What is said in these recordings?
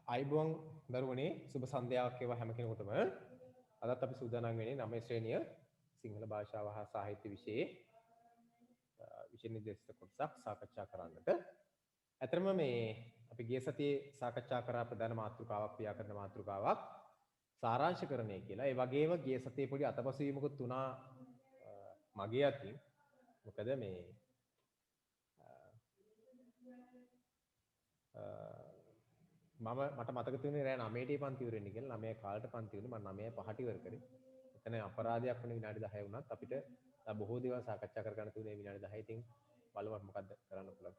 අයිබෝන් දරුවනේ සුබ සන්ධ්‍යාවක් වේවා හැම කෙනෙකුටම. අදත් අපි සූදානම් වෙන්නේ 9 ශ්‍රේණිය සිංහල භාෂාව හා සාහිත්‍ය විෂයේ විෂය නිර්දේශිත කොටසක් සාකච්ඡා කරන්නට. ඇතරම මේ අපි ගිය සතියේ සාකච්ඡා කරා ප්‍රධාන මාතෘකාවක් ව්‍යාකරණ මාතෘකාවක් සාරාංශකරණය කියලා. ඒ වගේම ගිය සතියේ පොඩි අතපසුවීමකුත් තුනා මගේ අතින්. මොකද මේ මට මතක තියෙන්නේ රෑ 9ට පන්ති ඉවර වෙන්න කියලා. 9 කාලට පන්ති වුණේ. මම 9:05ට ඉවර කරේ. එතන අපරාධයක් වුණ විනාඩි 10 වුණත් අපිට බොහෝ දේවල් සාකච්ඡා කර ගන්න තිබුණේ විනාඩි 10. ඉතින් බලමු මොකද්ද කරන්න පුළුවන්.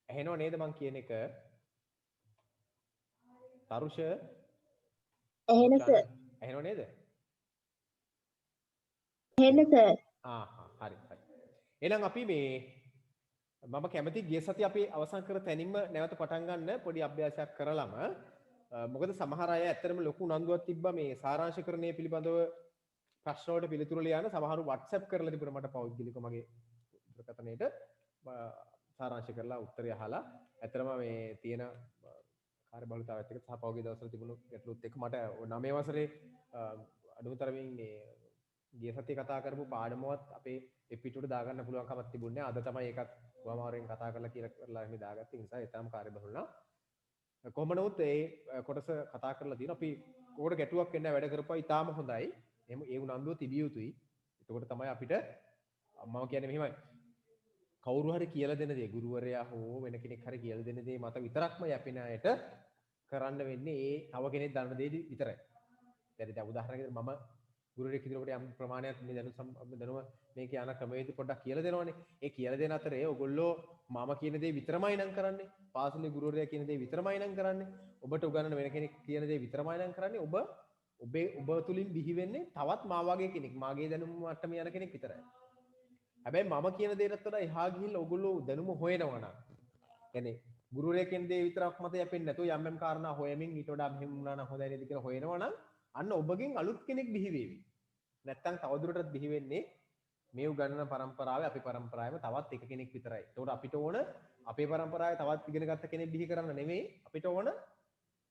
ඇහෙනව නේද මං කියන එක? තරුෂ එහෙන සර්. ඇහෙනව නේද? එහෙන සර්. හරි. එහෙනම් අපි මේ මම කැමති ගිය සතිය අපි අවසන් කර තැනින්ම නැවත පටන් ගන්න පොඩි අභ්‍යාසයක් කරලම. මොකද සමහර අය ඇත්තටම ලොකු උනන්දුවක් තිබ්බා මේ සාරාංශකරණය පිළිබඳව ප්‍රශ්න වලට පිළිතුරු ලියන්න. සමහරු WhatsApp කරලා තිබුණා මට පෞද්ගලිකව මගේ දුරකථනයේට සාරාංශ කරලා උත්තරය අහලා. ඇත්තටම මේ තියෙන කාර්යබහුලතාවයත් එක්ක සහභාගී දවස්වල තිබුණු ගැටලුත් එක්ක මට 9 වසරේ අඩුතරමින් මේ ගිය සතියේ කතා කරපු පාඩමවත් අපේ පිටුවට දාගන්න පුළුවන් කමක් තිබුණේ නැහැ. අද තමයි ඒකත් වමාරෙන් කතා කරලා කියලා කරලා එහෙම දාගත්තේ. ඒ නිසා ඒ තරම් කාර්යබහුල නා. කොහොම නමුත් ඒ කොටස කතා කරලා දින අපි කොකට ගැටුවක් වෙන්න වැඩ කරපුවා ඊටාම හොඳයි. එහෙම ඒ උනන්දුව තිබිය යුතුයි. එතකොට තමයි අපිට මම කියන්නේ මෙහෙමයි. කවුරු හරි කියලා දෙන දේ ගුරුවරයා හෝ වෙන කෙනෙක් හරි කියලා දෙන දේ මත විතරක්ම යැපෙන අයට කරන්න වෙන්නේ ඒ තව කෙනෙක් දන්න දේ විතරයි. දැන් උදාහරණයකට මම ගුරුවරයෙක් විදිහට යම් ප්‍රමාණයක් මේ දැනුම මේක යන ක්‍රමවේද පොඩ්ඩක් කියලා දෙනවනේ. ඒ කියලා දෙන අතරේ ඔයගොල්ලෝ මම කියන දේ විතරමයි නම් කරන්නේ. පාසලේ ගුරුවරයා කියන දේ විතරමයි නම් කරන්නේ. ඔබට උගන්වන වෙන කෙනෙක් කියන දේ විතරමයි නම් කරන්නේ. ඔබ තුලින් බිහි වෙන්නේ තවත් මා වගේ කෙනෙක්. මාගේ දැනුම මට්ටම යන කෙනෙක් විතරයි. හැබැයි මම කියන දේටත් වඩා එහා ගිහිල්ලා ඔයගොල්ලෝ දැනුම හොයනවා නම්. يعني ගුරුවරයා කියන දේ විතරක් මත යැපෙන්නේ නැතුව යම් යම් කාරණා හොයමින් ඊට වඩා මෙහෙම වුණා නම් හොඳයි නේද කියලා හොයනවා නම් අන්න ඔබගෙන් අලුත් කෙනෙක් බිහි වේවි. නැත්තම් තවදුරටත් බිහි වෙන්නේ මේ උගන්වන પરම්පරාවේ අපේ પરම්පරාවේම තවත් එක කෙනෙක් විතරයි. ඒකට අපිට ඕන අපේ પરම්පරාවේ තවත් ඉගෙන ගත්ත කෙනෙක් බිහි කරන්න නෙමෙයි. අපිට ඕන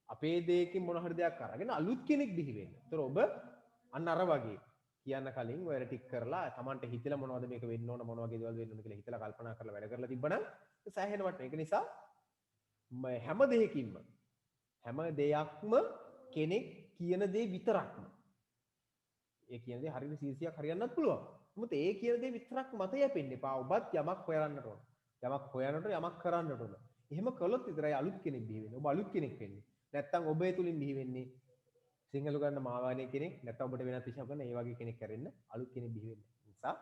අපේ දෙයකින් මොන හරි දෙයක් අරගෙන අලුත් කෙනෙක් බිහි වෙන්න. ඒතර ඔබ අන්න අර වගේ කියන්න කලින් ඔය ටික කරලා Tamanට හිතලා මොනවද මේක වෙන්න ඕන මොන වගේ දේවල් වෙන්න ඕන කියලා හිතලා කල්පනා කරලා වැඩ කරලා තිබ්බනම් සෑහෙනවට මේක නිසා හැම දෙයකින්ම හැම දෙයක්ම කෙනෙක් කියන දේ විතරක්ම ඒ කියන දේ හරියට 100ක් හරියන්නත් පුළුවන්. මොකද ඒ කියන දේ විතරක් මත යැපෙන්න එපා. ඔබත් යමක් හොයන්නට ඕන. යමක් හොයන්නට යමක් කරන්නට ඕන. එහෙම කළොත් විතරයි අලුත් කෙනෙක් බිහි වෙන්නේ. ඔබ අලුත් කෙනෙක් වෙන්නේ. නැත්තම් ඔබ ඒ තුලින් බිහි වෙන්නේ සිංහල ගන්න මාවානේ කෙනෙක්. නැත්තම් ඔබට වෙනත් විෂයක් ගන්න ඒ වගේ කෙනෙක් කරෙන්න අලුත් කෙනෙක් බිහි වෙන්නේ. නිසා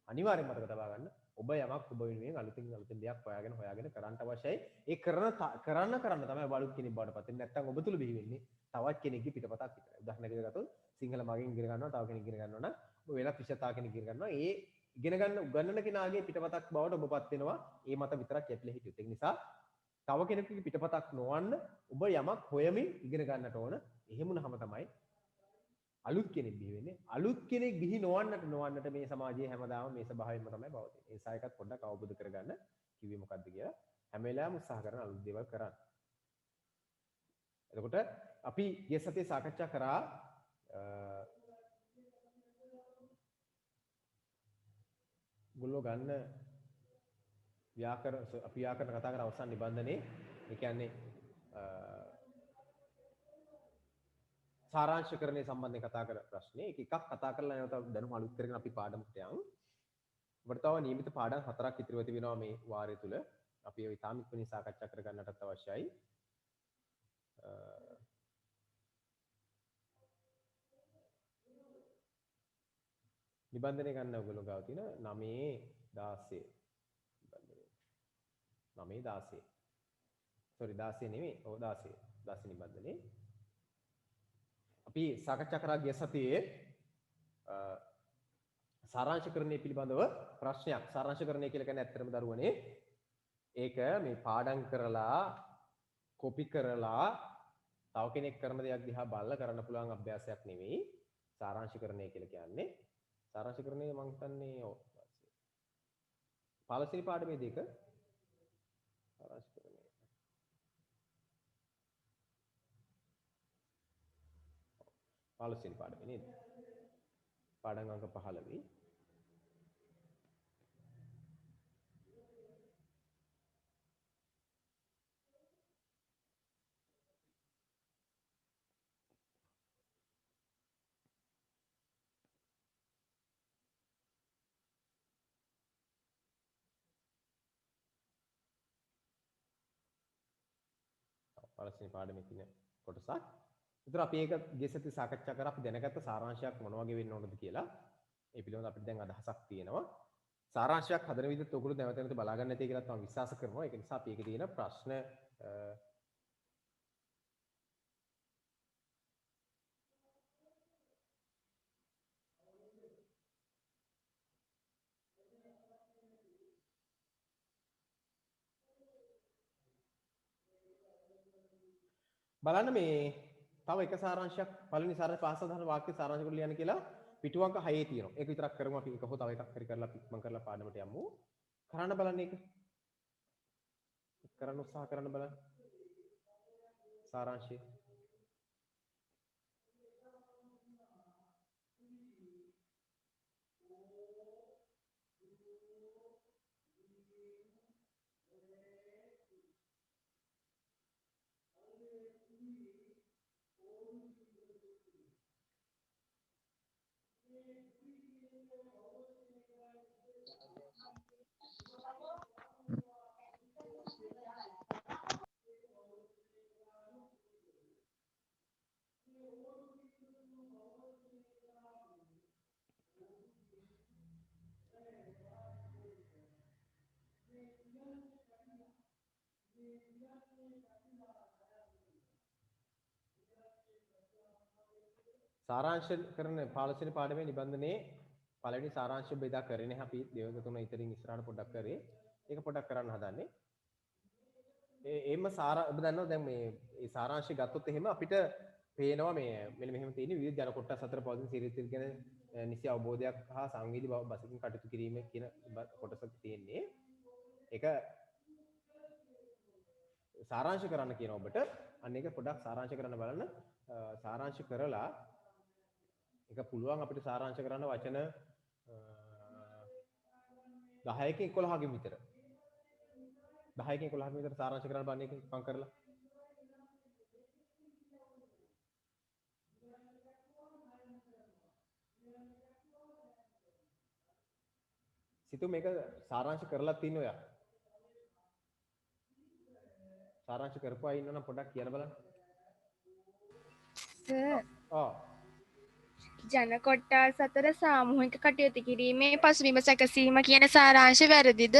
අනිවාර්යෙන් මතක තබා ගන්න. ඔබ යමක් ඔබ වෙනුවෙන් අලුතින් දෙයක් හොයාගෙන කරන්න අවශ්‍යයි. ඒ කරන්න තමයි අලුත් කෙනෙක් බවට පත් වෙන්නේ. නැත්තම් ඔබ තුල බිහි වෙන්නේ තවත් කෙනෙක්ගේ පිටපතක් විතරයි. උදාහරණයක් ගත්තොත් සිංහල මගෙන් ඉගෙන ගන්නවා තව කෙනෙක් ඉගෙන ගන්නවා නම් ඔබ වෙනත් විෂය තව කෙනෙක් ඉගෙන ගන්නවා. ඒ ඉගෙන ගන්න උගන්වන කෙනාගේ පිටපතක් බවට ඔබපත් වෙනවා. ඒ මත විතරක් යැපිලා හිටියොත්. ඒ නිසා තව කෙනෙකුගේ පිටපතක් නොවන්න ඔබ යමක් හොයමින් ඉගෙන ගන්නට ඕන. එහෙම වුණාම තමයි අලුත් කෙනෙක් බිහි වෙන්නේ. අලුත් කෙනෙක් බිහි නොවන්නට මේ සමාජයේ හැමදාම මේ ස්වභාවයෙන්ම තමයි පවතින්නේ. ඒ නිසා එකත් පොඩ්ඩක් අවබෝධ කරගන්න කිව්වේ මොකද්ද කියලා හැම වෙලාවෙම උත්සාහ කරන අලුත් දේවල් කරන්න. එතකොට අපි ගිය සතියේ සාකච්ඡා කරා ගොල්ලෝ ගන්න අපි ව්‍යාකරණ කතා කර අවසන් නිබන්ධනේ ඒ කියන්නේ සාරාංශකරණය සම්බන්ධයෙන් කතා කර ප්‍රශ්නේ එක එකක් කතා කරලා නැවත දැනුම අලුත් කරගෙන අපි පාඩමකට යමු. අපිට තව නියමිත පාඩම් 4ක් ඉතිරිව තිබෙනවා මේ වාරය තුල. අපි ඒ ඉතාම ඉක්මනින් සාකච්ඡා කර ගන්නටත් අවශ්‍යයි. නිබන්ධනය ගන්න ඔයගොල්ලෝ ගාව තියෙන 9 16 sorry 16 නෙමෙයි. ඔව් 16 නිබන්ධනේ. අපි සාකච්ඡා කරා ගිය සතියේ සාරාංශකරණය පිළිබඳව ප්‍රශ්නයක්. සාරාංශකරණය කියලා කියන්නේ ඇත්තටම දරුවනේ ඒක මේ පාඩම් කරලා කොපි කරලා තව කෙනෙක් කරන දෙයක් දිහා බලලා කරන්න පුළුවන් අභ්‍යාසයක් නෙවෙයි. සාරාංශකරණය කියලා කියන්නේ සාරාංශකරණය මම හිතන්නේ ඔව් 15 වෙනි පාඩමේ දෙක සාරාංශකරණය 15 වෙනි පාඩමේ නේද? පාඩම් අංක 15. පළවෙනි පාඩමේ තියෙන කොටසක්. ඒතර අපි ඒක ගිය සති සාකච්ඡා කරා අපි දැනගත්ත සාරාංශයක් මොන වගේ වෙන්න ඕනද කියලා. ඒ පිළිබඳව අපිට දැන් අදහසක් තියෙනවා. සාරාංශයක් හදන විදිහත් ඔයගොල්ලෝ නැවත නැවත බලා ගන්න ඇති කියලා මම විශ්වාස කරනවා. ඒක නිසා අපි ඒකේ තියෙන ප්‍රශ්න බලන්න මේ තව එක සාරාංශයක් පළවෙනි සාරාංශ පාසාදාන වාක්‍ය සාරාංශ කරලා ලියන්න කියලා පිටු අංක 6 තියෙනවා. ඒක විතරක් කරමු අපි. ඒක හොත තව එකක් හරි කරලා මම කරලා පාඩමට යමු. කරන්න බලන්න ඒක. කරන්න උත්සාහ කරන්න බලන්න. සාරාංශය. සාරාංශ කරන 15 වෙනි පාඩමේ නිබන්ධනයේ පළවෙනි සාරාංශ බෙදා කරන්නේ අපි දෙවක තුන ඉතින් ඉස්සරහට පොඩ්ඩක් කරේ. ඒක පොඩ්ඩක් කරන්න හදන්නේ. එම්ම ඔබ දන්නවා දැන් මේ ඒ සාරාංශය ගත්තොත් එහෙම අපිට පේනවා මේ මෙන්න මෙහෙම තියෙන විවිධ ජන කොටස් අතර පවතින සිරිත ගැන නිසි අවබෝධයක් හා සංවේදී බසින් කටයුතු කිරීම කියන කොටසක් තියෙන්නේ. ඒක සාරාංශ කරන්න කියන ඔබට අන්න ඒක පොඩ්ඩක් සාරාංශ කරන්න බලන්න. සාරාංශ කරලා ඒක පුළුවන් අපිට සාරාංශ කරන්න වචන 10කින් 11කින් විතර 10කින් 11කින් විතර සාරාංශ කරන්න බලන්න එක මම කරලා සිතු මේක සාරාංශ කරලා තින්න ඔයා සාරාංශ කරපුවා ඉන්නවනම් පොඩ්ඩක් කියන්න බලන්න ජන කොට්ටාස් අතර සාමූහික කටයුතු කිරීමේ පසුබිම සැකසීම කියන සාරාංශ වැරදිද?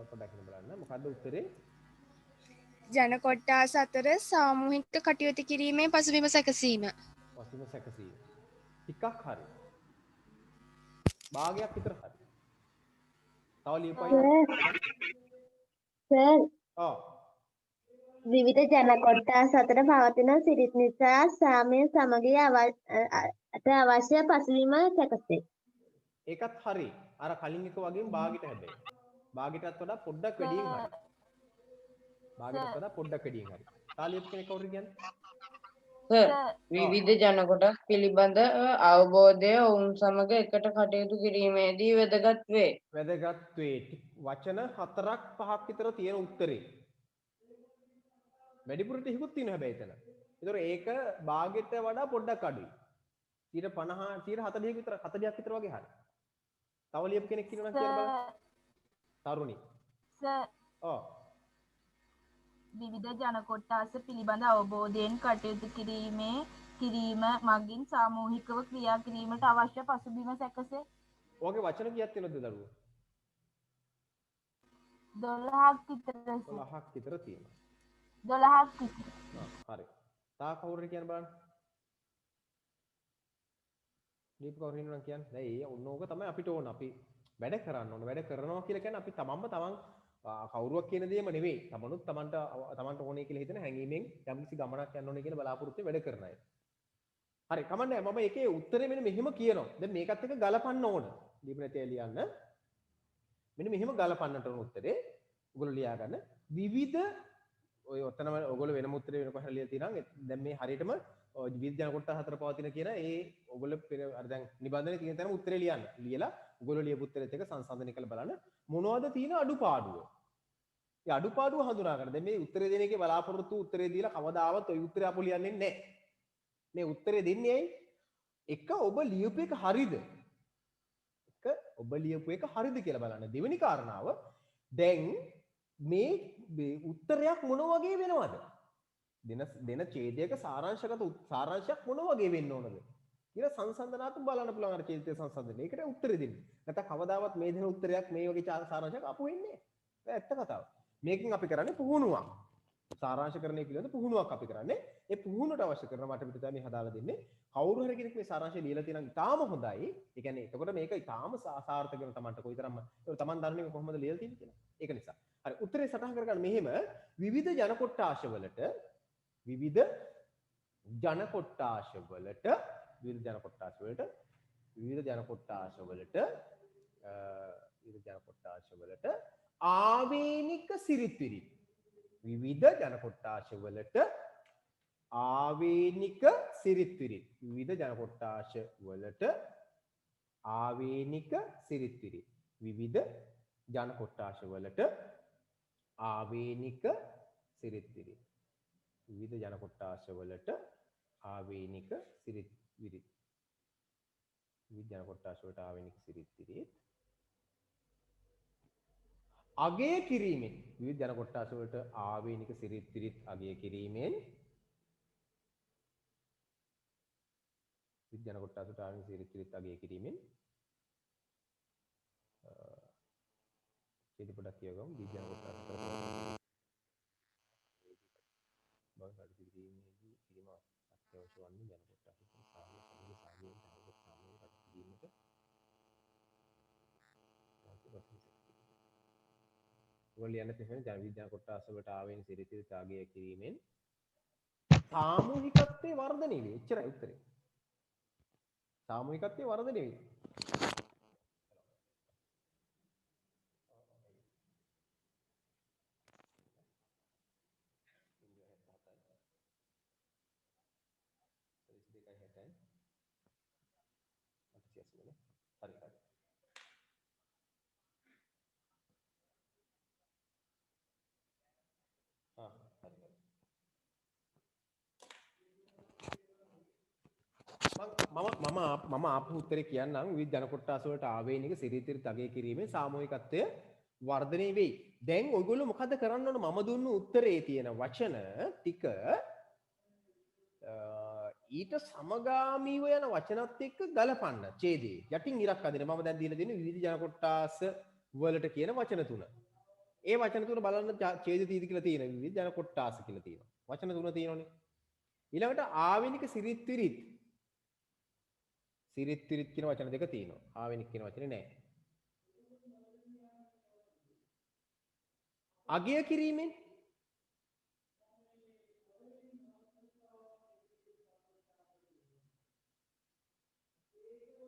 පොඩ්ඩක් බලන්න මොකද්ද උත්තරේ? ජන කොට්ටාස් අතර සාමූහික කටයුතු කිරීමේ පසුබිම සැකසීම. පසුබිම සැකසීම. ටිකක් හරි. භාගයක් විතර හරි. තව ලියපයි. සර් විවිධ ජන කොට්ටාස් අතර පවතින සිරිත් නිසා සාමය සමගිය අවශ්‍ය පසුබිම සැකසේ. ඒකත් හරි. අර කලින් එක වගේම භාගයට හැබැයි. භාගයටත් වඩා පොඩ්ඩක් වැඩියෙන් හරි. භාගයටත් වඩා පොඩ්ඩක් වැඩියෙන් හරි. තාලියත් කෙනෙක් කවුරුද කියන්නේ? විවිධ ජන කොටස් පිළිබඳ අවබෝධය ඔවුන් සමග එකට කටයුතු කිරීමේදී වැදගත් වේ. වැදගත් වේ. වචන 4ක් 5ක් විතර තියෙන උත්තරේ. වැඩිපුර ටිකකුත් තියෙනවා හැබැයි එතන. ඒතකොට ඒක භාගයට වඩා පොඩ්ඩක් අඩුයි. 50 40ක විතර 40ක් විතර වගේ හරි. තව ලියපු කෙනෙක් ඉන්නවා නම් කියන්න බලන්න. තරුණි. විවිධ ජන කොට්ටාස පිළිබඳ අවබෝධයෙන් කටයුතු කිරීම මගින් සාමූහිකව ක්‍රියා කිරීමට අවශ්‍ය පසුබිම සැකසේ. ඔයගේ වචන කීයක් තියෙනවද දරුවෝ? 12ක් විතර. 12ක් විතර තියෙනවා. 12ක් විතර. හරි. තා කවුරුද කියන්න බලන්න. දීප කවුරු ඉන්නවද කියන්න. දැන් ඒ ඕක තමයි අපිට ඕන. අපි වැඩ කරන්න ඕන. වැඩ කරනවා කියලා කියන්නේ අපි තමන්ම කවුරුවක් කියන දේම නෙවෙයි. තමනුත් තමන්ට ඕනේ කියලා හිතන හැඟීමෙන් යම්කිසි ගමනක් යන්න ඕනේ කියලා බලාපොරොත්තු වැඩ කරන අය. හරි කමන්නේ මම ඒකේ උත්තරේ මෙන්න මෙහෙම කියනවා. දැන් මේකත් එක්ක ගලපන්න ඕන. දීප නැතේ ලියන්න. මෙන්න මෙහෙම ගලපන්නට ඕන උත්තරේ. ඔයගොල්ලෝ ලියා ගන්න. විවිධ ඔය ඔතනම ඔයගොල්ලෝ වෙනම උත්තරේ වෙන කොහේ ලියලා තියෙනවා. දැන් මේ හරියටම ඔය විවිධ ජන කොටස් හතර පවතින කියන ඒ ඔයගොල්ලෝ අර දැන් නිබන්ධනේ තියෙන තැන උත්තරේ ලියන්න. ලියලා ඔයගොල්ලෝ ලියපු උත්තරෙත් එක සංසන්දනය කරලා බලන්න මොනවද තියෙන අඩුපාඩුව. ඒ අඩුපාඩුව හඳුනා ගන්න. දැන් මේ උත්තරේ දෙන එකේ බලාපොරොත්තු උත්තරේ දීලා කවදාවත් ඔය උත්තරේ අපු ලියන්නේ නැහැ. මේ උත්තරේ දෙන්නේ ඇයි? එක ඔබ ලියපු එක හරිද? එක ඔබ ලියපු එක හරිද කියලා බලන්න. දෙවෙනි කාරණාව දැන් මේ උත්තරයක් මොන වගේ වෙනවද? දෙන ඡේදයක සාරාංශයක් මොන වගේ වෙන්න ඕනද කියලා සංසන්දනාත්මක බලන්න පුළුවන් අර ඡේදයේ සංසන්දනය. ඒකට උත්තරේ දෙන්න. නැත්නම් කවදාවත් මේ දෙන උත්තරයක් මේ වගේ සාරාංශයක් අපු වෙන්නේ නැහැ. ඇත්ත කතාව. මේකෙන් අපි කරන්නේ පුහුණුවක්. සාරාංශකරණය පිළිබඳ පුහුණුවක් අපි කරන්නේ. ඒ පුහුණුවට අවශ්‍ය කරන මට පිට තමයි හදාලා දෙන්නේ. කවුරු හරි කෙනෙක් මේ සාරාංශය ලියලා තියෙනවා නම් ඉතාම හොඳයි. ඒ කියන්නේ එතකොට මේක ඉතාම සාර්ථක වෙන තමන්ට කොයිතරම් ඒක තමන් දන්නේ කොහොමද ලියලා තියෙන්නේ කියලා. ඒක නිසා. හරි උත්තරේ සටහන් කරගන්න මෙහෙම විවිධ ජන කොට්ටාශවලට විවිධ ජන කොට්ටාශවලට ආවේනික සිරිත් විරිත් විවිධ ජන කොට්ටාශවලට ආවේනික සිරිත් විරිත් විවිධ ජන කොට්ටාශවලට ආවේනික සිරිත් විරිත් විවිධ ජන කොට්ටාශවලට ආවේනික සිරිත් විරිත් විවිධ ජන කොට්ටාශවලට ආවේනික සිරිත් විරිත් විවිධ ජන කොට්ටාශවලට ආවේනික සිරිත් විරිත් අගය කිරීමෙන් විවිධ ජන කොට්ටාශවලට ආවේනික සිරිත් විරිත් අගය කිරීමෙන් විවිධ ජන කොට්ටාශවලට ආවේනික සිරිත් විරිත් අගය කිරීමෙන් ඡේද පොඩක් කියවගමු විවිධ ජන කොට්ටාශවලට කිරීමේදී කිරීම අත්‍යවශ්‍ය වන්නේ ජන කොට්ටාශවලට සාමයෙන් කිරීමට ඔයගොල්ලෝ යන්නේ තේරෙන්නේ ජන විද්‍යා කොට්ටාශවලට ආවෙන සිරිත ත්‍යාගය කිරීමෙන් සාමූහිකත්වයේ වර්ධනය වේ. එච්චරයි උත්තරේ. සාමූහිකත්වයේ වර්ධනය වේ. මම ආපහු උත්තරේ කියන්නම් විවිධ ජන කොට්ටාස වලට ආවේනික සිරිතිරිත අගය කිරීමෙන් සාමූහිකත්වය වර්ධනය වෙයි. දැන් ඔයගොල්ලෝ මොකද කරන්න ඕන? මම දුන්න උත්තරේ තියෙන වචන ටික ඊට සමගාමීව යන වචනත් එක්ක ගලපන්න ඡේදයේ. යටින් ඉරක් අදින මම දැන් දීලා දෙන්නේ විවිධ ජන කොට්ටාස වලට කියන වචන තුන. ඒ වචන තුන බලන්න ඡේද තීද කියලා තියෙන විවිධ ජන කොට්ටාස කියලා තියෙනවා. වචන තුන තියෙනවනේ. ඊළඟට ආවේනික සිරිත්විරිත් සිරිත්විරිත් කියන වචන දෙක තියෙනවා. ආවේනික කියන වචනේ නැහැ. අගය කිරීමෙන්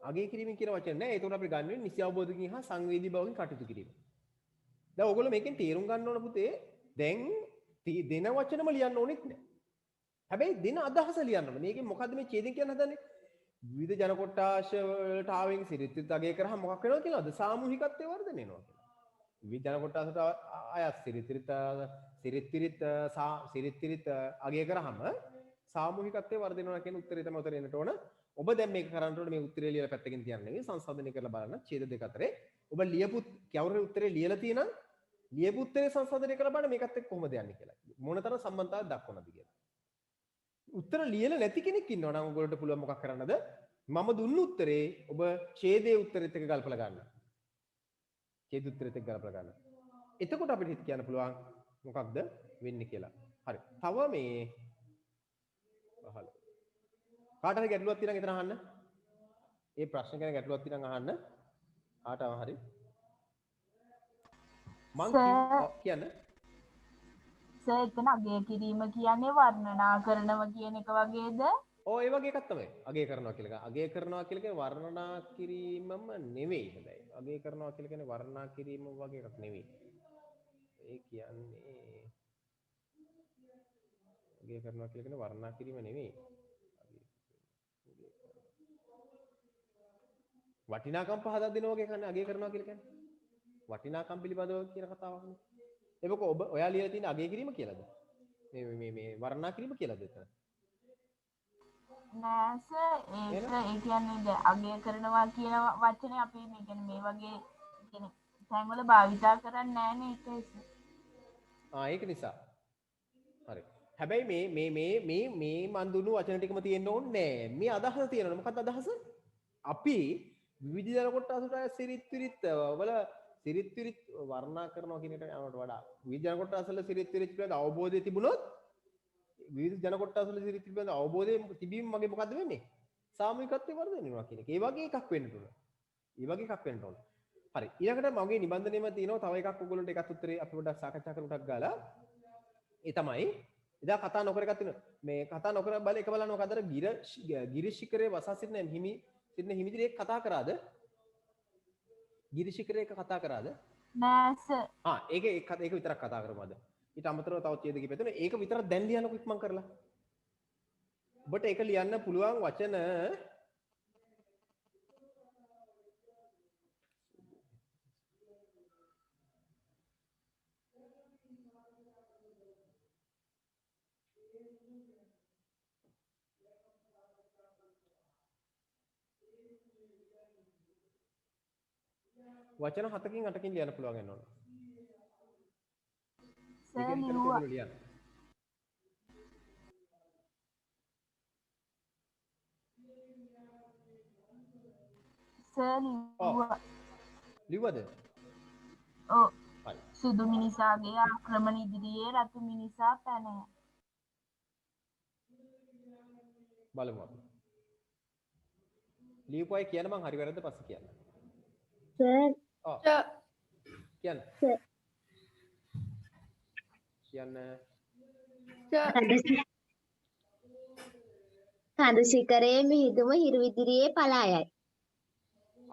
අගය කිරීමෙන් කියන වචන නැහැ. ඒතකොට අපි ගන්න වෙන්නේ නිසි අවබෝධකින් හා සංවේදී බවකින් කටයුතු කිරීම. දැන් ඔයගොල්ලෝ මේකෙන් තේරුම් ගන්න ඕන පුතේ දැන් දෙන වචනම ලියන්න ඕනෙත් නැහැ. හැබැයි දෙන අදහස ලියන්න ඕනේ. මේකෙන් මොකද්ද මේ ඡේදයෙන් කියන්න හදන්නේ? විවිධ ජන කොට්ටාශ වලට ආවෙන් සිරිත්විරිත් අගය කරාම මොකක් වෙනවද කියලාද? සාමූහිකත්වයේ වර්ධනය වෙනවා කියලා. විවිධ ජන කොට්ටාශට අයත් සිරිත්විරිත් අගය කරාම සාමූහිකත්වයේ වර්ධනය වෙනවා කියන උත්තරේ තමයි උතර එන්නට ඕන. ඔබ දැන් මේක කරන්න ඕනේ මේ උත්තරේ ලියලා පැත්තකින් තියන්න නෙවෙයි සංසන්දනය කරලා බලන්න ඡේද දෙක අතරේ ඔබ ලියපු කවුරු උත්තරේ ලියලා තියෙනම් ලියපු උත්තරේ සංසන්දනය කරලා බලන්න මේකත් එක්ක කොහොමද යන්නේ කියලා. මොනතරම් සම්බන්ධතාවයක් දක්වනවද කියලා. උත්තර ලියලා නැති කෙනෙක් ඉන්නවා නම් ඔයගොල්ලන්ට පුළුවන් මොකක් කරන්නද? මම දුන්න උත්තරේ ඔබ ඡේදයේ උත්තරෙත් එක්ක ගල්පලා ගන්න. ඡේද උත්තරෙත් එක්ක ගල්පලා ගන්න. එතකොට අපිට හිත කියන්න පුළුවන් මොකක්ද වෙන්නේ කියලා. හරි. තව මේ අහලා. කාට හරි ගැටලුවක් තියෙනවා එතන අහන්න. ඒ ප්‍රශ්න ගැන ගැටලුවක් තියෙනවා අහන්න. කාටම හරි. මං කියන්නේ සර් එතන අගය කිරීම කියන්නේ වර්ණනා කරනවා කියන එක වගේද? ඔව් ඒ වගේ එකක් තමයි. අගය කරනවා කියලා. අගය කරනවා කියලා කියන්නේ වර්ණනා කිරීමම නෙවෙයි හැබැයි. අගය කරනවා කියලා කියන්නේ වර්ණනා කිරීම වගේ එකක් නෙවෙයි. ඒ කියන්නේ අගය කරනවා කියලා කියන්නේ වර්ණනා කිරීම නෙවෙයි. වටිනාකම් පහදා දෙනවා වගේ කියන්නේ අගය කරනවා කියලා කියන්නේ. වටිනාකම් පිළිබඳව කියන කතාවක්නේ. ඒක ඔබ ඔයා ලියලා තියෙන අගය කිරීම කියලාද? මේ වර්ණනා කිරීම කියලාද එතන? නෑ සර් ඒක ඒ කියන්නේ දැන් අගය කරනවා කියන වචනේ අපි මේ කියන්නේ මේ වගේ කියන්නේ තැන්වල භාවිතා කරන්නේ නෑනේ ඒකයි සර්. ඒක නිසා. හරි. හැබැයි මේ මන් දුන්නු වචන ටිකම තියෙන්න ඕනේ නෑ. මේ අදහස තියෙනවනේ. මොකක්ද අදහස? අපි විවිධ ජන කොටසට සිරිත් විරිත් වල සිරිත් විරිත් වර්ණනා කරනවා කියන එකට යනවට වඩා විවිධ ජන කොටස් වල සිරිත් විරිත් පිළිබඳ අවබෝධය තිබුණොත් විවිධ ජන කොටස් වල සිරිත් පිළිබඳ අවබෝධය තිබීම මගේ මොකද්ද වෙන්නේ? සාමූහිකත්වයේ වර්ධනය වෙනවා කියන එක. ඒ වගේ එකක් වෙන්න ඕන. ඒ වගේ එකක් වෙන්න ඕන. හරි. ඊළඟට මගේ නිබන්ධනයේම තියෙනවා තව එකක් ඔයගොල්ලන්ට එකත් උත්තරේ අපි පොඩ්ඩක් සාකච්ඡා කරමු ටක් ගාලා. ඒ තමයි එදා කතා නොකර එකක් තියෙනවා. මේ කතා නොකර බල එක බලන්න මොකද අර ගිරිශිකරේ වසා සිටින හිමිදිරියෙක් කතා කරාද? ගිරිශිකරේ එක කතා කරාද? නෑ සර්. ඒක විතරක් කතා කරමු අද. ඊට අමතරව තව ඡේද කිහිපයක් තියෙනවා. ඒක විතරක් දැන් ලියන්නකො ඉක්මන් කරලා. ඔබට ඒක ලියන්න පුළුවන් වචන වචන 7කින් 8කින් ලියන්න පුළුවන් වෙන්න ඕන. සර් ලිව්වා. ලියන්න. සර් ලිව්වා. ලිව්වද? ඔව්. හරි. සුදු මිනිසාගේ ආක්‍රමණ ඉදිරියේ රතු මිනිසා පැන ය. බලමු අපි. ලියපුවයි කියන්න මං හරි වැරද්ද පස්සේ කියන්න. සර් ඔව්. කියන්න. සර් කියන්න. කඳු ශිඛරයේ මිහිදුම හිරු ඉදිරියේ පලා යයි.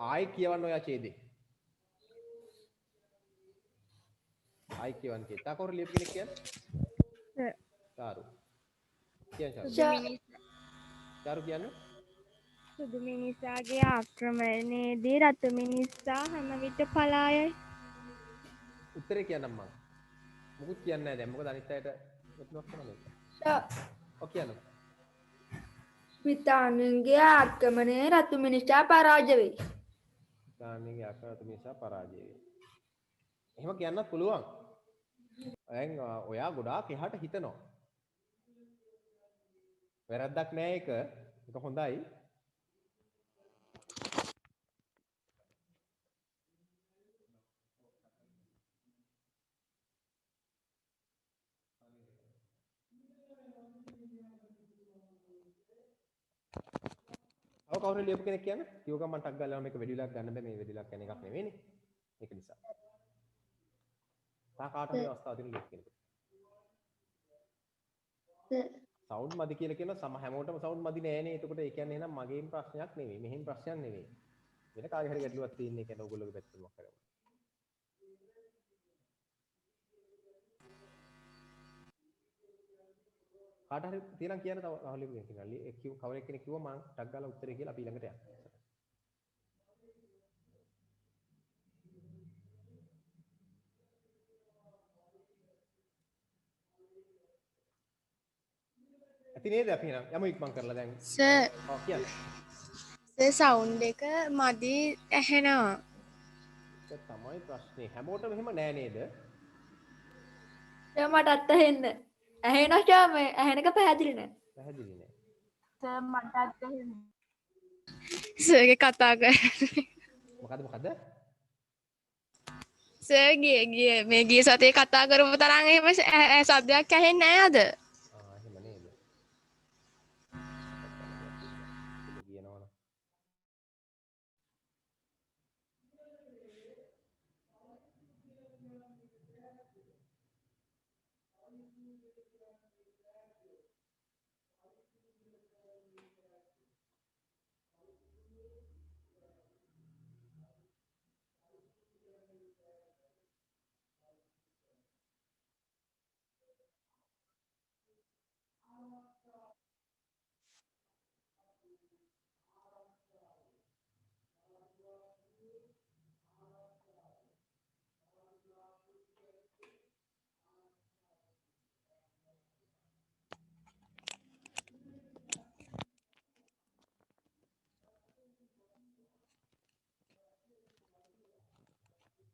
ආයි කියවන්න ඔයා ඡේදේ. ආයි කියවන්න කිය. තා කවුරු ලියපු කෙනෙක් කියන්නේ? චාරු. කියන්න චාරු. චාරු කියන්නේ? සුදු මිනිසාගේ ආක්‍රමණයේදී රතු මිනිසා හැම විට පලා යයි. උත්තරේ කියන්නම් මං. මොකුත් කියන්නේ නැහැ දැන්. මොකද අනිත් අයට මෙතනක් කරන්නේ. ඔව් කියන්න. බ්‍රිතාන්‍යයන්ගේ ආක්‍රමණයේ රතු මිනිසා පරාජය වෙයි. බ්‍රිතාන්‍යයේ ආක්‍රමණ මිනිසා පරාජය වෙයි. එහෙම කියන්නත් පුළුවන්. දැන් ඔයා ගොඩාක් එහාට හිතනවා. වැරද්දක් නෑ ඒක. ඒක හොඳයි. ඔව් කවුරු ලියපු කෙනෙක් කියන්නේ? කිව්ව ගමන් ටක් ගාලා මේක වැඩි වෙලාවක් ගන්න බෑ මේ වැඩි වෙලාවක් යන එකක් නෙවෙයිනේ. ඒක නිසා. තා කාට මේ අවස්ථාව දෙන්න ලියපු කෙනෙක්. සවුන්ඩ් මදි කියලා කියන හැමෝටම සවුන්ඩ් මදි නෑනේ. එතකොට ඒ කියන්නේ එහෙනම් මගේම ප්‍රශ්නයක් නෙවෙයි. මෙහෙම ප්‍රශ්නයක් නෙවෙයි. වෙන කාගේ හරි ගැටලුවක් තියෙන එක කියන්නේ ඕගොල්ලෝගේ පැත්තට මොකක් කරන්නේ. කාට හරි තියෙනම් කියන්න තව ලියපු කෙනෙක් ඉන්නවා. ඒ කිව් කවරෙක් කෙනෙක් කිව්වා මම ටක් ගාලා උත්තරේ කියලා අපි ළඟට යන්න. ඇති නේද අපි නම් යමු ඉක්මන් කරලා දැන්. සර් ඔව් කියන්න. සවුන්ඩ් එක මදි ඇහෙනවා. ඒක තමයි ප්‍රශ්නේ. හැමෝටම එහෙම නෑ නේද? මටත් ඇහෙන්න. ඇහෙනවා මේ ඇහෙනක පැහැදිලි නෑ. පැහැදිලි නෑ. සර් මටත් එහෙම. සර්ගේ කතා කරන්නේ. මොකද? සර් මේ ගිය සතියේ කතා කරපු තරම් එහෙම શબ્දයක් ඇහෙන්නේ නැහැ අද. එහෙම නේද? කියනවනේ.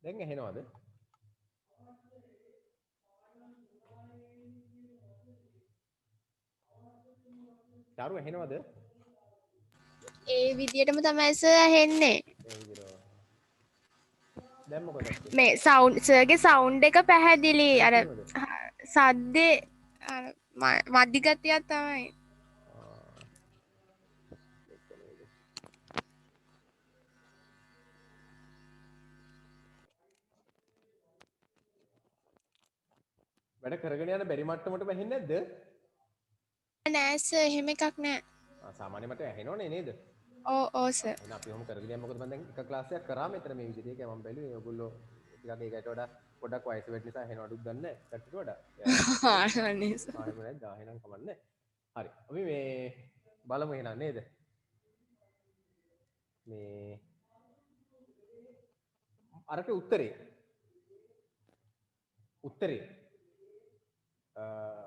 දැන් ඇහෙනවද? චාරු ඇහෙනවද? ඒ විදියටම තමයි සර් ඇහෙන්නේ. ඒ විදිහට. දැන් මොකද? මේ සවුන්ඩ් සර්ගේ සවුන්ඩ් එක පැහැදිලි. අර පැහැදිලිවද? සද්දේ අර මධ්‍ය ගතියක් තමයි. වැඩ කරගෙන යන බැරි මට්ටමට වැහෙන්නේ නැද්ද? නෑ සර් එහෙම එකක් නෑ. සාමාන්‍ය මට ඇහෙනවනේ නේද? ඔව් සර්. එහෙනම් අපි ඔහොම කරගෙන යමු. මොකද මම දැන් එක ක්ලාස් එකක් කරා මෙතන මේ විදිහට. ඒක මම බැලුවේ ඔයගොල්ලෝ ටිකක් ඒකට වඩා පොඩ්ඩක් වයස වැඩි නිසා ඇහෙන අඩුත් දන්නේ නැහැ. කට්ටියට වඩා. අනේ සර්. ආයෙම නැද්ද? එහෙනම් කමන්නේ. හරි. අපි මේ බලමු එහෙනම් නේද? මේ අරක උත්තරේ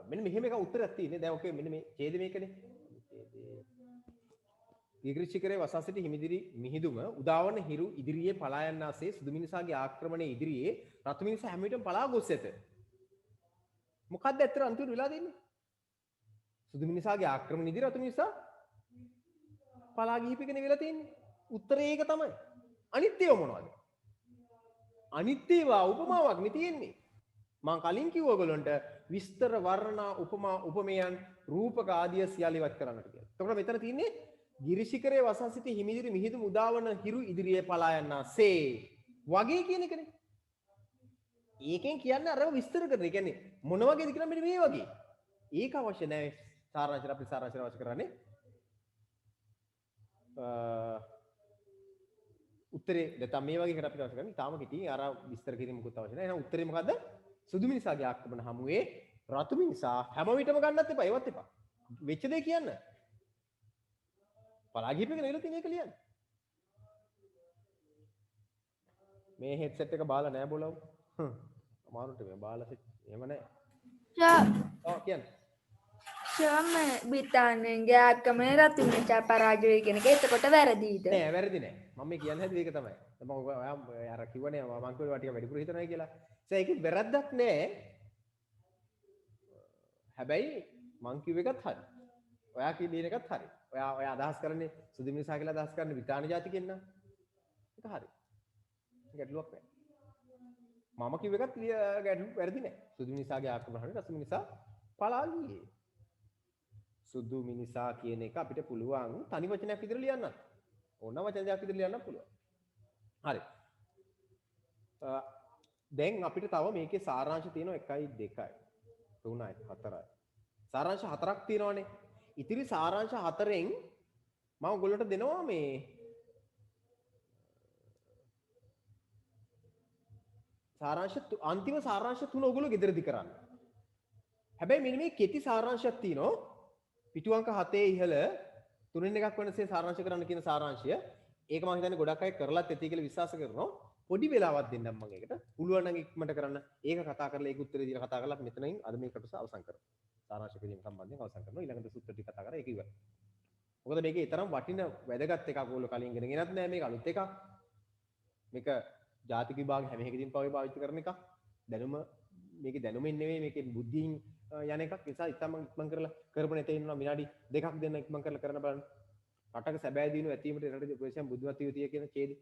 මෙන්න මෙහෙම එක උත්තරයක් තියෙන්නේ. දැන් ඔකේ මෙන්න මේ ඡේද මේකනේ. ඊග්‍රිචිකරේ වසා සිටි හිමිදිරි මිහිදුම උදාවන හිරු ඉදිරියේ පලා යන්නාසේ සුදු මිනිසාගේ ආක්‍රමණයේ ඉදිරියේ රතු මිනිසා හැම විටම පලා ගොස් ඇත. මොකක්ද ඇත්තට අන්තිමට වෙලා දෙන්නේ? සුදු මිනිසාගේ ආක්‍රමණය ඉදිරියේ රතු මිනිසා පලා ගිහිපෙකනේ වෙලා තියෙන්නේ. උත්තරේ ඒක තමයි. අනිත් ඒවා මොනවද? අනිත් ඒවා උපමාවක් නේ තියෙන්නේ. මම කලින් කිව්වා ඔයගොල්ලන්ට විස්තර වර්ණනා උපමා උපමේයන් රූපක ආදිය සියල්ල ඉවත් කරන්නට කියලා. එතකොට මෙතන තියෙන්නේ ගිරිශිකරේ වසා සිටි හිමිදිරි මිහිඳු මුදාවන හිරු ඉදිරියේ පලා යන්නාසේ වගේ කියන එකනේ. ඒකෙන් කියන්නේ අරව විස්තර කරන. ඒ කියන්නේ මොන වගේද කියලා මෙන්න මේ වගේ. ඒක අවශ්‍ය නැහැ. සාරාංශය අපි සාරාංශය අවශ්‍ය කරන්නේ. උත්තරේ නැත්නම් මේ වගේ එකට අපිට අවශ්‍ය කරන්නේ. තාම කිටි අර විස්තර කිරීම මොකුත් අවශ්‍ය නැහැ. එහෙනම් උත්තරේ මොකද්ද? සුදු මිනිසාගේ ආක්‍රමණ හමුවේ රතු මිනිසා හැම විටම ගන්නත් එපා. ඒවත් එපා. වෙච්ච දේ කියන්න. පලා ගිහිපෙක නෙවෙයි තියෙන එක ලියන්න. මේ හෙඩ්සෙට් එක බාලා නෑ බොලව්. අමාරුට මේ බාලා සෙට් එහෙම නෑ. ඔව් කියන්න. මේ බ්‍රිතාන්‍යයේ ආක්‍රමණය රතු මිනිසා පරාජය කියන එක එතකොට වැරදිද? නෑ වැරදි නෑ. මම මේ කියන්න හැදුවේ ඒක තමයි. මම ඔයා අර කිව්වනේ මම කිව්වා ටික වැඩිපුර හිතනවා කියලා. ඒකේ වැරද්දක් නෑ. හැබැයි මං කිව්ව එකත් හරි. ඔයා කියන එකත් හරි. ඔයා අදහස් කරන්නේ සුදු මිනිසා කියලා අදහස් කරන්නේ බ්‍රිතාන්‍ය ජාතිකෙන් නම්. ඒක හරි. ගැටලුවක් නෑ. මම කිව්ව එකත් ගැටලු වැරදි නෑ. සුදු මිනිසාගේ ආක්‍රමණය රතු මිනිසා පලා ගියේ. සුදු මිනිසා කියන එක අපිට පුළුවන් තනි වචනයක් විදිහට ලියන්න. ඕන වචන දෙකක් විදිහට ලියන්න පුළුවන්. හරි. දැන් අපිට තව මේකේ සාරාංශ තියෙනවා 1යි 2යි 3යි 4යි. සාරාංශ 4ක් තියෙනවානේ. ඉතිරි සාරාංශ 4න් මම ඔයගොල්ලන්ට දෙනවා මේ අන්තිම සාරාංශ 3 ඔයගොල්ලෝ ගෙදරදි කරන්න. හැබැයි මෙන්න මේ කෙටි සාරාංශයක් තියෙනවා. පිටු අංක 7 ඉහළ 3න් එකක් වෙනසේ සාරාංශ කරන්න කියන සාරාංශය. ඒක මම හිතන්නේ ගොඩක් අය කරලත් ඇති කියලා විශ්වාස කරනවා. පොඩි වෙලාවක් දෙන්නම් මම ඒකට. පුළුවන් නම් ඉක්මනට කරන්න. ඒක කතා කරලා ඒක උත්තරේ දීලා කතා කරලා මෙතනින් අද මේ කොටස අවසන් කරමු. සාරාංශ කිරීම සම්බන්ධයෙන් අවසන් කරනවා. ඊළඟට සූත්‍ර ටික කතා කරලා ඒක ඉවරයි. මොකද මේකේ තරම් වටින වැදගත් එකක් ඕගොල්ලෝ කලින් ඉගෙන ගෙනත් නෑ මේක අලුත් එකක්. මේක ජාතික විභාග හැම එකකින් පස්සේ පාවිච්චි කරන එකක්. දැනුම මේකේ දැනුමින් නෙවෙයි මේකේ බුද්ධියෙන් යන එකක්. ඒ නිසා ඉක්මන් කරලා කරපණ එතේ ඉන්නවා විනාඩි 2ක් දෙන්න ඉක්මන් කරලා කරන්න බලන්න. රටක සැබෑ දිනු ඇතීමට රටේ ප්‍රදේශයන් බුද්ධිමත් යුතිය කියන ඡේදය.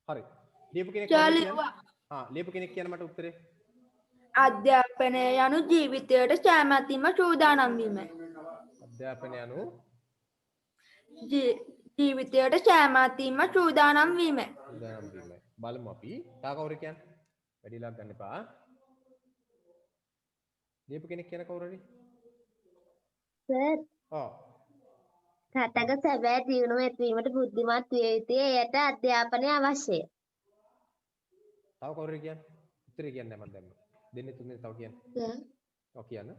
හරි. ලියපු කෙනෙක් චා කවුද ලිව්වා. කියන්නේ? ලියපු කෙනෙක් කියන මට උත්තරේ. අධ්‍යාපනය යනු ජීවිතයට සෑමතින්ම සූදානම් වීමයි. අධ්‍යාපනය අනු ජීවිතයට සෑමතින්ම සූදානම් වීමයි. උදානම් වීමයි. බලමු අපි. තා කවුරු කියන්නේ? වැඩිලා ගන්න එපා. ලියපු කෙනෙක් කියන කවුරු හරි? සර් ඔව්. රටක සැබෑ දියුණුව ඇතිවීමට බුද්ධිමත් විය යුතුය. එයට අධ්‍යාපනය අවශ්‍යය. තව කවුරු හරි කියන්නේ? උත්තරේ කියන්නේ නැහැ මම දැම්ම. දෙන්නේ තුනේ තව කියන්නේ. ඔව් කියන්න.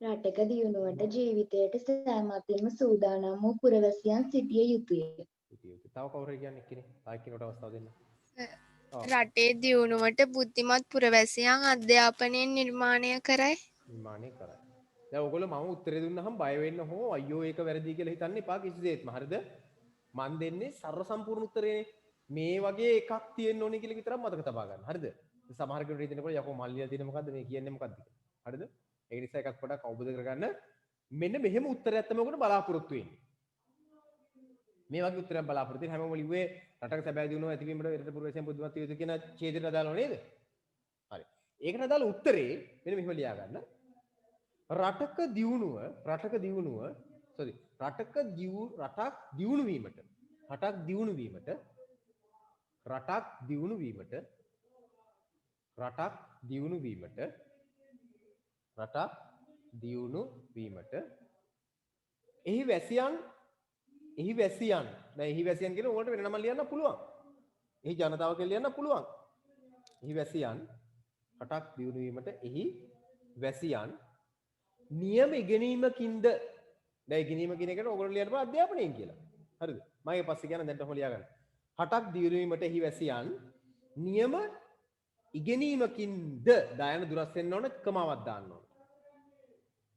රටක දියුණුවට ජීවිතයට සෑමතින්ම සූදානම් වූ පුරවැසියන් සිටිය යුතුය. තව කවුරු හරි කියන්නේ කෙනෙක්. තව කෙනෙකුට අවස්ථාව දෙන්න. ඔව්. රටේ දියුණුවට බුද්ධිමත් පුරවැසියන් අධ්‍යාපනයෙන් නිර්මාණය කරයි. නිර්මාණය කරයි. දැන් ඔයගොල්ලෝ මම උත්තරේ දුන්නාම බය වෙන්න හෝ අයියෝ ඒක වැරදි කියලා හිතන්න එපා කිසිසේත්ම. හරිද? මන් දෙන්නේ සර්ව සම්පූර්ණ උත්තරේ. මේ වගේ එකක් තියෙන්න ඕනේ කියලා විතරක් මතක තබා ගන්න. හරිද? සමහර කෙනෙකුට හිතෙනකොට යකෝ මල්ලියා තියෙන මොකද්ද මේ කියන්නේ මොකද්ද කියලා. හරිද? ඒ නිසා එකක් පොඩක් අවබෝධ කරගන්න. මෙන්න මෙහෙම උත්තරයක් තමයි ඔයගොල්ලෝ බලාපොරොත්තු වෙන්නේ. මේ වගේ උත්තරයක් බලාපොරොත්තු වෙන හැමෝම ලිව්වේ රටක සැබෑ දිනුව ඇතිවීමට එරට පුරවැසියන් බුද්ධිමත් විය යුතු කියන ඡේදයට අදාළව නේද? හරි. ඒකට අදාළ උත්තරේ මෙන්න මෙහෙම ලියා ගන්න. රටක දියුණුව රටක් දියුණු වීමට එහි වැසියන් දැන් එහි වැසියන් කියන උඹට වෙන නම ලියන්න පුළුවන්. එහි ජනතාව කියලා ලියන්න පුළුවන්. එහි වැසියන් රටක් දියුණු වීමට එහි වැසියන් නියම ඉගෙනීමකින්ද දැන් ඉගෙනීම කියන එකට ඔයගොල්ලෝ ලියන්න බෑ අධ්‍යාපනයෙන් කියලා. හරිද? මම ඊ පස්සේ කියන දැන් ඔහොම ලියා ගන්න. රටක් දියුණු වීමට එහි වැසියන් නියම ඉගෙනීමකින්ද දායන දුරස් වෙන්න ඕන කමාවක් දාන්න ඕන.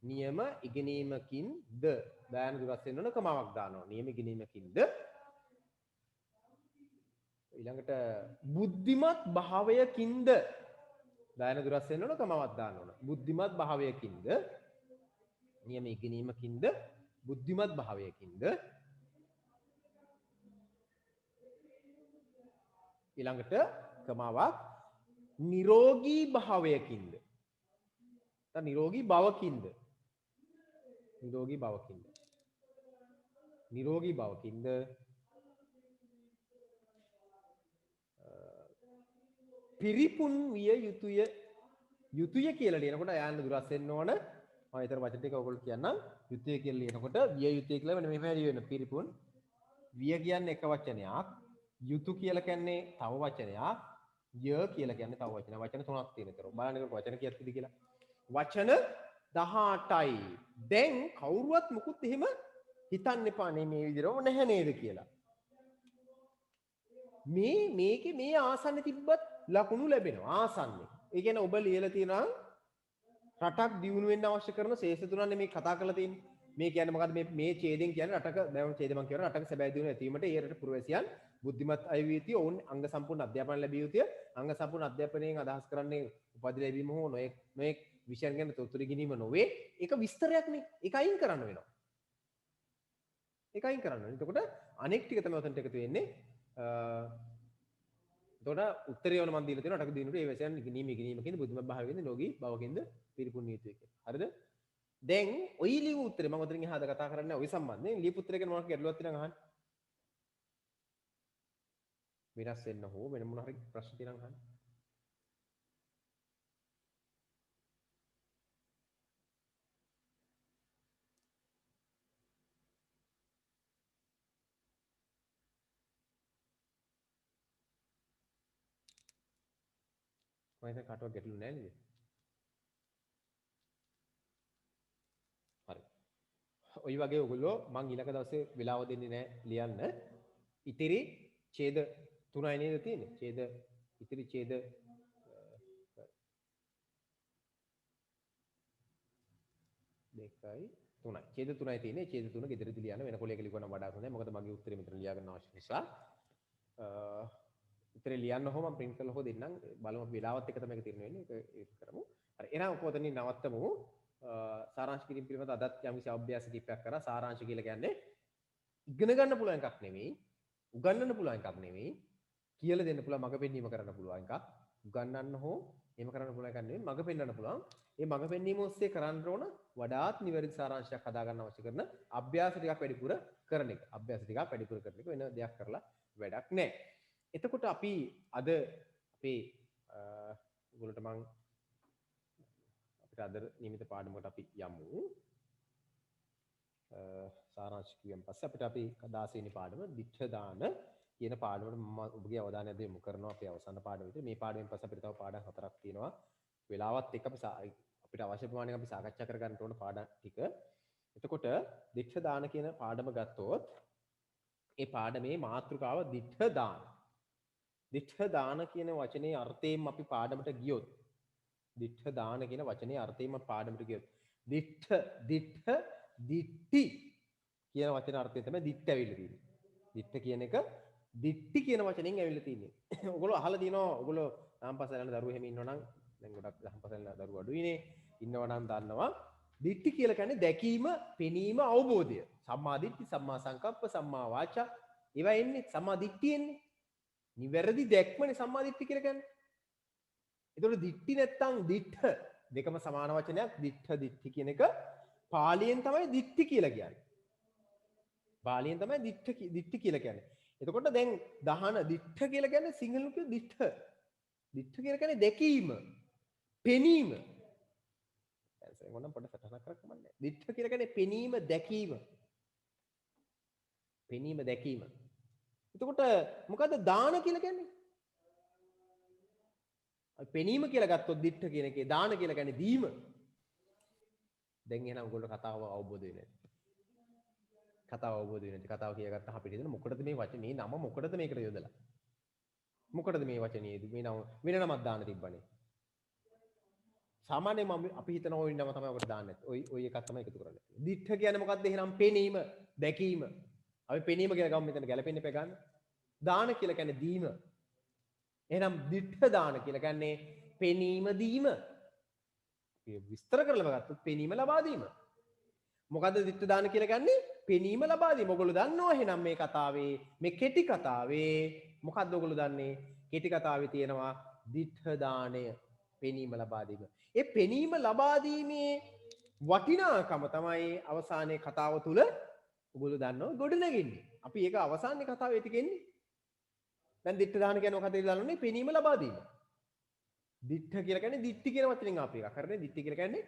නියම ඉගෙනීමකින්ද දායන දුරස් වෙන්න ඕන කමාවක් දාන්න ඕන. නියම ඉගෙනීමකින්ද ඊළඟට බුද්ධිමත් භාවයකින්ද දායන දුරස් වෙන්න ඕන කමාවක් දාන්න ඕන. බුද්ධිමත් භාවයකින්ද නියම ඉගෙනීමකින්ද බුද්ධිමත් භාවයකින්ද ඊළඟට කමාවක් නිරෝගී භාවයකින්ද නැත්නම් නිරෝගී භවකින්ද පිරිපුන් විය යුතුය කියලා ලියනකොට අයන්න දුරස් වෙන්න ඕන. මම ඊතර වචන ටික ඔයගොල්ලෝ කියන්නම්. යුතුය කියලා ලියනකොට විය යුතුය කියලා මෙන්න මෙහෙම හරි වෙන පිරිපුන්. විය කියන්නේ එක වචනයක්. යුතු කියලා කියන්නේ තව වචනයක්. ය කියලා කියන්නේ තව වචනයක්. වචන තුනක් තියෙන විතර. බලන්නකො වචන කීයක් තියද කියලා. වචන 18යි. දැන් කවුරුවත් මුකුත් එහෙම හිතන්න එපා නේ මේ විදිහටම නැහැ නේද කියලා. මේකේ මේ ආසන්න තිබ්බත් ලකුණු ලැබෙනවා ආසන්නේ. ඒ කියන්නේ ඔබ ලියලා තියෙනවා රටක් දියුණු වෙන්න අවශ්‍ය කරන ශේෂ තුනක් මේ කතා කරලා තියෙන්නේ. මේ කියන්නේ මොකද්ද මේ ඡේදයෙන් කියන්නේ රටක දැන් ඡේද මම කියනවා රටක සැබෑ දියුණුව ඇතිවීමට ඒ රට පුරවැසියන් බුද්ධිමත් අය විය යුතුය. ඔවුන් අංග සම්පූර්ණ අධ්‍යාපනය ලැබිය යුතුය. අංග සම්පූර්ණ අධ්‍යාපනයෙන් අදහස් කරන්නේ උපාධි ලැබීම හෝ නොඑක් විෂයන් ගැන තොරතුරු ගැනීම නොවේ. ඒක විස්තරයක් නේ. ඒක අයින් කරන්න වෙනවා. එතකොට අනෙක් ටික තමයි උතන්ට එකතු වෙන්නේ. එතකොට උත්තරය වල මම දීලා තියෙනවා රටක දිනුට ඒ වැසියන් ඉගෙනීමකින්ද බුද්ධිමත් භාවයෙන්ද ලෝකී භවකින්ද පිරිපුන් විය යුතුයි කියලා. හරිද? දැන් ඔය ලියු උත්තරේ මම උතරින් එහාට කතා කරන්නේ ඔය සම්බන්ධයෙන් ලියපු උත්තරේ ගැන මොනවද ගැටලුවක් තියෙනවා අහන්න. වෙනස් වෙන්න හෝ වෙන මොන හරි ප්‍රශ්න තියෙනවා අහන්න. මම හිතන්නේ කාටවත් ගැටලු නැහැ නේද? හරි. ඔය වගේ ඔයගොල්ලෝ මං ඊළඟ දවසේ වෙලාව දෙන්නේ නැහැ ලියන්න. ඉතිරි ඡේද 3යි නේද තියෙන්නේ? ඉතිරි ඡේද 2යි 3යි. ඡේද 3යි තියෙන්නේ. ඡේද 3 ගෙදරදී ලියන්න වෙන කොලයක ලියුවා නම් වඩා හොඳයි. මොකද මගේ උත්තරේ මෙතන ලියා ගන්න අවශ්‍ය නිසා. උත්තරේ ලියන්න හෝ මම print කරලා හෝ දෙන්නම්. බලමු වෙලාවත් එක තමයි ඒක තීරණය වෙන්නේ. ඒක කරමු. හරි. එහෙනම් කොතනින් නවත්තමු? සාරාංශ කිරීම පිළිබඳ අදත් යම්කිසි අභ්‍යාස කිහිපයක් කරා. සාරාංශ කියලා කියන්නේ ඉගෙන ගන්න පුළුවන් එකක් නෙමෙයි. උගන්වන්න පුළුවන් එකක් නෙවෙයි. කියලා දෙන්න පුළුවන් මඟ පෙන්වීම කරන්න පුළුවන් එකක්. උගන්වන්න හෝ එහෙම කරන්න පුළුවන් එකක් නෙවෙයි මඟ පෙන්වන්න පුළුවන්. ඒ මඟ පෙන්වීම ඔස්සේ කරන්න ඕන වඩාත් නිවැරදි සාරාංශයක් හදා ගන්න අවශ්‍ය කරන අභ්‍යාස ටිකක් වැඩිපුර කරන එක. අභ්‍යාස ටිකක් වැඩිපුර කරන එක වෙන දෙයක් කරලා වැඩක් නැහැ. එතකොට අපි අද අපේ ඔයගොල්ලන්ට මම අපිට අද නියමිත පාඩමකට අපි යමු. සාරාංශ කියන් පස්සේ අපිට අපි 16 වෙනි පාඩම දිඨ දාන කියන පාඩමට මම ඔබගේ අවධානය යොමු කරනවා අපේ අවසාන පාඩම විදිහට. මේ පාඩමෙන් පස්සේ අපිට තව පාඩම් 4ක් තියෙනවා. වෙලාවත් එක්ක අපිට අවශ්‍ය ප්‍රමාණයක් අපි සාකච්ඡා කර ගන්න ඕන පාඩම් ටික. එතකොට දිඨ දාන කියන පාඩම ගත්තොත් ඒ පාඩමේ මාතෘකාව දිඨ දාන. දිඨ දාන කියන වචනේ අර්ථයෙන් අපි පාඩමට ගියොත් දිඨ දාන කියන වචනේ අර්ථයෙන් පාඩමට ගියොත් දිට්ටි කියන වචන අර්ථය තමයි දිට්ට ඇවිල්ලා තියෙන්නේ. දිට්ට කියන එක දිට්ටි කියන වචනෙන් ඇවිල්ලා තියෙන්නේ. ඔයගොල්ලෝ අහලා තියෙනවා ඔයගොල්ලෝ දහම්පසල් යන දරුවෝ එහෙම ඉන්නවනම් දැන් ගොඩක් දහම්පසල් යන දරුවෝ අඩුයිනේ. ඉන්නවනම් දන්නවා දිට්ටි කියලා කියන්නේ දැකීම, පෙනීම, අවබෝධය. සම්මා දිට්ඨි, සම්මා සංකප්ප, සම්මා වාචා. ඒවා එන්නේ සම්මා දිට්ඨි එන්නේ. නිවැරදි දැක්මනේ සම්මා දිට්ඨි කියලා කියන්නේ. ඒතකොට දිට්ඨි නැත්තම් දිට්ඨ දෙකම සමාන වචනයක්. දිට්ඨි කියන එක පාලියෙන් තමයි දිට්ඨි කියලා කියන්නේ. පාලියෙන් තමයි දිට්ඨි කියලා කියන්නේ. එතකොට දැන් දහන දිට්ඨ කියලා කියන්නේ සිංහලෙන් කිය දිට්ඨ. දිට්ඨ කියලා කියන්නේ දැකීම, පෙනීම. දැන් ඕනම් පොඩ්ඩක් සටහනක් කරක් කමන්නේ. දිට්ඨ කියලා කියන්නේ පෙනීම, දැකීම. පෙනීම, දැකීම. එතකොට මොකද්ද දාන කියලා කියන්නේ? පෙනීම කියලා ගත්තොත් දිට්ඨ කියන එකේ දාන කියලා කියන්නේ දීම. දැන් එහෙනම් ඔයගොල්ලෝ කතාව අවබෝධ වෙන්නේ නැති. කතාව අවබෝධ වෙන්නේ නැති. කතාව කියාගත්තා අපිට හිතෙන මොකටද මේ වචනේ මේ නම මොකටද මේකට යොදලා? මොකටද මේ වචනේ මේ නම වෙන නමක් දාන්න තිබ්බනේ. සාමාන්‍යයෙන් අපි හිතන ওই නම තමයි ඔකට දාන්නේ. ওই එකක් තමයි එකතු කරන්නේ. දිට්ඨ කියන්නේ මොකද්ද? එහෙනම් පෙනීම, දැකීම. අපි පෙනීම කියලා ගමු මෙතන ගැලපෙන්නේ පෙ ගන්න. දාන කියලා කියන්නේ දීම. එහෙනම් දිට්ඨ දාන කියලා කියන්නේ පෙනීම දීම. විස්තර කරලා ගත්තොත් පෙනීම ලබා දීම. මොකද්ද දිට්ඨ දාන කියලා කියන්නේ? පෙනීම ලබා දීම. ඔයගොල්ලෝ දන්නවා එහෙනම් මේ කතාවේ මේ කෙටි කතාවේ මොකද්ද ඔයගොල්ලෝ දන්නේ? කෙටි කතාවේ තියෙනවා දිට්ඨ දාණය, පෙනීම ලබා දීම. ඒ පෙනීම ලබා දීමේ වටිනාකම තමයි අවසානයේ කතාව තුල ඔයගොල්ලෝ දන්නවා ගොඩ නැගෙන්නේ. අපි ඒක අවසානයේ කතාවේ ටිකෙන්නේ. දැන් දිට්ඨ දාන කියන්නේ මොකක්ද කියලා දන්නවනේ? පෙනීම ලබා දීම. දිට්ඨ කියලා කියන්නේ දිට්ඨි කියන වචනෙන් ආපු එකක්. හරිනේ? දිට්ඨි කියලා කියන්නේ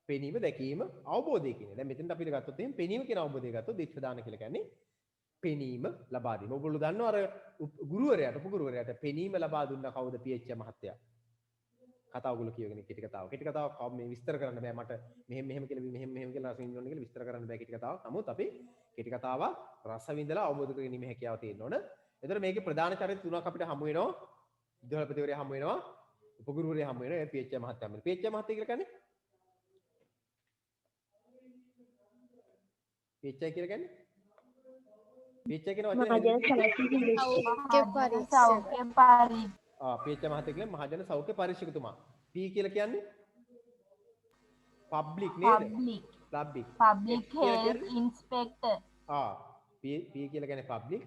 පෙනීම, දැකීම, අවබෝධය කියන. දැන් මෙතෙන්ට අපිට ගත්තොත් එහෙනම් පෙනීම කියන අවබෝධය ගත්තොත් දිට්ඨ දාන කියලා කියන්නේ පෙනීම ලබා දීම. ඔයගොල්ලෝ දන්නවා අර ගුරුවරයාට උපගුරුවරයාට පෙනීම ලබා දුන්නා කවුද? PH මහත්තයා. කතාව ඔයගොල්ලෝ කියවගෙන කෙටි කතාව. කෙටි කතාවක් මේ විස්තර කරන්න බෑ මට. මෙහෙම කියලා රස විඳින්න ඕනේ කියලා විස්තර කරන්න බෑ කෙටි කතාවක්. නමුත් අපි කෙටි කතාවක් රස විඳලා අවබෝධ කර ගැනීම හැකියාව තියෙන්න ඕන. එතකොට මේකේ ප්‍රධාන චරිත තුනක් අපිට හමු වෙනවා. විදුහල්පතිවරයා හමු වෙනවා. උපගුරුවරයා හමු වෙනවා. PH මහත්තයා හමු වෙනවා. PH මහත්තයා කියලා කියන්නේ PH කියලා කියන්නේ PH කියන වචනේ PH මහත්තයා කියන්නේ මහජන සෞඛ්‍ය පරීක්ෂකතුමා. P කියලා කියන්නේ පබ්ලික් නේද? public health inspector. P කියලා කියන්නේ පබ්ලික්,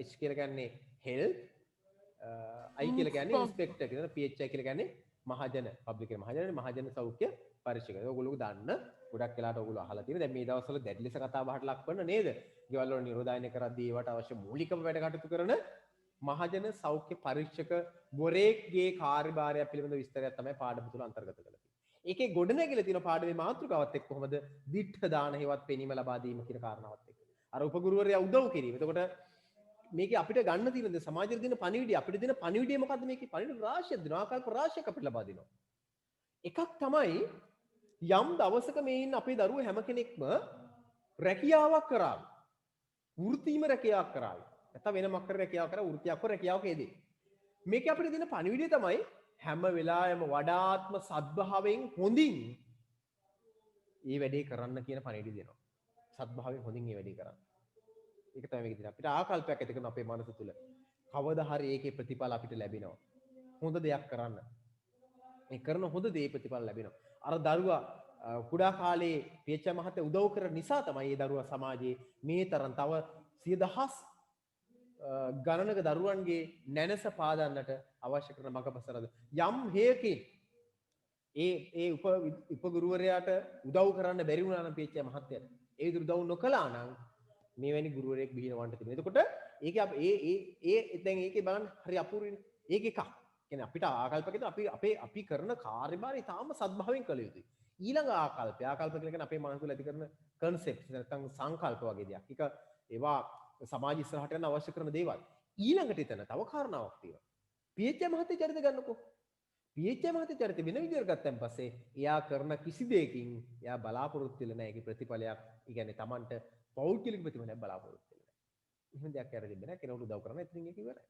H කියලා කියන්නේ health, I කියලා කියන්නේ inspector කියන PHI කියලා කියන්නේ මහජන පබ්ලික් කියන මහජන සෞඛ්‍ය පරීක්ෂක. ඔයගොල්ලෝ දන්න ගොඩක් වෙලාට ඔයගොල්ලෝ අහලා තියෙන. දැන් මේ දවස්වල දැඩි ලෙස කතා බහට ලක් කරන නේද? ගෙවල් වල නිරෝධායනය කරද්දී ඒවට අවශ්‍ය මූලිකම වැඩ කටයුතු කරන මහජන සෞඛ්‍ය පරීක්ෂක වරේක්ගේ කාර්යභාරය පිළිබඳ විස්තරයක් තමයි පාඩම තුල අන්තර්ගත කරලා තියෙන්නේ. ඒකේ ගොඩනැගිලා තියෙන පාඩමේ මාතෘකාවත් එක්ක කොහොමද දිට්ඨ දාන හේවත් පෙනීම ලබා දීම කියන කාරණාවත් එක්ක. අර උපගුරුවරයා උදව් කිරීම. එතකොට මේකේ අපිට ගන්න තියෙන සමාජයට දෙන පණිවිඩය අපිට දෙන පණිවිඩය මොකද්ද? මේකේ පණිවිඩ රාශියක් දෙනවා. ආකල්ප රාශියක් අපිට ලබා දෙනවා. එකක් තමයි යම් දවසක මේ ඉන්න අපේ දරුවෝ හැම කෙනෙක්ම රැකියාවක් කරාවි. වෘත්තීම රැකියාවක් කරාවි. නැත්නම් වෙන මොකක් කර රැකියාවක් කරා වෘත්තියක් කර රැකියාවක යෙදේ. මේකේ අපිට දෙන පණිවිඩය තමයි හැම වෙලාවෙම වඩාත්ම සද්භාවයෙන් හොඳින් මේ වැඩේ කරන්න කියන පණිවිඩය දෙනවා. සද්භාවයෙන් හොඳින් මේ වැඩේ කරන්න. ඒක තමයි මේකේ තියෙන අපිට ආකල්පයක් ඇති කරන අපේ මනස තුල. කවදා හරි ඒකේ ප්‍රතිඵල අපිට ලැබෙනවා. හොඳ දෙයක් කරන්න. මේ කරන හොඳ දේ ප්‍රතිඵල ලැබෙනවා. අර දරුවා කුඩා කාලේ PH මහත්තයා උදව් කරන නිසා තමයි මේ දරුවා සමාජයේ මේ තරම් තව 100,000 ගණනක දරුවන්ගේ නැනස පාදන්නට අවශ්‍ය කරන මඟපසරද යම් හේයකින් ඒ උපගුරුවරයාට උදව් කරන්න බැරි වුණා නම් පීඑච් මහත්තයාට ඒ විදිහට උදව් නොකළා නම් මෙවැනි ගුරුවරයෙක් බිහිනවන්න තිබෙනවා. එතකොට ඒකේ ඒ දැන් ඒකේ බලන්න හරි අපූර්වනේ. ඒක එකක්. කියන්නේ අපිට ආකල්ප කියන අපි කරන කාර්යභාරය තාම සද්භාවයෙන් කළ යුතුයි. ඊළඟ ආකල්ප කියලා කියන්නේ අපේ මනස තුළ ඇති කරන කන්සෙප්ට්ස් නැත්නම් සංකල්ප වගේ දෙයක්. ඒක ඒවා සමාජ ඉස්සරහට යන අවශ්‍ය කරන දේවල්. ඊළඟට එතන තව කාරණාවක් තියෙනවා. පීඑච් මහත්තයා චරිත ගන්නකෝ. පීඑච් මහත්තයා චරිත වෙන විදිහකට ගත්තන් පස්සේ එයා කරන කිසි දෙයකින් එයා බලාපොරොත්තු වෙලා නැහැ. ඒකේ ප්‍රතිඵලයක්, ඒ කියන්නේ Tamanට පෞද්ගලික ප්‍රතිඵලයක් බලාපොරොත්තු වෙලා නැහැ. එහෙම දෙයක් කරලා තිබෙන්නේ නැහැ. කෙනෙකුට උදව් කරන්න එතනින් ඒක ඉවරයි.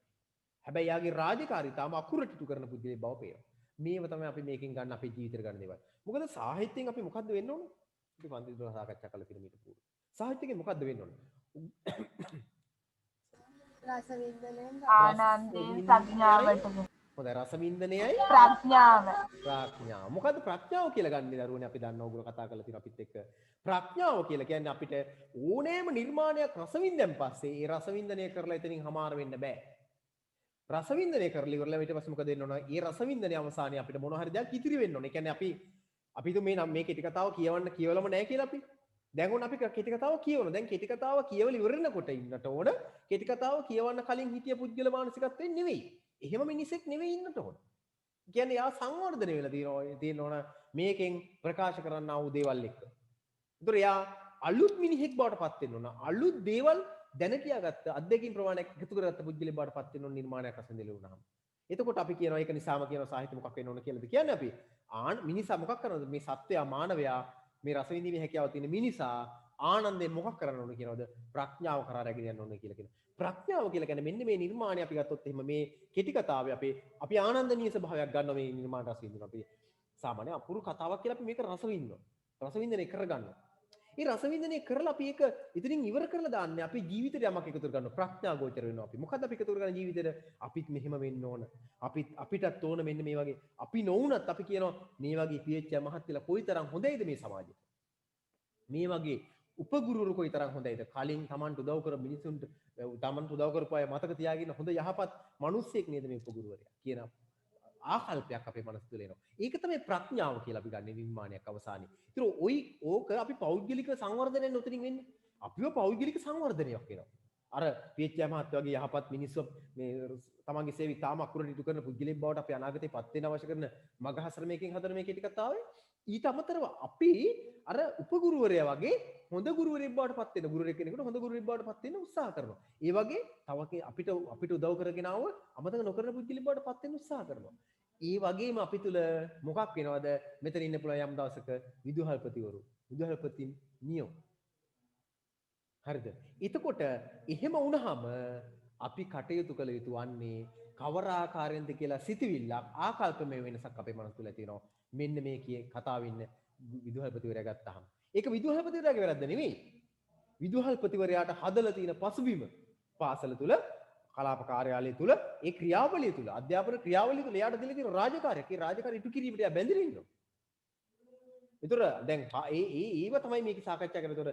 හැබැයි යාගේ රාජකාරී තාම අකුරට ඉටු කරන පුද්ගලයෙක් බව පේනවා. මේව තමයි අපි මේකෙන් ගන්න අපේ ජීවිතේට ගන්න දේවල්. මොකද සාහිත්‍යයෙන් අපි මොකද්ද වෙන්න ඕනේ? අපි පන්ති දොර සාකච්ඡා කළ පිළිමීට පූර්ව. සාහිත්‍යයෙන් මොකද්ද වෙන්න ඕනේ? රසවින්දනයෙන් ආනන්දේ ප්‍රඥාවට හොඳයි රසවින්දනයයි ප්‍රඥාව ප්‍රඥාව. මොකද්ද ප්‍රඥාව කියලා ගන්නේ දරුවනේ අපි දන්නවා ඔයගොල්ලෝ කතා කරලා තියෙනවා අපිත් එක්ක. ප්‍රඥාව කියලා කියන්නේ අපිට ඕනෑම නිර්මාණයක් රසවින්දෙන් පස්සේ ඒ රසවින්දනය කරලා එතනින් හමාර වෙන්න බෑ. රසවින්දනය කරලා ඉවරලා ඊට පස්සේ මොකද වෙන්න ඕන? ඒ රසවින්දනයේ අවසානයේ අපිට මොන හරි දෙයක් ඉතිරි වෙන්න ඕන. ඒ කියන්නේ අපි මේ කෙටි කතාව කියවලම නැහැ කියලා අපි. දැන් ඕන අපි කෙටි කතාව කියවනවා. දැන් කෙටි කතාව කියවල ඉවරනකොට ඉන්නට ඕන. කෙටි කතාව කියවන්න කලින් හිටිය පුද්ගල මානසිකත්වයෙන් නෙවෙයි. එහෙම මිනිසෙක් නෙවෙයි ඉන්නට ඕන. කියන්නේ යා සංවර්ධනය වෙලා තියෙනවා මේකෙන් ප්‍රකාශ කරන්න ආව දේවල් එක්ක. ඒතර යා අලුත් මිනිහෙක් බවට පත් වෙන්න ඕන. අලුත් දේවල් දැන කියාගත්ත අත්දැකීම් ප්‍රමාණයක් එකතු කරගත්ත පුද්ගලෙක් බවට පත් වෙන්න ඕන නිර්මාණයක් රසඳෙල වුණාම. එතකොට අපි කියනවා ඒක නිසාම කියනවා සාහිත්‍ය මොකක් වෙන්න ඕන කියලාද කියන්නේ අපි. මිනිසා මොකක් කරනවද? මේ සත්වයා මානවයා මේ රස විඳීමේ හැකියාව තියෙන මිනිසා ආනන්දයෙන් මොකක් කරන්න ඕන කියනවද? ප්‍රඥාව කරා රැගෙන යන්න ඕන කියලා කියනවා. ප්‍රඥාව කියලා කියන්නේ මෙන්න මේ නිර්මාණය අපි ගත්තොත් එහෙම මේ කෙටි කතාවේ අපි ආනන්දනීය ස්වභාවයක් ගන්නවා මේ නිර්මාණ රස විඳිනවා. අපි සාමාන්‍ය අපුරු කතාවක් කියලා අපි මේක රස විඳිනවා. රස විඳිනේ කරගන්නවා. ඒ රස විඳිනේ කරලා අපි ඒක ඉතින් ඉවර කරලා දාන්නේ අපි ජීවිතේට යමක් එකතු කරගන්නවා. ප්‍රඥා ගෝචර වෙනවා අපි. මොකද්ද අපි එකතු කරගන්න ජීවිතේට? අපිත් මෙහෙම වෙන්න ඕන. අපිටත් ඕන මෙන්න මේ වගේ. අපි නොවුනත් අපි කියනවා මේ වගේ පීඑච් මහත්තයලා කොයිතරම් හොඳයිද මේ සමාජෙට. මේ වගේ උපගුරුවරු කොයිතරම් හොඳයිද? කලින් Tamanට උදව් කර මිනිසුන්ට Tamanට උදව් කරපු අය මතක තියාගෙන හොඳ යහපත් මිනිස්සෙක් නේද මේ උපගුරුවරයා කියන ආකල්පයක් අපේ මනස තුළ එනවා. ඒක තමයි ප්‍රඥාව කියලා අපි ගන්න නිර්මාණයක් අවසානයේ. ඒතර ඕක අපි පෞද්ගලික සංවර්ධනයෙන් උතරින් වෙන්නේ. අපිව පෞද්ගලික සංවර්ධනයක් වෙනවා. අර පීඑච් මහත්තයා වගේ යහපත් මිනිස්සු මේ තමන්ගේ සේවය තාම අකුරට ඉටු කරන පුද්ගලෙක් බවට අපි අනාගතේ පත් වෙන්න අවශ්‍ය කරන මග හසර මේකෙන් හදන මේ කෙටි කතාවේ ඊට අමතරව අපි අර උපගුරුවරයා වගේ හොඳ ගුරුවරයෙක් බවට පත් වෙන ගුරුවරයෙක් කෙනෙකුට හොඳ ගුරුවරයෙක් බවට පත් වෙන්න උත්සාහ කරනවා. ඒ වගේ තව අපිට උදව් කරගෙන ආව අමතක නොකරන පුද්ගලෙක් බවට පත් වෙන්න උත්සාහ කරනවා. ඒ වගේම අපි තුල මොකක් වෙනවද? මෙතන ඉන්න පුළුවන් යම් දවසක විදුහල්පතිවරු, විදුහල්පතින් නියෝ. හරිද? එතකොට එහෙම වුණාම අපි කටයුතු කළ යුතු වන්නේ කවර ආකාරයෙන්ද කියලා සිතවිල්ලක් ආකල්පමය වෙනසක් අපේ මනස තුල තියෙනවා. මෙන්න මේ කතාවේ ඉන්න විදුහල්පතිවරයා ගත්තාම. ඒක විදුහල්පතිවරයාගේ වැරද්ද නෙවෙයි. විදුහල්පතිවරයාට හදලා තියෙන පසුබිම පාසල තුල කලාප කාර්යාලය තුල ඒ ක්‍රියාවලිය තුල අධ්‍යාපන ක්‍රියාවලිය තුල එයාට දෙලා තියෙන රාජකාරියක්. ඒ රාජකාරිය ඉටු කිරීමට එයා බැඳිලා ඉන්නවා. ඒතර දැන් ඒව තමයි මේක සාකච්ඡා කරන්නේ. ඒතර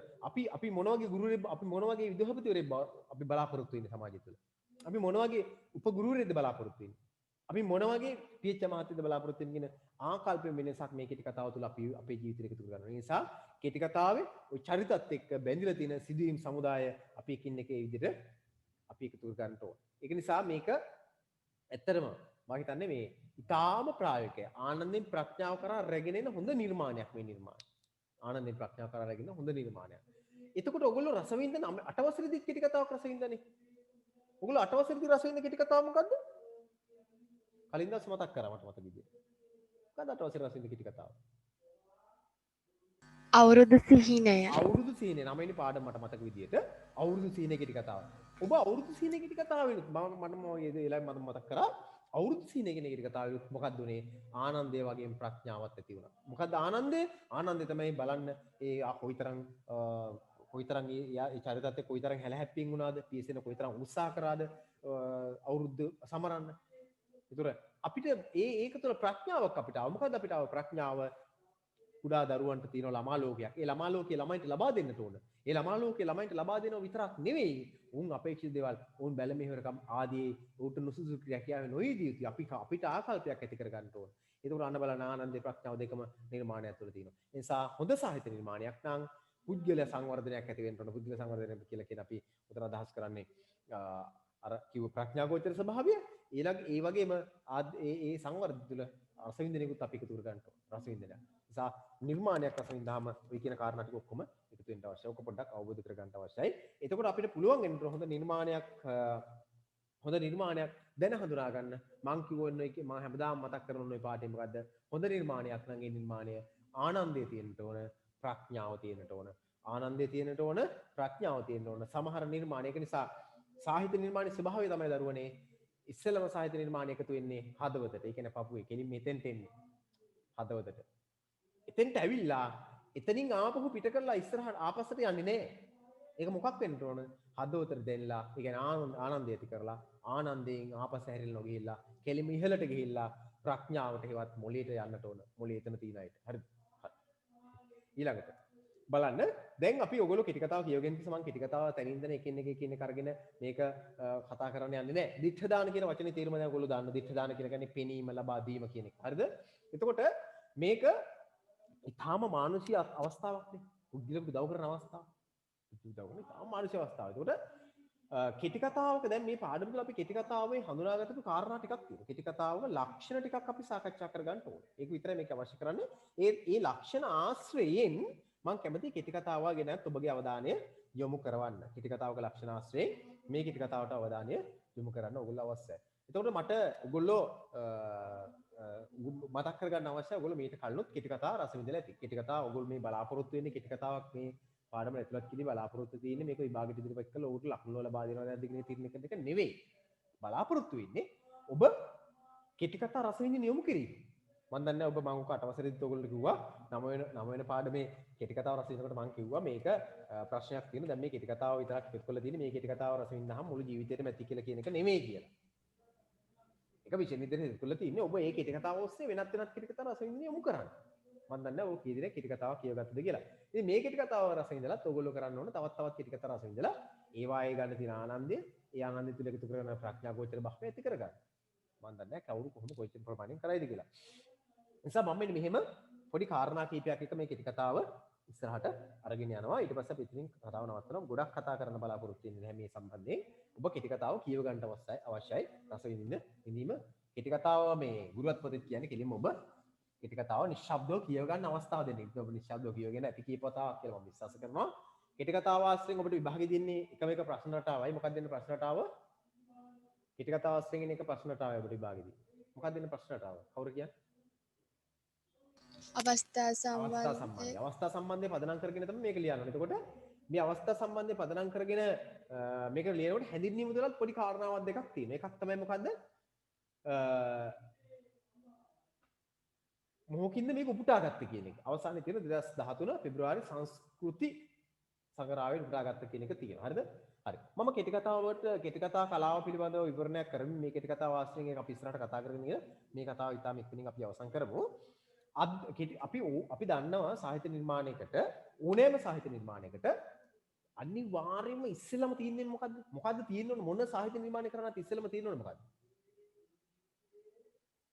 අපි මොන වගේ ගුරුවරයෙක් අපි මොන වගේ විදුහල්පතිවරයෙක් අපි බලාපොරොත්තු වෙන්නේ සමාජය තුල. අපි මොන වගේ උපගුරුවරයෙක්ද බලාපොරොත්තු වෙන්නේ. අපි මොන වගේ පීඑච් මහත්තයද බලාපොරොත්තු වෙන්නේ කියන ආකල්පයෙන් වෙනසක් මේ කෙටි කතාව තුළ අපි අපේ ජීවිතේට එකතු කරගන්නවා. ඒ නිසා කෙටි කතාවේ ওই චරිතත් එක්ක බැඳිලා තියෙන සිදුවීම් සමුදාය අපි එකින් එක ඒ විදිහට අපි එකතු කර ගන්න ඕන. ඒක නිසා මේක ඇත්තටම මම හිතන්නේ මේ ඊටාම ප්‍රායෝගිකයි. ආනන්දෙන් ප්‍රඥාව කරා රැගෙන එන හොඳ නිර්මාණයක් මේ නිර්මාණය. ආනන්දෙන් ප්‍රඥාව කරා රැගෙන හොඳ නිර්මාණයක්. එතකොට ඔයගොල්ලෝ රසවින්දන 8 වසරේදී කෙටි කතාවක් රසවින්දනේ. ඔයගොල්ලෝ 8 වසරේදී රසවින්ද කෙටි කතාව මොකද්ද? කලින් දවස් මතක් කරා මට මතක විදියට. මොකද්ද 8 වසරේ රසවින්ද කෙටි කතාව? අවුරුදු සිහිනය. අවුරුදු සිහිනය 9 වෙනි පාඩම මට මතක විදියට අවුරුදු සිහිනය කෙටි කතාව. ඔබ අවුරුදු සිහිනය කෙටි කතාවෙනුත් මම ඔය වෙලාවෙ මම මතක් කරා අවුරුදු සිහිනය කෙටි කතාවෙනුත් මොකක්ද උනේ? ආනන්දය වගේම ප්‍රඥාවක් ඇති වුණා. මොකද්ද ආනන්දය? ආනන්දය තමයි බලන්න ඒ කොයිතරම් ඒ චරිතත් එක්ක කොයිතරම් හැලහැප්පින් වුණාද? පියසෙන කොයිතරම් උත්සාහ කරාද අවුරුදු සමරන්න. ඒතර අපිට ඒක තුළ ප්‍රඥාවක් අපිට ආව. මොකද්ද අපිට ආව ප්‍රඥාව? කුඩා දරුවන්ට තියෙන ළමා ලෝකයක්. ඒ ළමා ලෝකයේ ළමයින්ට ලබා දෙන්නට ඕන. ඒ ළමා ලෝකයේ ළමයින්ට ලබා දෙනව විතරක් නෙවෙයි. උන් අපේක්ෂිත දේවල්, උන් බැල මෙහෙවරකම් ආදී උන්ට නුසුසු ක්‍රියාවේ නොයේදී යුතුයි. අපිට ආකල්පයක් ඇති කර ගන්න ඕන. ඒකෝර අන්න බලන ආනන්දේ ප්‍රඥාව දෙකම නිර්මාණය තුළ තියෙනවා. ඒ නිසා හොඳ සාහිත්‍ය නිර්මාණයක් නම් පුද්ගල සංවර්ධනයක් ඇති වෙන්න ඕන. පුද්ගල සංවර්ධනය කියලා කියන අපි උතන අදහස් කරන්නේ අර කිව්ව ප්‍රඥා ගෝචර ස්වභාවය ඊළඟ ඒ වගේම ඒ සංවර්ධන තුළ රසවින්දනයකුත් අපි එකතු කර ගන්න ඕන. රසවින්දනය. නිසා නිර්මාණයක් රසවින්දාම ඔය කියන කාරණා ටික ඔක්කොම එකතු වෙන්න අවශ්‍යයි. ඔක පොඩ්ඩක් අවබෝධ කර ගන්න අවශ්‍යයි. එතකොට අපිට පුළුවන් වෙන්න හොඳ නිර්මාණයක් දැන හඳුනා ගන්න. මං කිව්වොත් මම හැමදාම මතක් කරන ওই පාඩේ මොකද්ද? හොඳ නිර්මාණයක් නම් ඒ නිර්මාණය ආනන්දයේ තියෙන්න ඕන, ප්‍රඥාව තියෙන්න ඕන. ආනන්දයේ තියෙන්න ඕන, ප්‍රඥාව තියෙන්න ඕන. සමහර නිර්මාණයක නිසා සාහිත්‍ය නිර්මාණයේ ස්වභාවය තමයි දරුවනේ ඉස්සෙල්ලම සාහිත්‍ය නිර්මාණය එකතු වෙන්නේ හදවතට. ඒ කියන්නේ පපුවේ කෙලින් මෙතෙන්ට එන්නේ හදවතට. එතෙන්ට ඇවිල්ලා එතනින් ආපහු පිට කරලා ඉස්සරහට ආපස්සට යන්නේ නැහැ. ඒක මොකක් වෙන්න ඕන? හදවතට දෙන්නලා, ඒ කියන්නේ ආනන්දය ඇති කරලා ආනන්දයෙන් ආපස්ස හැරිලා නොගිහිල්ලා කෙලින් ඉහළට ගිහිල්ලා ප්‍රඥාවට හේවත් මොළයට යන්නට ඕන. මොළේ එතන තියෙන අයට. හරිද? ඊළඟට බලන්න දැන් අපි ඔයගොල්ලෝ කෙටි කතාව කියවගෙන ඉතින් මම කෙටි කතාව තනින් තන එකින් එක අරගෙන මේක කතා කරන්න යන්නේ නැහැ. දිඨ දාන කියන වචනේ තේරුම දැන් ඔයගොල්ලෝ දාන්න. දිඨ දාන කියලා කියන්නේ පෙනීම ලබා දීම කියන එක. හරිද? එතකොට මේක ඊටාම මානසික අවස්ථාවක් නේ. පුද්ගලෙකුට උදව් කරන අවස්ථාවක්. උදව් කරන ඊටාම මානසික අවස්ථාවක්. එතකොට කෙටි කතාවක දැන් මේ පාඩම තුළ අපි කෙටි කතාවේ හඳුනාගත්තු කාරණා ටිකක් තියෙනවා. කෙටි කතාවක ලක්ෂණ ටිකක් අපි සාකච්ඡා කරගන්න ඕනේ. ඒක විතරයි මේක අවශ්‍ය කරන්නේ. ඒ ලක්ෂණ ආශ්‍රයෙන් මම කැමති කෙටි කතාව ගැනත් ඔබගේ අවධානය යොමු කරවන්න. කෙටි කතාවක ලක්ෂණ ආශ්‍රයෙන් මේ කෙටි කතාවට අවධානය යොමු කරන්න ඕගොල්ලෝ අවශ්‍යයි. එතකොට මට ඔයගොල්ලෝ මතක් කරගන්න අවශ්‍යයි ඔයගොල්ලෝ මේක කලිනුත් කෙටි කතාව රස විඳලා ඇති. කෙටි කතාව ඔයගොල්ලෝ මේ බලාපොරොත්තු වෙන්නේ කෙටි කතාවක් මේ පාඩම ඇතුළත් කිලි බලාපොරොත්තු තියෙන්නේ මේක විභාගෙට ඉදිරිපත් කරලා උඩට ලකුණු වල ලබා දෙනවා නැද්ද කියන තීරණය කරන එක නෙවෙයි. බලාපොරොත්තු වෙන්නේ ඔබ කෙටි කතා රස විඳින්න යොමු කිරීම. මම දන්නේ ඔබ මම කට අවසරෙදිත් ඔයගොල්ලෝ කිව්වා 9 වෙනි පාඩමේ කෙටි කතාව රස විඳිනකොට මම කිව්වා මේක ප්‍රශ්නයක් තියෙනවා. දැන් මේ කෙටි කතාව විතරක් එකතු කරලා තියෙන්නේ මේ කෙටි කතාව රස විඳිනහම මුළු ජීවිතේටම ඇති කියලා කියන එක නෙවෙයි කියලා. ඒක විශේෂ නිදර්ශන එකතු කරලා තියෙන්නේ ඔබ මේ කෙටි කතාව ඔස්සේ වෙනත් කෙටි කතාව රස විඳින්න යොමු කරන්න. මම දන්නේ ඔය කී දිනේ කෙටි කතාව කියවගත්තද කියලා. ඉතින් මේ කෙටි කතාව රස විඳලාත් ඔයගොල්ලෝ කරන්න ඕන තවත් කෙටි කතා රස විඳලා ඒ වායේ ගන්න තියෙන ආනන්දය, ඒ ආනන්දය තුල එකතු කරගෙන ප්‍රඥා ගෝචර භාවය ඇති කරගන්න. මම දන්නේ කවුරු කොහොම කොච්චර ප්‍රමාණයෙන් කරයිද කියලා. නිසා මම මෙහෙම පොඩි කාරණා කීපයක් එක මේ කෙටි කතාව ඉස්සරහට අරගෙන යනවා. ඊට පස්සේ අපි ඉතින් කතාව නවත්තනවා. ගොඩක් කතා කරන්න බලාපොරොත්තු වෙන්නේ නැහැ මේ සම්බන්ධයෙන්. ඔබ කෙටි කතාව කියව ගන්න අවශ්‍යයි. රස විඳීම කෙටි කතාව මේ ගුරුවත් පොතේ කියන්නේ කෙලින්ම ඔබ කෙටි කතාව නිශ්ශබ්දව කියව ගන්න අවස්ථාව දෙන්න. ඔබ නිශ්ශබ්දව කියවගෙන ඇති කීපතාවක් කියලා මම විශ්වාස කරනවා. කෙටි කතාව ආශ්‍රයෙන් ඔබට විභාගෙ දෙන්නේ එකම එක ප්‍රශ්න රටාවයි. මොකක්ද දෙන්නේ ප්‍රශ්න රටාව? කෙටි කතාව ආශ්‍රයෙන් එක ප්‍රශ්න රටාවයි ඔබට විභාගෙදී. මොකක්ද දෙන්නේ ප්‍රශ්න රටාව? කවුරු කියන්නේ? අවස්ථා සම්බන්ධය. අවස්ථා සම්බන්ධය පදනම් කරගෙන තමයි මේක ලියන්නේ. එතකොට මේ අවස්ථා සම්බන්ධය පදනම් කරගෙන මේක ලියනකොට හැඳින්වීම තුලත් පොඩි කාරණාවක් දෙකක් තියෙනවා. එකක් තමයි මොකද්ද? මොහොකින්ද මේක උපුටාගත්තේ කියන එක. අවසානයේ තියෙන 2013 පෙබ්‍රුවාරි සංස්කෘති සංග්‍රහයෙන් උපුටාගත්ත කියන එක තියෙනවා. හරිද? හරි. මම කෙටි කතාවට කෙටි කතා කලාව පිළිබඳව විවරණයක් කරමින් මේ කෙටි කතාව ආශ්‍රයෙන් අපි ඉස්සරහට කතා කරගෙන ඉන්න මේ කතාව ඉතාම ඉක්මනින් අපි අවසන් කරමු. අපි දන්නවා සාහිත්‍ය නිර්මාණයකට ඕනෑම සාහිත්‍ය නිර්මාණයකට අනිවාර්යයෙන්ම ඉස්සෙල්ලම තියෙන්නේ මොකද්ද? මොකද්ද තියෙන්නේ මොන සාහිත්‍ය නිර්මාණය කරනත් ඉස්සෙල්ලම තියෙන්නේ මොකද්ද?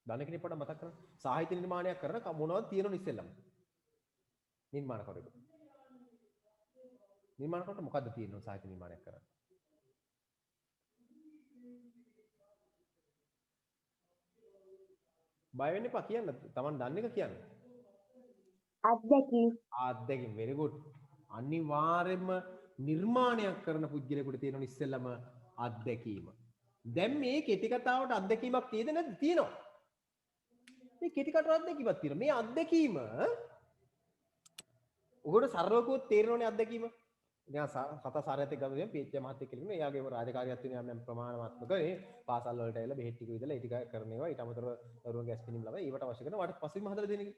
දන්න කෙනෙක් පොඩ්ඩක් මතක් කරන්න. සාහිත්‍ය නිර්මාණයක් කරන මොනවද තියෙනවද ඉස්සෙල්ලම? නිර්මාණකරුවෙකු. නිර්මාණකරුවට මොකද්ද තියෙන්නේ සාහිත්‍ය නිර්මාණයක් කරන්න? බය වෙන්න එපා කියන්න. Taman දන්න එක කියන්න. අත්දැකීම් very good. අනිවාර්යයෙන්ම නිර්මාණයක් කරන පුද්ගලයෙකුට තියෙන ඉස්සෙල්ලම අත්දැකීම. දැන් මේ කෙටි කතාවට අත්දැකීමක් තියෙද නැද්ද? තියෙනවා. මේ කෙටි කතාවට අත්දැකීමක් තියෙනවා. මේ අත්දැකීම ඔකට සරලවකුත් තේරෙනවනේ අත්දැකීම. දැන් කතා සාරයත් එක්ක ගමු පීච්ච මහත්තයෙක් කියලා. එයාගේ රාජකාරියක් තියෙනවා යම් ප්‍රමාණාත්මක මේ පාසල් වලට ඇවිල්ලා බෙහෙත් ටික විදලා ඒ ටික කරනවා. ඊට අමතරව දරුවන්ගේ ඇස්පිනිම් ලබා ඒවට අවශ්‍ය කරන වාට පසුබිම හදලා දෙන එක.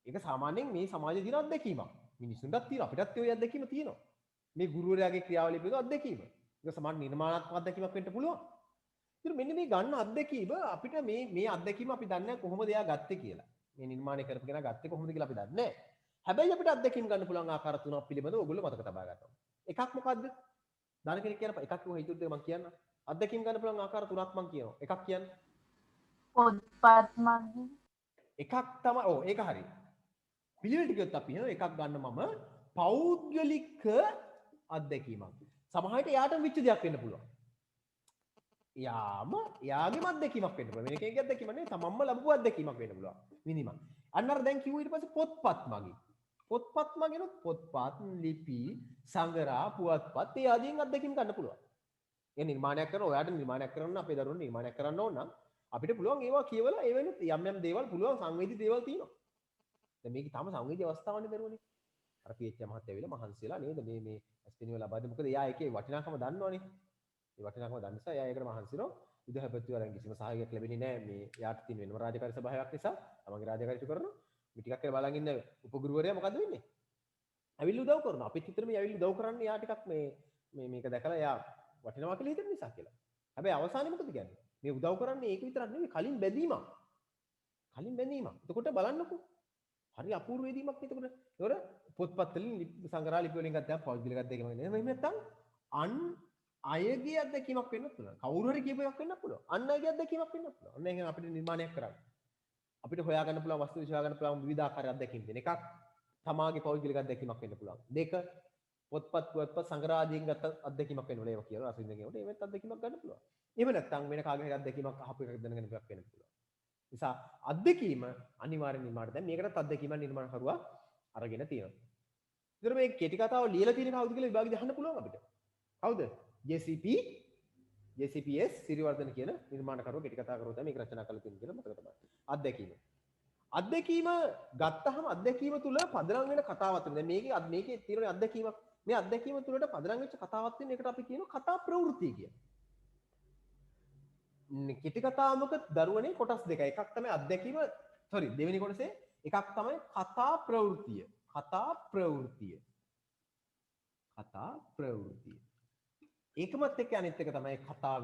ඒක සාමාන්‍යයෙන් මේ සමාජයේ තියෙන අත්දැකීමක්. මිනිස්සුන්ටත් තියෙනවා අපිටත් ඒ අත්දැකීම තියෙනවා. මේ ගුරුවරයාගේ ක්‍රියාවලිය පිළිබඳ අත්දැකීම. ඒක සමාන නිර්මාණාත්මක අත්දැකීමක් වෙන්න පුළුවන්. ඉතින් මෙන්න මේ ගන්න අත්දැකීම අපිට මේ අත්දැකීම අපි දන්නේ කොහොමද එයා ගත්තේ කියලා. මේ නිර්මාණය කරපු කෙනා ගත්තේ කොහොමද කියලා අපි දන්නේ නැහැ. හැබැයි අපිට අත්දැකීම් ගන්න පුළුවන් ආකාර තුනක් පිළිබඳව ඔයගොල්ලෝ මතක තබා ගන්නවා. එකක් මොකද්ද? දාන කෙනෙක් කියන එකක් කිව්ව හිතුව දෙක මම කියන්න. අත්දැකීම් ගන්න පුළුවන් ආකාර තුනක් මම කියනවා. එකක් කියන්න. පොත්පත් මගින් එකක් තමයි ඔව් ඒක හරි. පිළිවෙලට කියොත් අපි එකක් ගන්න මම පෞද්ගලික අත්දැකීමක්. සමහරවිට යාටම විච්ච දෙයක් වෙන්න පුළුවන්. යාගේම අත්දැකීමක් වෙන්න පුළුවන්. වෙන කෙනෙක්ගේ අත්දැකීමක් නෙවෙයි තමන්ම ලැබපු අත්දැකීමක් වෙන්න පුළුවන්. විඳීමක්. අන්න අර දැන් කිව්ව ඊට පස්සේ පොත්පත් මගින්. පොත්පත් මගින් පොත්පත් ලිපි සංගරා පුවත්පත් ඒ ආදීන් අත්දැකීම් ගන්න පුළුවන්. ඒ නිර්මාණයක් කරන ඔයාට නිර්මාණයක් කරන්න අපේ දරුවෝ නිර්මාණයක් කරන්න ඕන නම් අපිට පුළුවන් ඒවා කියවලා ඒ වෙනුත් යම් දේවල් පුළුවන් සංවේදී දේවල් තියෙනවා. දැන් මේක තාම සංවේදී අවස්ථාවනේ දරුවනේ. අර පීඑච් මහත්තයා ඇවිල්ලා මහන්සි වෙලා නේද මේ ඇස්පිනිව ලබාදී මොකද එයා ඒකේ වටිනාකම දන්නවනේ. ඒ වටිනාකම දන්න නිසා එයා ඒකට මහන්සි වෙනවා. විදුහල්පති වරන් කිසිම සහායයක් ලැබෙන්නේ නැහැ මේ යාට තියෙන වෙනම රාජකාරී සභාවක් නිසා. තමන්ගේ රාජකාරී ඉටු කරනවා. මේ ටිකක් කියලා බලන් ඉන්න උපගුරුවරයා මොකද වෙන්නේ? ඇවිල්ලා උදව් කරනවා. අපිත් හිතන මේ ඇවිල්ලා උදව් කරන්නේ යා ටිකක් මේක දැකලා එයා වටිනවා කියලා හිතන නිසා කියලා. හැබැයි අවසානයේ මොකද කියන්නේ? මේ උදව් කරන්නේ ඒක විතරක් නෙවෙයි කලින් බැඳීමක්. එතකොට බලන්නකෝ. හරි අපූර්ව වේදීමක් එතකොට. ඒවර පොත්පත් වලින් සංග්‍රහ ලිපි වලින් ගත්තා පෞද්ගලික අත්දැකීමක් නෙවෙයි. එහෙම නැත්නම් අයගේ අත්දැකීමක් වෙන්නත් පුළුවන්. කවුරු හරි කියපු එකක් වෙන්නත් පුළුවන්. අන් අයගේ අත්දැකීමක් වෙන්නත් පුළුවන්. ඔන්න එහෙනම් අපිට නිර්මාණයක් කරන්න. අපිට හොයාගන්න පුළුවන් වස්තු විශ්වා ගන්න පුළුවන් විවිධාකාර අත්දැකීම් දෙන එකක්. තමාගේ පෞද්ගලික අත්දැකීමක් වෙන්න පුළුවන්. දෙක පොත්පත් සංග්‍රහයෙන් ගත්ත අත්දැකීමක් වෙන්න ඕනේ. ඒක කියලා රසින් දෙකේට ඒවත් අත්දැකීමක් ගන්න පුළුවන්. එහෙම නැත්නම් වෙන කාගේ හරි අත්දැකීමක් අහපු එකක් දැනගෙන එකක් වෙන්න පුළුවන්. නිසා අත්දැකීම අනිවාර්ය නිර්මාණ දැන් මේකටත් අත්දැකීම නිර්මාණ කරුවා අරගෙන තියෙනවා. ඉතින් මේ කෙටි කතාව ලියලා තියෙන කවුද කියලා විභාගෙදී අහන්න පුළුවන් අපිට. කවුද? JCPS සිරිවර්ධන කියන නිර්මාණකරුවා කෙටි කතා කරුවා තමයි මේක රචනා කරලා තියෙන්නේ කියලා මතක තබන්න. අත්දැකීම ගත්තහම අත්දැකීම තුල පදනම් වෙන කතාවක් තියෙනවා. දැන් මේකේ තියෙන අත්දැකීමක් මේ අත්දැකීම තුලට පදනම් වෙච්ච කතාවක් තියෙන එකට අපි කියනවා කතා ප්‍රවෘත්ති කියලා. කෙටි කතාවක දරුවනේ කොටස් දෙකයි. එකක් තමයි අත්දැකීම දෙවෙනි කොටසේ එකක් තමයි කතා ප්‍රවෘත්තිය. ඒකමත් එක්ක අනිත් එක තමයි කතා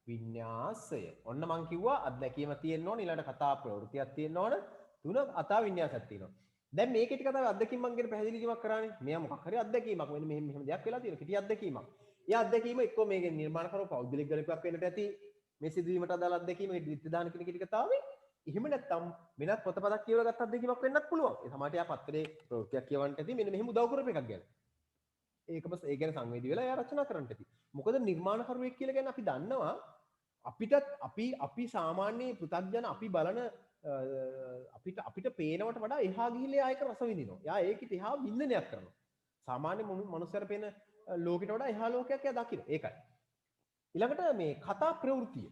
වින්‍යාසය. ඔන්න මං කිව්වා අත්දැකීම තියෙන්න ඕන ඊළඟට කතා ප්‍රවෘත්තියක් තියෙන්න ඕන තුන කතා වින්‍යාසයක් තියෙනවා. දැන් මේ කෙටි කතාවේ අත්දැකීම් මං කියන පැහැදිලි කිරීමක් කරානේ. මෙයා මොකක් හරි අත්දැකීමක් මෙන්න මෙහෙම දෙයක් වෙලා තියෙනවා. කෙටි අත්දැකීමක්. ඒ අත්දැකීම එක්ක මේකේ නිර්මාණ කරපු පෞද්ගලික ගණිතයක් වෙන්නට ඇති මේ සිදුවීමට අදාළ අත්දැකීම ඒ දිත්‍ය දාන කියන කෙටි කතාවේ එහෙම නැත්නම් වෙනත් පොතපතක් කියවලා ගත්ත අත්දැකීමක් වෙන්නත් පුළුවන්. ඒ සමහරට යා පත්තරේ ප්‍රවෘත්තියක් කියවන්නට ඇති මෙන්න මෙහෙම උදව් කරපු එකක් ගැන. ඒකම ඒ ගැන සංවේදී වෙලා යා රචනා කරන්නට ඇති. මොකද නිර්මාණකරුවෙක් කියලා කියන්නේ අපි දන්නවා අපි සාමාන්‍ය පෘථග්ජන අපි බලන අපිට පේනවට වඩා එහා ගිහිල්ලා ආයක රස විඳිනවා. යා ඒකිට එහා වින්දනයක් කරනවා. සාමාන්‍ය මනුස්සයර පේන ලෝකෙට වඩා එහා ලෝකයක් යා දකින්න. ඒකයි. ඊළඟට මේ කතා ප්‍රවෘත්තිය.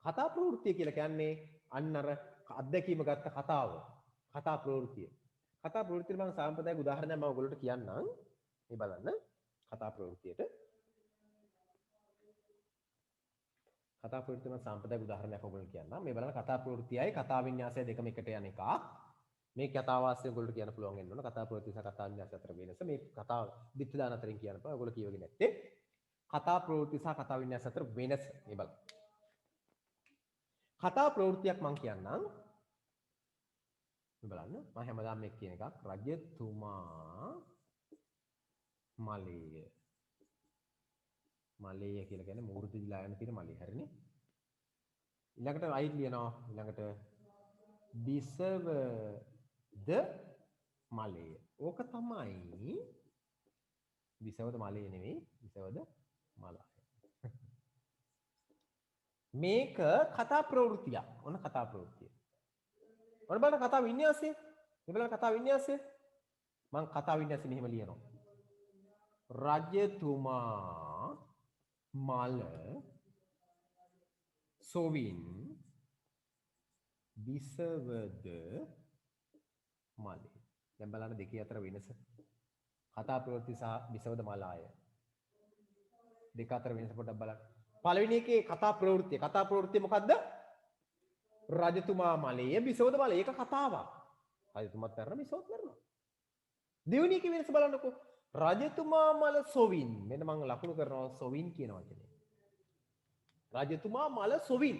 කතා ප්‍රවෘත්තිය කියලා කියන්නේ අන්න අර අත්දැකීම ගත්ත කතාව. කතා ප්‍රවෘත්තිය. කතා ප්‍රවෘත්තිය මම සාම්ප්‍රදායික උදාහරණයක් මම ඔයගොල්ලන්ට කියන්නම්. මේ බලන්න කතා ප්‍රවෘත්තියට. කතා ප්‍රවෘත්තිය මම සාම්ප්‍රදායික උදාහරණයක් ඔයගොල්ලන්ට කියන්නම්. මේ බලන්න කතා ප්‍රවෘත්තියයි කතා වින්‍යාසය දෙකම එකට යන එකක්. මේ කතාවාස්ය ඔයගොල්ලන්ට කියන්න පුළුවන් වෙන්න ඕන. කතා ප්‍රවෘත්ති සහ කතා වින්‍යාස අතර වෙනස මේ කතාව දිත්‍ය දාන අතරින් කියන්න බෑ. ඔයගොල්ලෝ කියවගෙන නැත්තේ. කතා ප්‍රවෘත්ති සහ කතා වින්‍යාස අතර වෙනස මේ බලන්න. කතා ප්‍රවෘත්තියක් මම කියන්නම්. මේ බලන්න මම හැමදාම මේක කියන එකක් රජතුමා මලේය. මලේය කියලා කියන්නේ මූර්ති දිලා යන තියෙන මලේ හරිනේ. ඊළඟට රයිට් ලියනවා. ඊළඟට බිසවද මලේය. ඕක තමයි බිසවද මලේය නෙවෙයි බිසවද මලය. මේක කතා ප්‍රවෘත්තියක්. ඔන්න කතා ප්‍රවෘත්තිය. ඔන්න බලන්න කතා වින්‍යාසය. මේ බලන්න කතා වින්‍යාසය. මම කතා වින්‍යාසය මෙහෙම ලියනවා. රජතුමා මල සොවින් බිසවද මලේ. දැන් බලන්න දෙකේ අතර වෙනස. කතා ප්‍රවෘත්ති සහ බිසවද මලාය. දෙක අතර වෙනස පොඩ්ඩක් බලන්න. පළවෙනි එකේ කතා ප්‍රවෘත්තිය. කතා ප්‍රවෘත්තිය මොකද්ද? රජතුමා මලේ බිසවද මලේ. ඒක කතාවක්. රජතුමාත් මරනවා බිසවත් මරනවා. දෙවෙනි එකේ වෙනස බලන්නකෝ. රජතුමා මල සොවින්. මෙන්න මම ලකුණු කරනවා සොවින් කියන වචනේ. රජතුමා මල සොවින්.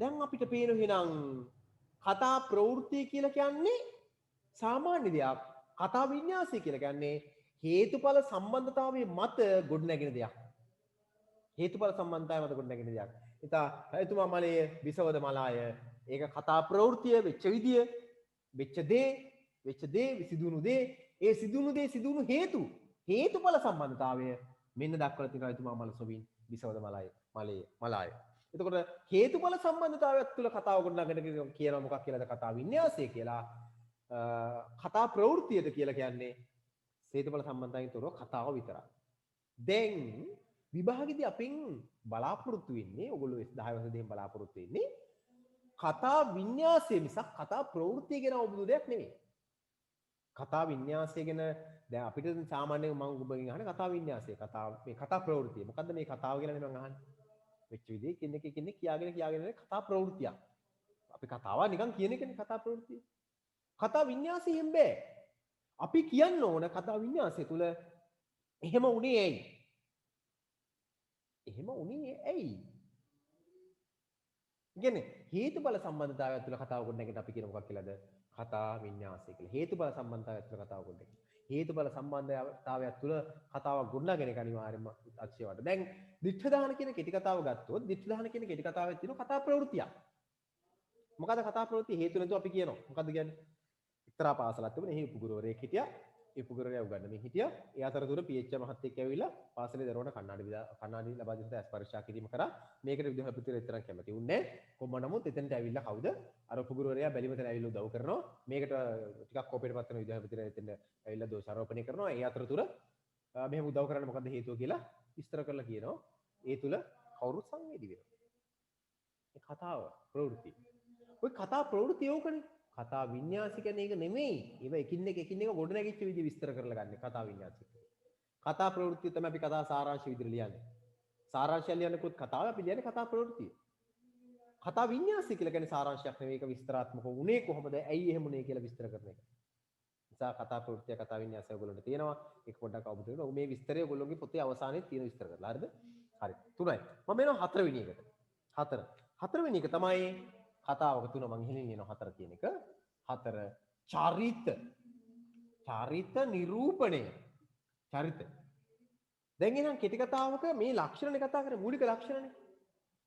දැන් අපිට පේන එහෙනම් කතා ප්‍රවෘත්ති කියලා කියන්නේ සාමාන්‍ය දෙයක්. කතා වින්‍යාසය කියලා කියන්නේ හේතුඵල සම්බන්ධතාවයේ මත ගොඩනැගෙන දෙයක්. හේතුඵල සම්බන්ධතාවය මත ගොඩනැගෙන දෙයක්. ඉතින් එතුමා මලයේ විසවද මලාය ඒක කතා ප්‍රවෘත්තිය වෙච්ච විදිය වෙච්ච දේ සිදුණු දේ ඒ සිදුණු දේ සිදුණු හේතුඵල සම්බන්ධතාවය මෙන්න දක්වලා තියෙනවා එතුමා මල සොබින් විසවද මලාය. එතකොට හේතුඵල සම්බන්ධතාවයක් තුළ කතාව ගොඩනගන කියනවා මොකක් කියලාද කතා වින්‍යාසය කියලා. කතා ප්‍රවෘත්තියද කියලා කියන්නේ හේතුඵල සම්බන්ධතාවයෙන් තොරව කතාව විතරයි. දැන් විභාගෙදී අපින් බලාපොරොත්තු වෙන්නේ ඔයගොල්ලෝ 10 වසරේදී බලාපොරොත්තු වෙන්නේ කතා වින්‍යාසය මිසක් කතා ප්‍රවෘත්තිය ගැන අවබෝධ දෙයක් නෙමෙයි. කතා වින්‍යාසය ගැන දැන් අපිට සාමාන්‍යයෙන් මම ඔබගෙන් අහන්නේ කතා වින්‍යාසය මේ කතා ප්‍රවෘත්තිය. මොකද්ද මේ කතාව කියලා මම අහන්නේ. වෙච්ච විදිහේ කෙනෙක් කියාගෙන කතා ප්‍රවෘත්තියක්. අපි කතාව නිකන් කියන එකනේ කතා ප්‍රවෘත්තිය. කතා වින්‍යාසයෙන් බෑ. අපි කියන්න ඕන කතා වින්‍යාසය තුල එහෙම උනේ ඇයි? කියන්නේ හේතුඵල සම්බන්ධතාවය තුළ කතාව ගොඩනැගෙන අපි කියන මොකක් කියලාද? කතා වින්‍යාසය කියලා. හේතුඵල සම්බන්ධතාවය තුළ කතාව ගොඩනැගෙන. හේතුඵල සම්බන්ධතාවය තුළ කතාවක් ගොඩනගෙන එක අනිවාර්යයෙන්ම අත්‍යවශ්‍යවට. දැන් දිඨ දාන කියන කෙටි කතාව ගත්තොත් දිඨ දාන කියන කෙටි කතාවේ තියෙන කතා ප්‍රවෘත්තියක්. මොකද කතා ප්‍රවෘත්ති හේතු නැතුව අපි කියනවා. මොකද්ද කියන්නේ? එක්තරා පාසලක් තිබුණා. එහි උපගුරුවරයෙක් හිටියා. ඒ උපගුරුවරයා උගන්වමින් හිටියා. ඒ අතරතුර PH මහත්තයෙක් ඇවිල්ලා පාසලේ දරුවන්ට කණ්ණාඩි ලබා දෙන්න ඇස් පරීක්ෂා කිරීම කරා. මේකට විදුහල්පතිවරයා විතරක් කැමති වුණේ නැහැ. කොහොම නමුත් එතනට ඇවිල්ලා කවුද? අර උපගුරුවරයා බැලිමතන ඇවිල්ලා උදව් කරනවා. මේකට ටිකක් කෝපයට පත් වෙන විදුහල්පතිවරයා එතන ඇවිල්ලා දෝෂාරෝපණය කරනවා. ඒ අතරතුර මෙහෙම උදව් කරන්න මොකද්ද හේතුව කියලා විස්තර කරලා කියනවා. ඒ තුල කවුරුත් සංවේදී වෙනවා. මේ කතාව ප්‍රවෘත්ති. ඔය කතා ප්‍රවෘත්ති යෝකනේ. කතා වින්‍යාසික කියන්නේ ඒක නෙමෙයි. ඒව එකින් එක ගොඩ නැගිච්ච විදිහ විස්තර කරලා ගන්න කතා වින්‍යාසික. කතා ප්‍රවෘත්තිය තමයි අපි කතා සාරාංශ විදිහට ලියන්නේ. සාරාංශය ලියනකොත් කතාව අපි ලියන්නේ කතා ප්‍රවෘත්තිය. කතා වින්‍යාසය කියලා කියන්නේ සාරාංශයක් නෙවෙයි. ඒක විස්තරාත්මක වුණේ කොහොමද? ඇයි එහෙම උනේ කියලා විස්තර කරන එක. නිසා කතා ප්‍රවෘත්තිය කතා වින්‍යාසය ඔයගොල්ලන්ට තියෙනවා. ඒක පොඩ්ඩක් අවබෝධ කරගන්න. මේ විස්තරය ඔයගොල්ලෝගේ පොතේ අවසානයේ තියෙන විස්තර කරලා. හරිද? හරි. 3යි. මම එනවා 4 වෙනි එකට. 4 වෙනි එක තමයි කතාවක 3 මම ඉහෙලින් එනවා 4 කියන එක. 4 චරිත නිරූපණය. චරිත. දැන් එහෙනම් කෙටි කතාවක මේ ලක්ෂණනේ කතා කරන්නේ මූලික ලක්ෂණනේ.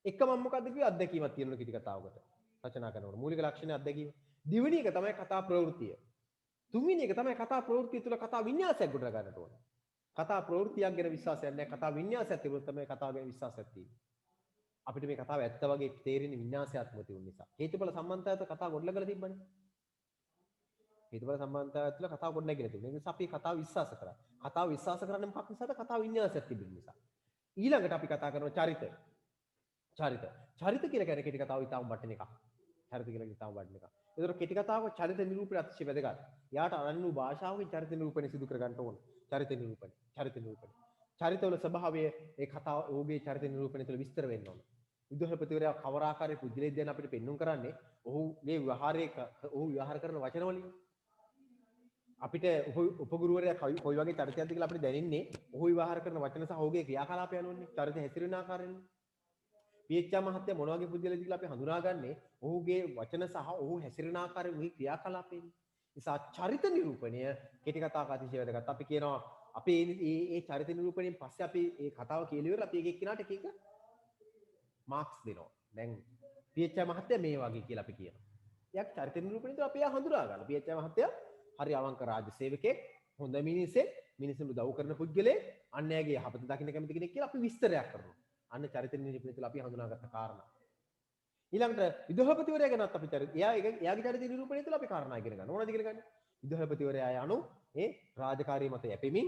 එක මම මොකද්ද කිව්වේ අත්දැකීමක් තියෙනවා කෙටි කතාවකට. රචනා කරනකොට මූලික ලක්ෂණය අත්දැකීම. දෙවෙනි එක තමයි කතා ප්‍රවෘත්තිය. තුන්වෙනි එක තමයි කතා ප්‍රවෘත්තිය තුළ කතා වින්‍යාසයක් ගොඩ ගන්නට ඕනේ. කතා ප්‍රවෘත්තියක් ගැන විශ්වාසයක් නැහැ. කතා වින්‍යාසයක් තිබුණොත් තමයි කතාව ගැන විශ්වාසයක් තියෙන්නේ. අපිට මේ කතාව ඇත්ත වගේ තේරෙන්නේ වින්‍යාසයක්ම තියුන නිසා. හේතුඵල සම්බන්ධතාවය කතාව ගොඩනගලා තිබ්බනේ. හේතුඵල සම්බන්ධතාවය තුළ කතාව ගොඩනගලා තිබුණා. ඒ නිසා අපි කතාව විශ්වාස කරා. කතාව විශ්වාස කරන්නේ මොකක් නිසාද? කතාව වින්‍යාසයක් තිබෙන නිසා. ඊළඟට අපි කතා කරනවා චරිත කියලා කියන්නේ කෙටි කතාව ඉතාම වටින එකක්. චරිත කියලා ඉතාම වටින එකක්. ඒතර කෙටි කතාවක චරිත නිරූපණය අතිශය වැදගත්. යාට අනන්‍ය වූ භාෂාවකින් චරිත නිරූපණය සිදු කර ගන්න ඕන. චරිත නිරූපණය. චරිතවල ස්වභාවය ඒ කතාව ඔහුගේ චරිත නිරූපණය තුළ විස්තර වෙන්න ඕන. විදුහල්පතිවරයා කවර ආකාරයේ පුද්ගලයෙක්ද යන අපිට පෙන්වන්න කරන්නේ ඔහුගේ ඔහු ව්‍යවහාර කරන වචන වලින්. අපිට උපගුරුවරයා කොයි වගේ චරිතයක්ද කියලා අපිට දැනෙන්නේ ඔහු ව්‍යවහාර කරන වචන සහ ඔහුගේ ක්‍රියාකලාප යනුවනේ. චරිත හැසිරෙන ආකාරයෙන්. PH මහත්තයා මොන වගේ පුද්ගලයෙක්ද කියලා අපි හඳුනාගන්නේ ඔහුගේ වචන සහ ඔහු හැසිරෙන ආකාරයෙන් ඔහුගේ ක්‍රියාකලාපයෙන්. නිසා චරිත නිරූපණය කෙටි කතාවක අතිශය වැදගත්. අපි කියනවා අපි මේ චරිත නිරූපණයෙන් පස්සේ අපි මේ කතාව කියලා ඉවරලා අපි එක එක්කිනාට එක එක මාක්ස් දෙනවා. දැන් PH මහත්තයා මේ වගේ කියලා අපි කියනවා. එයාක් චරිත නිරූපණය තුළ අපි එයා හඳුනා ගන්න. PH මහත්තයා හරි අවංක රාජ්‍ය සේවකයෙක්, හොඳ මිනිසෙක්, මිනිසුන් උදව් කරන පුද්ගලයෙක්, අන්‍යයන්ගේ යහපත දකින්න කැමති කෙනෙක් කියලා අපි විස්තරයක් කරනවා. අන්න චරිත නිරූපණය තුළ අපි හඳුනාගත්ත කාරණා. ඊළඟට විදුහල්පතිවරයා ගැනත් අපි එයාගේ චරිත නිරූපණය තුළ අපි කාරණා ඉගෙන ගන්න. ඕනද ඉගෙන ගන්න? විදුහල්පතිවරයා යනු රාජකාරී මත යැපෙමින්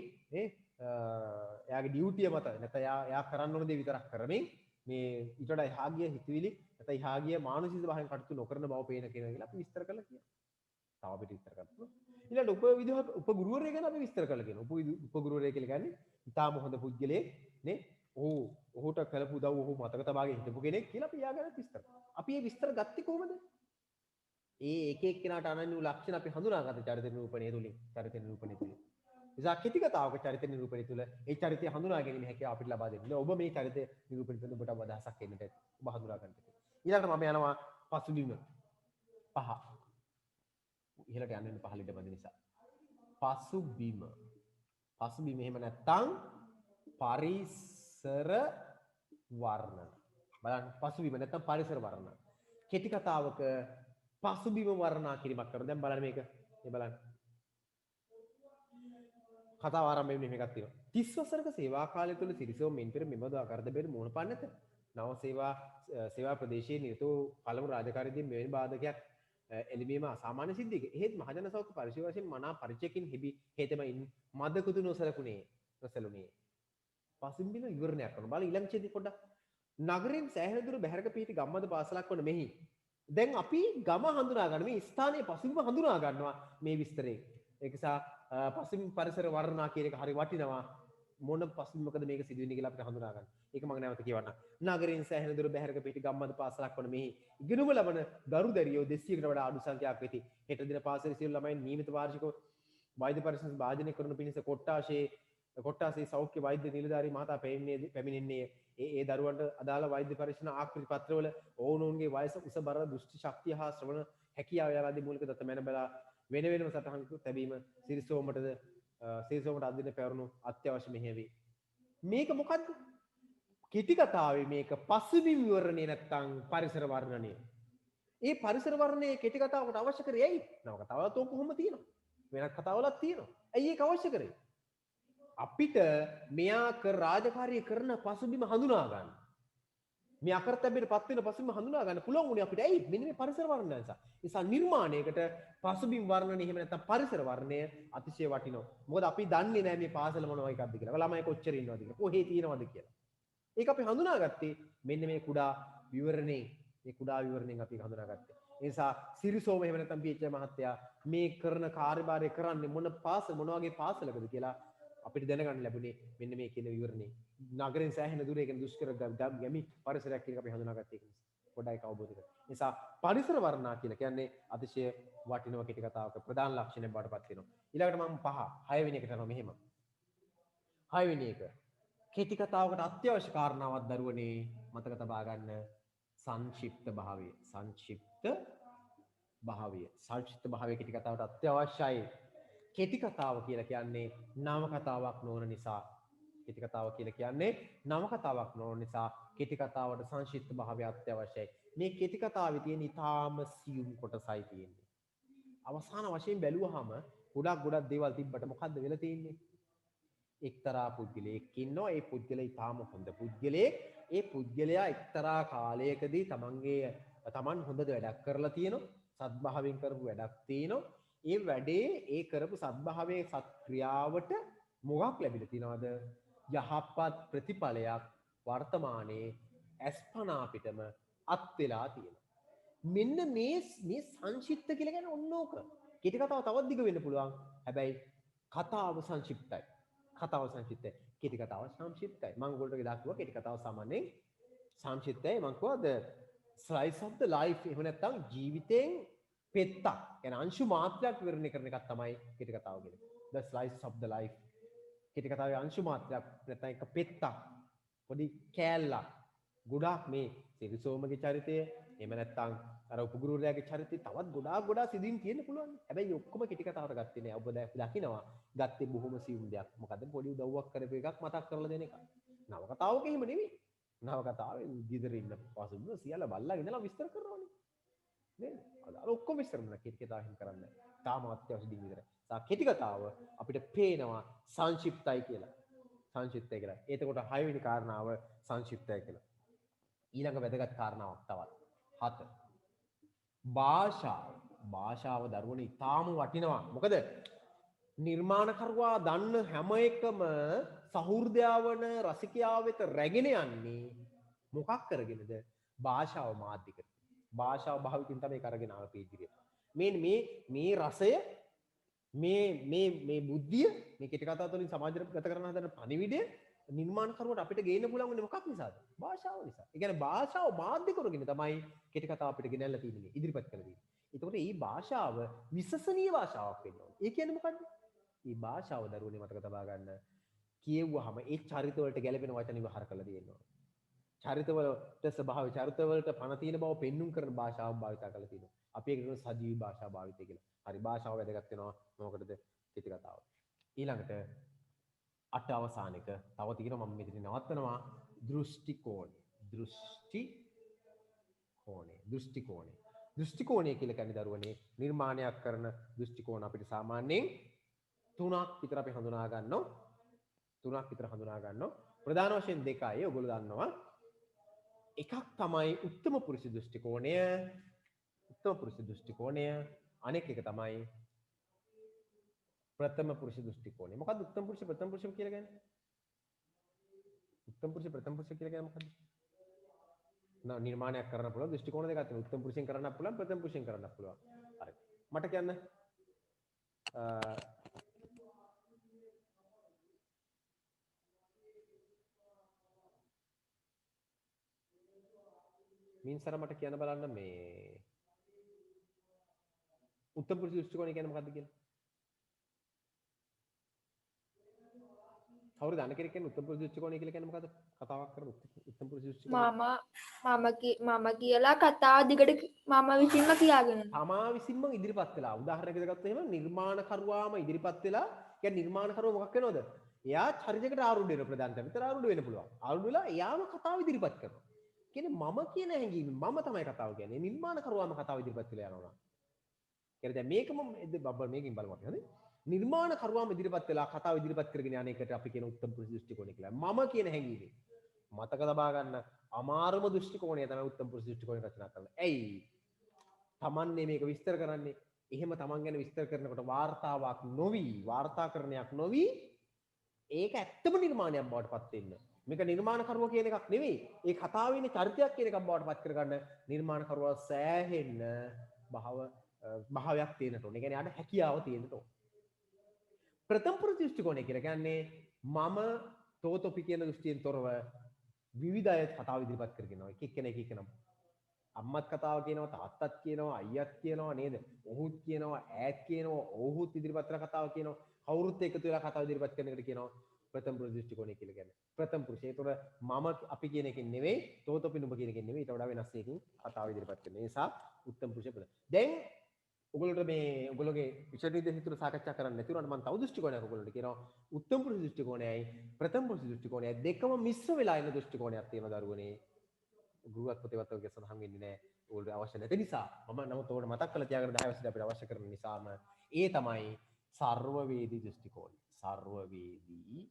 එයාගේ ඩියුටිය මත නැත්නම් එයා කරන්න ඕන දේ විතරක් කරමින් මේ ඊට වඩා එහා ගිය හිතවිලි නැත්නම් එහා ගිය මානසික ස්වභාවයෙන් කටයුතු නොකරන බව පේන කෙනා කියලා අපි විස්තර කරලා කියනවා. තව අපිට විස්තර කරන්න. ඊළඟට උපගුරුවරයා ගැන අපි විස්තර කරලා කියනවා. උපගුරුවරයා කියලා කියන්නේ ඉතාම හොඳ පුද්ගලයෙක් නේ. ඔහුට කළපු උදව් ඔහු මතක තබාගෙන හිටපු කෙනෙක් කියලා අපි එයා ගැන විස්තර කරනවා. අපි මේ විස්තර ගත්තේ කොහොමද? ඒ එක එක්කෙනාට අනන්‍ය වූ ලක්ෂණ අපි හඳුනාගත්ත චරිත නිරූපණය තුලින්. නිසා කෙටි කතාවක චරිත නිරූපණය තුළ ඒ චරිතය හඳුනා ගැනීම හැකියාව අපිට ලබා දෙන්නේ. ඔබ මේ චරිත නිරූපණය තුළ ඔබට අදහසක් එන්නට ඔබ හඳුනා ගන්නට. ඊළඟට මම යනවා පසුබිම. පහ. ඉහළට යන්නේ පහළට බඳ නිසා. පසුබිම. පසුබිම එහෙම නැත්නම් පරිසර වර්ණන. බලන්න පසුබිම නැත්නම් පරිසර වර්ණන. කෙටි කතාවක පසුබිම වර්ණනා කිරීමක් කරනවා. දැන් බලන්න මේක. මේ බලන්න. කතාව ආරම්භ වෙන්නේ මේකක් තියෙනවා. 30 වසරක සේවා කාලය තුළ සිරිසෝ මෙන් පෙර මෙබඳු ආකාරද බෙර මුහුණ පාන්න නැත. නව සේවා ප්‍රදේශයේ නිරත වූ පළමු රාජකාරීදී මෙවැනි බාධකයක් එළඹීම අසාමාන්‍ය සිද්ධියක. එහෙත් මහජන සෞඛ්‍ය පරිශීලන වශයෙන් මනා පරිචයකින් හේතෙමින් මදකුතු නොසලුනේ. පසුබිම විවරණයක් කරනවා. බලන්න ඊළඟ ඡේදය පොඩ්ඩක්. නගරයෙන් සෑහෙන දුර බැහැරක පිහිටි ගම්මද පාසලක් වන මෙහි. දැන් අපි ගම හඳුනා ගන්න මේ ස්ථානයේ පසුබිම හඳුනා ගන්නවා මේ විස්තරේ. ඒක නිසා පසුබිම් පරිසර වර්ණනා කියන එක හරි වටිනවා. මොන පසුබිමකද මේක සිදුවෙන්නේ කියලා අපිට හඳුනා ගන්න. ඒක මම නැවත කියවන්නම්. නගරයෙන් සෑහෙන දුර බැහැරක පිහිටි ගම්මද පාසලක් වන මෙහි ඉගෙනුම ලබන දරුදැරියෝ 200කට වඩා අඩු සංඛ්‍යාවක් වෙති. හෙට දින පාසලේ සියලු ළමයින් නියමිත වාර්ෂිකව වෛද්‍ය පරීක්ෂණ භාජනය කරන පිණිස කොට්ටාසේ සෞඛ්‍ය වෛද්‍ය නිලධාරී මහතා පැමිණෙන්නේ ඒ දරුවන්ට අදාළ වෛද්‍ය පරීක්ෂණ ආකෘති පත්‍රවල ඔවුනොවුන්ගේ වයස උස බර දෘෂ්ටි ශක්තිය හා ශ්‍රවණ හැකියාව යනාදී මූලික දත මැන බලා වෙන වෙනම සටහන් තැබීම සිරිසෝමට අදින පැවරුණු අත්‍යවශ්‍ය මෙහෙයවි. මේක මොකද්ද? කෙටි කතාවේ මේක පසුබිම් විවරණය නැත්තම් පරිසර වර්ණනය. ඒ පරිසර වර්ණනයේ කෙටි කතාවකට අවශ්‍ය කරේ ඇයි? නව කතාවලත් ඕක කොහොම තියෙනවා. වෙනත් කතාවලත් තියෙනවා. ඇයි ඒක අවශ්‍ය කරේ? අපිට මෙයා රාජකාරිය කරන පසුබිම හඳුනා ගන්න. මේ අකරතැබ්බේට පත් වෙන පසුබිම හඳුනා ගන්න පුළුවන් උනේ අපිට. ඇයි? මෙන්න මේ පරිසර වර්ණනය නිසා. නිසා නිර්මාණයකට පසුබිම් වර්ණනය එහෙම නැත්නම් පරිසර වර්ණනය අතිශය වටිනවා. මොකද අපි දන්නේ නැහැ මේ පාසල මොන වගේ එකක්ද කියලා. ළමයි කොච්චර ඉන්නවද කියලා. කොහේ තියෙනවද කියලා. ඒක අපි හඳුනාගත්තේ මෙන්න මේ කුඩා විවරණයෙන්. මේ කුඩා විවරණයෙන් අපි හඳුනාගත්තේ. ඒ නිසා සිරිසෝම එහෙම නැත්නම් පීඑච් මහත්තයා මේ කරන කාර්යභාරය කරන්නේ මොන වගේ පාසලකද කියලා අපිට දැනගන්න ලැබුණේ මෙන්න මේ කියන විවරණේ. නගරෙන් සෑහෙන දුර ඒ කියන්නේ දුෂ්කර ගැමි පරිසරයක් කියන එක අපි හඳුනාගත්තේ ඒක නිසා. පොඩ්ඩයි අවබෝධ කරගන්න. නිසා පරිසර වර්ණනා කියලා කියන්නේ අතිශය වටිනව කෙටි කතාවක ප්‍රධාන ලක්ෂණයක් බවට පත් වෙනවා. ඊළඟට මම 6 වෙනි එකට යනවා මෙහෙම. 6 වෙනි එක. කෙටි කතාවකට අත්‍යවශ්‍ය කාරණාවක් දරුවනේ මතක තබා ගන්න සංක්ෂිප්ත භාවය. සංක්ෂිප්ත භාවය කෙටි කතාවට අත්‍යවශ්‍යයි. කෙටි කතාව කියලා කියන්නේ නව කතාවක් නොවන නිසා. කෙටි කතාව කියලා කියන්නේ නව කතාවක් නොවන නිසා කෙටි කතාවට සංක්ෂිප්ත භාවය අත්‍යවශ්‍යයි. මේ කෙටි කතාවේ තියෙන ඊටාම සියුම් කොටසයි තියෙන්නේ. අවසාන වශයෙන් බැලුවහම ගොඩක් දේවල් තිබ්බට මොකද්ද වෙලා තියෙන්නේ? එක්තරා පුද්ගලයෙක් ඉන්නවා. ඒ පුද්ගලයා ඊටාම හොඳ පුද්ගලයෙක්. ඒ පුද්ගලයා එක්තරා කාලයකදී තමන් හොඳ වැඩක් කරලා තියෙනවා. සත්භාවයෙන් කරපු වැඩක් තියෙනවා. ඒ වැඩේ ඒ කරපු සත්භාවයේ සත්ක්‍රියාවට මොකක් ලැබිලා තියනවද? යහපත් ප්‍රතිඵලයක් වර්තමානයේ අස්පනා පිටම අත් වෙලා තියෙනවා. මෙන්න මේ සංක්ෂිප්ත කියලා කියන්නේ ඔන්න ඕක. කෙටි කතාව තවත් දිග වෙන්න පුළුවන්. හැබැයි කතාව සංක්ෂිප්තයි. කෙටි කතාව සංක්ෂිප්තයි. මම ඔයගොල්ලෝ දාකුවා කෙටි කතාව සාමාන්‍යයෙන් සංක්ෂිප්තයි. මම කිව්වා the slice of the life. එහෙම නැත්නම් ජීවිතයෙන් පෙත්තක්. يعني අංශු මාත්‍රයක් විවරණය කරන එකක් තමයි කෙටි කතාව කියන්නේ. the slice of the life. කෙටි කතාවේ අංශු මාත්‍රයක් නැත්නම් එක පෙත්තක්. පොඩි කෑල්ලක්. ගොඩාක් මේ සිරිසෝමගේ චරිතය එහෙම නැත්නම් අර උපගුරුවරයාගේ චරිතය තවත් ගොඩාක් සිදුවීම් තියෙන්න පුළුවන්. හැබැයි ඔක්කොම කෙටි කතාවට ගත්තේ නෑ. ඔබ දකිනවා ගත්තේ බොහොම සියුම් දෙයක්. මොකද පොඩි උදව්වක් කරපු එකක් මතක් කරලා දෙන එක. නව කතාවක එහෙම නෙවෙයි. නව කතාවේ ගෙදර ඉන්න පසුබිම සියල්ල බල්ලා ඉඳලා විස්තර කරනවානේ. නේද? අර ඔක්කොම විස්තර කරනවා කෙටි කතාවෙන් කරන්නේ. තාම අත්‍යවශ්‍ය දේ විතරයි. කෙටි කතාව අපිට පේනවා සංක්ෂිප්තයි කියලා. සංක්ෂිප්තයි කියලා. එතකොට 6 වෙනි කාරණාව සංක්ෂිප්තයි කියලා. ඊළඟ වැදගත් කාරණාවක් තවත් 7. භාෂාව දරුවනේ ඉතාම වටිනවා. මොකද නිර්මාණකරුවා දන්න හැම එකම සහෘදයාවන රසිකයා වෙත රැගෙන යන්නේ මොකක් කරගෙනද? භාෂාව මාධ්‍ය කරගෙන. භාෂාව භාවිතයෙන් තමයි කරගෙන ආවේ ඉදිරියට. මේ රසය මේ බුද්ධිය මේ කෙටි කතා තුළින් සමාජයට ගත කරන හදන පණිවිඩය නිර්මාණකරුවට අපිට ගේන්න පුළුවන් වෙන්නේ මොකක් නිසාද? භාෂාව නිසා. ඒ කියන්නේ භාෂාව මාධ්‍ය කරගෙන තමයි කෙටි කතාව අපිට ගෙනල්ලා තියෙන්නේ, ඉදිරිපත් කරලා තියෙන්නේ. ඒතකොට මේ භාෂාව විශ්වසනීය භාෂාවක් වෙන්න ඕනේ. ඒ කියන්නේ මොකද්ද? මේ භාෂාව දරුවනේ මතක තබා ගන්න. කියෙව්වහම ඒ චරිත වලට ගැලපෙන වචන විවහාර කරලා දෙන්න ඕනේ. චරිතවලට ස්වභාව චරිතවලට පණ තියෙන බව පෙන්눔 කරන භාෂාවක් භාවිත කරලා තියෙනවා. අපි ඒකට කියන සජීවී භාෂා භාවිතය කියලා. හරි භාෂාව වැදගත් වෙනවා මොකටද කෙටි කතාව. ඊළඟට අට අවසානයක තව තියෙනවා මම මෙතන නවත්තනවා දෘෂ්ටි කෝණය. දෘෂ්ටි කෝණය කියලා කියන්නේ දරුවනේ නිර්මාණයක් කරන දෘෂ්ටි කෝණ අපිට සාමාන්‍යයෙන් තුනක් විතර අපි හඳුනා ගන්නවා. ප්‍රධාන වශයෙන් දෙකයි ඔයගොල්ලෝ දන්නවා. එකක් තමයි උත්තම පුරුෂ දෘෂ්ටි කෝණය. අනෙක් එක තමයි ප්‍රථම පුරුෂ දෘෂ්ටි කෝණය. මොකද්ද උත්තම පුරුෂ ප්‍රථම පුරුෂ කියලා කියන්නේ? උත්තම පුරුෂ ප්‍රථම පුරුෂ කියලා කියන්නේ මොකද්ද? නිර්මාණයක් කරන්න පුළුවන් දෘෂ්ටි කෝණ දෙකක් තියෙනවා. උත්තම පුරුෂයෙන් කරන්නත් පුළුවන් ප්‍රථම පුරුෂයෙන් කරන්නත් පුළුවන්. හරි. මට කියන්න මින්සර මට කියන්න බලන්න මේ උත්තම පුරුෂ දෘෂ්ටි කෝණය කියන්නේ මොකද්ද කියලා? කවුරුද අන්න කෙනෙක් කියන්නේ උත්තම පුරුෂ දෘෂ්ටි කෝණය කියලා කියන්නේ මොකද්ද? කතාවක් කරමු උත්තම පුරුෂ දෘෂ්ටි කෝණය. මම කියලා කතාව දිගට මම විසින්ම කියාගෙන. තමා විසින්ම ඉදිරිපත් වෙලා උදාහරණයකට ගත්තොත් එහෙම නිර්මාණකරුවාම ඉදිරිපත් වෙලා කියන්නේ නිර්මාණකරුවා මොකක් වෙනවද? එයා චරිතයකට ආරූඪ වෙන ප්‍රධානත විතර ආරූඪ වෙන්න පුළුවන්. ආරූඪ වෙලා එයාම කතාව ඉදිරිපත් කරනවා. කියන්නේ මම කියන හැඟීම මම තමයි කතාව කියන්නේ. නිර්මාණකරුවාම කතාව ඉදිරිපත් වෙලා යනවා. කියන්නේ දැන් මේකම බබ්බල් මේකෙන් බලමු අපි හරි. නිර්මාණකරුවාම ඉදිරිපත් වෙලා කතාව ඉදිරිපත් කරගෙන යන එකට අපි කියන උත්තම පුරුෂ දෘෂ්ටි කෝණය කියලා. මම කියන හැඟීම මතක තබා ගන්න අමාරුම දෘෂ්ටි කෝණය තමයි උත්තම පුරුෂ දෘෂ්ටි කෝණය රචනා කරන්නේ. ඇයි? තමන්නේ මේක විස්තර කරන්නේ. එහෙම තමන් ගැන විස්තර කරනකොට වාර්තාවක් නොවි, වාර්තාකරණයක් නොවි ඒක ඇත්තම නිර්මාණයක් බවට පත් වෙන්න. මේක නිර්මාණකරුවා කියන එකක් නෙවෙයි. ඒ කතාවේ ඉන්නේ චරිතයක් කියන එකක් බවට පත් කරගන්න නිර්මාණකරුවා සෑහෙන්න භාවයක් තියෙනට ඕනේ. ඒ කියන්නේ ආට හැකියාව තියෙනට ඕනේ. ප්‍රථම පුරුෂ දෘෂ්ටි කෝණය කියලා කියන්නේ මම තෝතොපි කියන දෘෂ්ටියෙන් තොරව විවිධ අය කතාව ඉදිරිපත් කරගෙන යනවා. එක එක්කෙනා අම්මත් කතාව කියනවා, තාත්තත් කියනවා, අයියත් කියනවා නේද? ඔහුත් කියනවා, ඈත් කියනවා, ඔහුත් ඉදිරිපත් කරන කතාව කියනවා. කවුරුත් එකතු වෙලා කතාව ඉදිරිපත් කරන එකට කියනවා ප්‍රථම පුරුෂ දෘෂ්ටි කෝණය කියලා කියන්නේ. ප්‍රථම පුරුෂය. ඒතොර මම අපි කියන එකෙන් නෙවෙයි, තෝතොපි නුඹ කියන එකෙන් නෙවෙයි. ඊට වඩා වෙනස් එකකින් කතාව ඉදිරිපත් කරන. ඒ නිසා උත්තම පුරුෂය ප්‍රථම. දැන් ඔයගොල්ලෝගේ විෂය නිර්දේශ තුල සාකච්ඡා කරන්න නැති වුණාට මම තව දෘෂ්ටි කෝණයක් ඔයගොල්ලන්ට කියනවා. උත්තම පුරුෂ දෘෂ්ටි කෝණයයි ප්‍රථම පුරුෂ දෘෂ්ටි කෝණයයි දෙකම මිශ්‍ර වෙලා ඉන්න දෘෂ්ටි කෝණයක් තියෙනවා දරුවනේ. ගුරුවත් පොතේවත් ඔයගේ සඳහන් වෙන්නේ නැහැ. ඕල්ට අවශ්‍ය නැති නිසා මම නමුත් ඕකට මතක් කරලා තියාගන්න 10 වසරේ අපිට අවශ්‍ය කරන නිසාම ඒ තමයි සර්වවේදී දෘෂ්ටි කෝණය. සර්වවේදී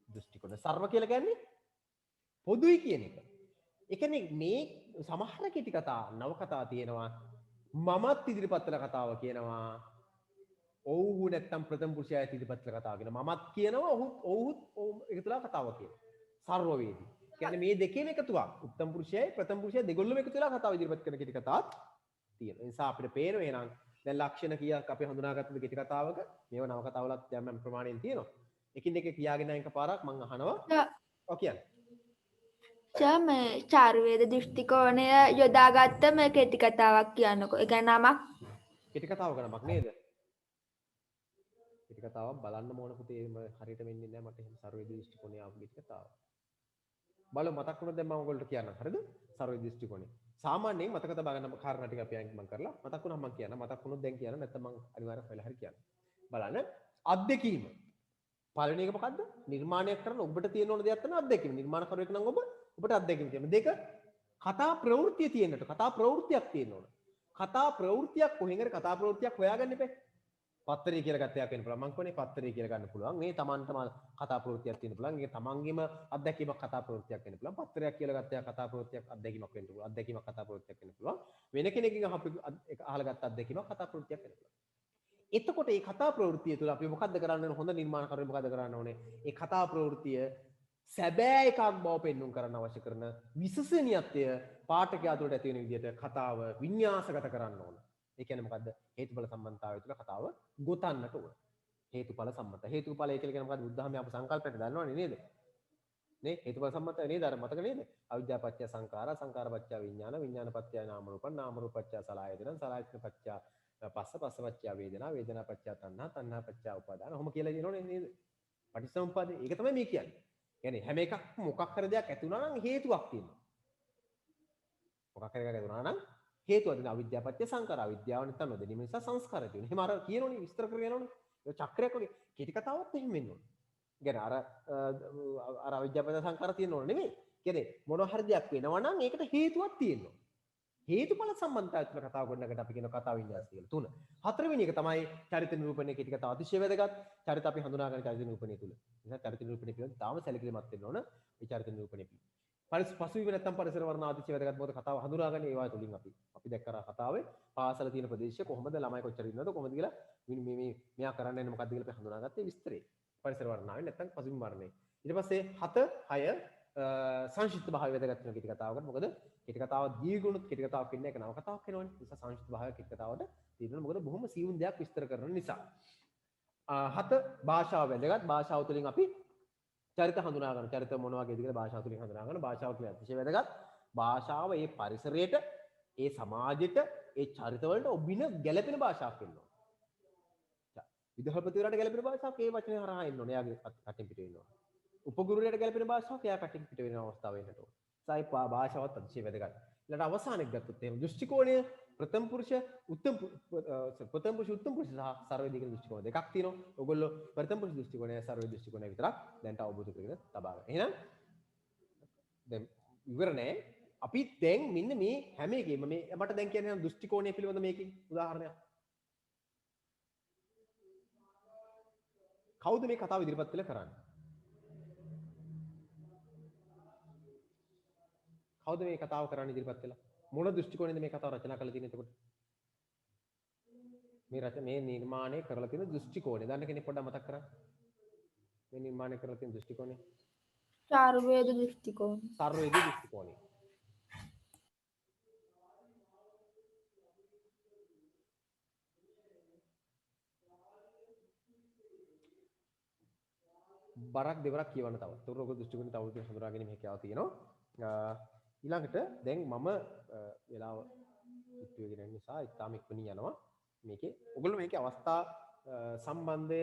දෘෂ්ටි කෝණය. සර්ව කියලා කියන්නේ පොදුයි කියන එක. ඒ කියන්නේ මේ සමහර කෙටි කතා නව කතා තියෙනවා. මමත් ඉදිරිපත් කළ කතාව කියනවා. ඔව්හු නැත්තම් ප්‍රථම පුරුෂයා ඉදිරිපත් කළ කතාව කියනවා. මමත් කියනවා ඔව්හුත් එකතුලා කතාව කියනවා. සර්වවේදී. කියන්නේ මේ දෙකේම එකතුවක්. උත්තම පුරුෂයයි ප්‍රථම පුරුෂයයි දෙගොල්ලම එකතු වෙලා කතාව ඉදිරිපත් කරන කෙටි කතාවක් තියෙනවා. ඒ නිසා අපිට පේනවා එහෙනම් දැන් ලක්ෂණ කීයක් අපි හඳුනාගත්තද කෙටි කතාවක? මේව නව කතාවලත් යම් ප්‍රමාණයෙන් තියෙනවා. එකින් එක කියාගෙන යන එකපාරක් මම අහනවා. ඔව් කියන්නේ. මේ චාරුවේද දෘෂ්ටි කෝණය යොදාගත්ත මේ කෙටි කතාවක් කියන්නකෝ. ඒ කියන්නේ නමක් කෙටි කතාවක නමක් නේද? කෙටි කතාවක් බලන්න ඕන පුතේ හරියට වෙන්නේ නැහැ මට එහෙම සර්වවේදී දෘෂ්ටි කෝණය ආපු කෙටි කතාව. බලමු මතක් වුණොත් දැන් මම ඔයගොල්ලන්ට කියන්නම්. හරිද? සර්වවේදී දෘෂ්ටි කෝණය. සාමාන්‍යයෙන් මතක තබා ගන්න කාරණා ටික අපි මම කරලා මතක් වුණාම මම කියන්න. මතක් වුණොත් දැන් කියන්න නැත්නම් මම අනිවාර්යයෙන් වෙලා හරි කියන්න. බලන්න අත්දැකීම. පළවෙනි එක මොකද්ද? නිර්මාණයක් කරන ඔබට තියෙන ඕන දෙයක් තමයි අත්දැකීම. නිර්මාණකරුවෙක් නම් ඔබට අත්දැකීම තියෙනවා. දෙක කතා ප්‍රවෘත්තිය තියෙන්නට. කතා ප්‍රවෘත්තියක් තියෙන්න ඕන. කතා ප්‍රවෘත්තියක් කොහෙන් හරි කතා ප්‍රවෘත්තියක් හොයාගන්න එපා. පත්තරය කියලා ගත්ත එකක් වෙන්න පුළුවන්. මං කියන්නේ පත්තරය කියලා ගන්න පුළුවන්. මේ Tamanටම කතා ප්‍රවෘත්තියක් තියෙන්න පුළුවන්. ඒක Tamanගේම අත්දැකීමක් කතා ප්‍රවෘත්තියක් වෙන්න පුළුවන්. පත්තරයක් කියලා ගත්ත එක කතා ප්‍රවෘත්තියක් අත්දැකීමක් වෙන්න පුළුවන්. අත්දැකීමක් කතා ප්‍රවෘත්තියක් වෙන්න පුළුවන්. වෙන කෙනෙක්ගෙන් අහලා ගත්ත අත්දැකීමක් කතා ප්‍රවෘත්තියක් වෙන්න පුළුවන්. එතකොට මේ කතා ප්‍රවෘත්තිය තුළ අපි මොකද්ද කරන්න ඕනේ? හොඳ නිර්මාණකරුවෙක් මොකද්ද කරන්න ඕනේ? මේ කතා ප්‍රවෘත්තිය සැබෑ එකක් බව පෙන්වන්න කරන්න අවශ්‍ය කරන විශ්වසනීයත්වය පාඨකයා තුළට ඇති වෙන විදිහට කතාව වින්‍යාසගත කරන්න ඕන. ඒ කියන්නේ මොකද්ද? හේතුඵල සම්බන්ධතාවය තුළ කතාව ගොතන්නට ඕන. හේතුඵල සම්මත. හේතුඵලය කියලා කියන්නේ මොකද්ද? බුද්ධාගමේ අප සංකල්පයට දන්නවනේ නේද? නේ හේතුඵල සම්මතය නේද? අර මතක නේද? අවිද්‍යාව පත්‍ය සංඛාරා, සංඛාර පත්‍ය විඥාන, විඥාන පත්‍ය නාම රූපං, නාම රූප පත්‍ය සලආයතන, සලආයතන පත්‍ය පස්ස, පස්ස පත්‍ය වේදනා, වේදනා පත්‍ය තණ්හා, තණ්හා පත්‍ය උපාදාන. ඔහොම කියලා කියනෝනේ නේද? පටිච්චසමුප්පාදේ. ඒක තමයි මේ කියන්නේ. කියන්නේ හැම එකක් මොකක් හරි දෙයක් ඇති වුණා නම් හේතුවක් තියෙනවා. මොකක් හරි එකක් ඇති වුණා නම් හේතුවක් තියෙනවා. අවිද්‍යාවපත්‍ය සංකාර. අවිද්‍යාව නැත්නම් නොදැනීම නිසා සංස්කාර ඇති වෙනවා. එහෙම අර කියනෝනේ විස්තර කරගෙන යනෝනේ. ඒ චක්‍රයක් වගේ කීටි කතාවත් එහෙම වෙන්න ඕනේ. කියන්නේ අර අවිද්‍යාවපත්‍ය සංකාර තියෙන්න ඕනේ නෙමෙයි. කියන්නේ මොන හරි දෙයක් වෙනවා නම් ඒකට හේතුවක් තියෙනවා. හේතුඵල සම්බන්ධතාවය තුළ කතාව ගොඩනගට අපි කියන කතා වින්‍යාස කියලා. 3. හතරවෙනි එක තමයි චරිත නිරූපණය කීටි කතාව අතිශය වැදගත්. චරිත අපි හඳුනා ගන්න චරිත නිරූපණය තුළ. නිසා චරිත නිරූපණය පිළිබඳව තාම සැලකිලිමත් වෙන්න ඕන. මේ චරිත නිරූපණය පිළිබඳව. පසුබිම නැත්තම් පරිසර වර්ණ අතිශය වැදගත්. මොකද කතාව හඳුනාගන්නේ ඒවා තුලින් අපි දැක්කර කතාවේ පාසල තියෙන ප්‍රදේශය කොහොමද ළමයි කොච්චර ඉන්නවද කොහොමද කියලා මේ මෙයා කරන්න යන්නේ මොකක්ද කියලා අපි හඳුනාගත්තේ විස්තරේ. පරිසර වර්ණාවෙන් නැත්තම් පසුබිම වර්ණේ. ඊට පස්සේ 7 6 සංක්ෂිප්ත භාවය වැදගත් වෙන කෙටි කතාවකට. මොකද කෙටි කතාව දීර්ඝුණුත් කෙටි කතාවක් වෙන්නේ නැහැ. නව කතාවක් වෙනවනේ. ඒ නිසා සංක්ෂිප්ත භාවය කෙටි කතාවට තියෙනවා. මොකද බොහොම සියුම් දෙයක් විස්තර කරන නිසා. 7 භාෂාව වැදගත්. භාෂාව තුළින් අපි චරිත හඳුනා ගන්න. චරිත මොන වගේද කියලා භාෂාව තුළින් හඳුනා ගන්න. භාෂාව කියන්නේ අතිශය වැදගත්. භාෂාව ඒ පරිසරයට, ඒ සමාජයට, ඒ චරිතවලට ඔබින ගැළපෙන භාෂාවක් වෙන්න ඕනේ. විදුහල්පතිවරට ගැළපෙන භාෂාවක් ඒ වචනේ හරහා එන්න ඕනේ. එයාගේ කටින් පිට වෙන්න ඕනේ. උපගුරුවරයාට ගැළපෙන භාෂාවක් එයා කටින් පිට වෙන අවස්ථාව වෙන්නට ඕනේ. සයි භාෂාවත් අතිශය වැදගත්. ඊළඟට අවසානයක් ගත්තොත් එහෙනම් දෘෂ්ටි කෝණය ප්‍රථම පුරුෂ උත්තම පුරුෂ සහ සර්වවේදී කියන දෘෂ්ටි කෝණ දෙකක් තියෙනවා. ඔයගොල්ලෝ ප්‍රථම පුරුෂ දෘෂ්ටි කෝණය සර්වවේදී දෘෂ්ටි කෝණය විතරක් දැන්ට අවබෝධ කරගෙන තබා ගන්න. එහෙනම් දැන් ඉවර නෑ. අපි දැන් මෙන්න මේ හැම එකෙම මේ මට දැන් කියන්නේ දෘෂ්ටි කෝණය පිළිබඳ මේකේ උදාහරණයක්. කවුද මේ කතාව ඉදිරිපත් කළේ කරන්නේ? කවුද මේ කතාව කරන්න ඉදිරිපත් වෙලා? මොන දෘෂ්ටි කෝණයෙන්ද මේ කතාව රචනා කරලා තියෙන්නේ එතකොට? මේ නිර්මාණය කරලා තියෙන දෘෂ්ටි කෝණය. දන්න කෙනෙක් පොඩ්ඩක් මතක් කරන්න. මේ නිර්මාණය කරලා තියෙන දෘෂ්ටි කෝණය. චාර්වේද දෘෂ්ටි කෝණය. සර්වවේදී දෘෂ්ටි කෝණය. බරක් දෙවරක් කියවන්න තව. ඒතර ඔක දෘෂ්ටි කෝණය තව ටිකක් හඳුනා ගැනීම හැකියාව තියෙනවා. ඊළඟට දැන් මම වෙලාව ඉක්තු වෙගෙන යන නිසා ඉතාම ඉක්මනින් යනවා මේකේ. ඔයගොල්ලෝ මේකේ අවස්ථා සම්බන්ධය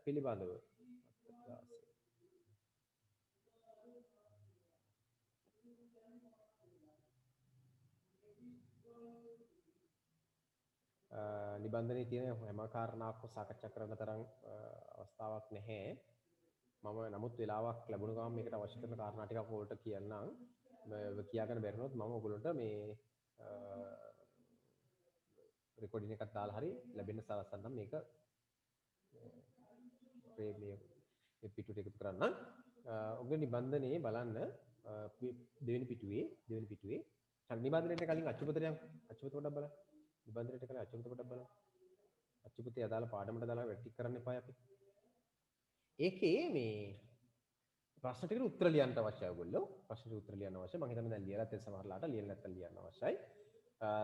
පිළිබඳව නිබන්ධනයේ තියෙන හැම කාරණාවක්ම සාකච්ඡා කරන්න තරම් අවස්ථාවක් නැහැ. මම නමුත් වෙලාවක් ලැබුණ ගමන් මේකට අවශ්‍ය කරන කාරණා ටිකක් ඔයගොල්ලන්ට කියන්නම්. කියාගන්න බැරිනොත් මම ඔයගොල්ලන්ට මේ රෙකෝඩින් එකක් දාලා හරි ලැබෙන්න සලස්සන්නම් මේක මේ පිටුවට එකතු කරන්න. ඔයගොල්ලෝ නිබන්ධනයේ බලන්න දෙවෙනි පිටුවේ නිබන්ධනයට කලින් අච්චුපතට යන්න. අච්චුපත පොඩ්ඩක් බලන්න. නිබන්ධනයට කලින් අච්චුපත පොඩ්ඩක් බලන්න. අච්චුපතේ අදාළ පාඩමට දාලා වැටික් කරන්න එපා අපි. ඒකේ මේ ප්‍රශ්න ටිකට උත්තර ලියන්න අවශ්‍යයි ඔයගොල්ලෝ. ප්‍රශ්නෙට උත්තර ලියන්න අවශ්‍යයි. මම හිතන්නේ දැන් ලියලා තියෙන සමහරලාට ලියලා නැත්නම් ලියන්න අවශ්‍යයි.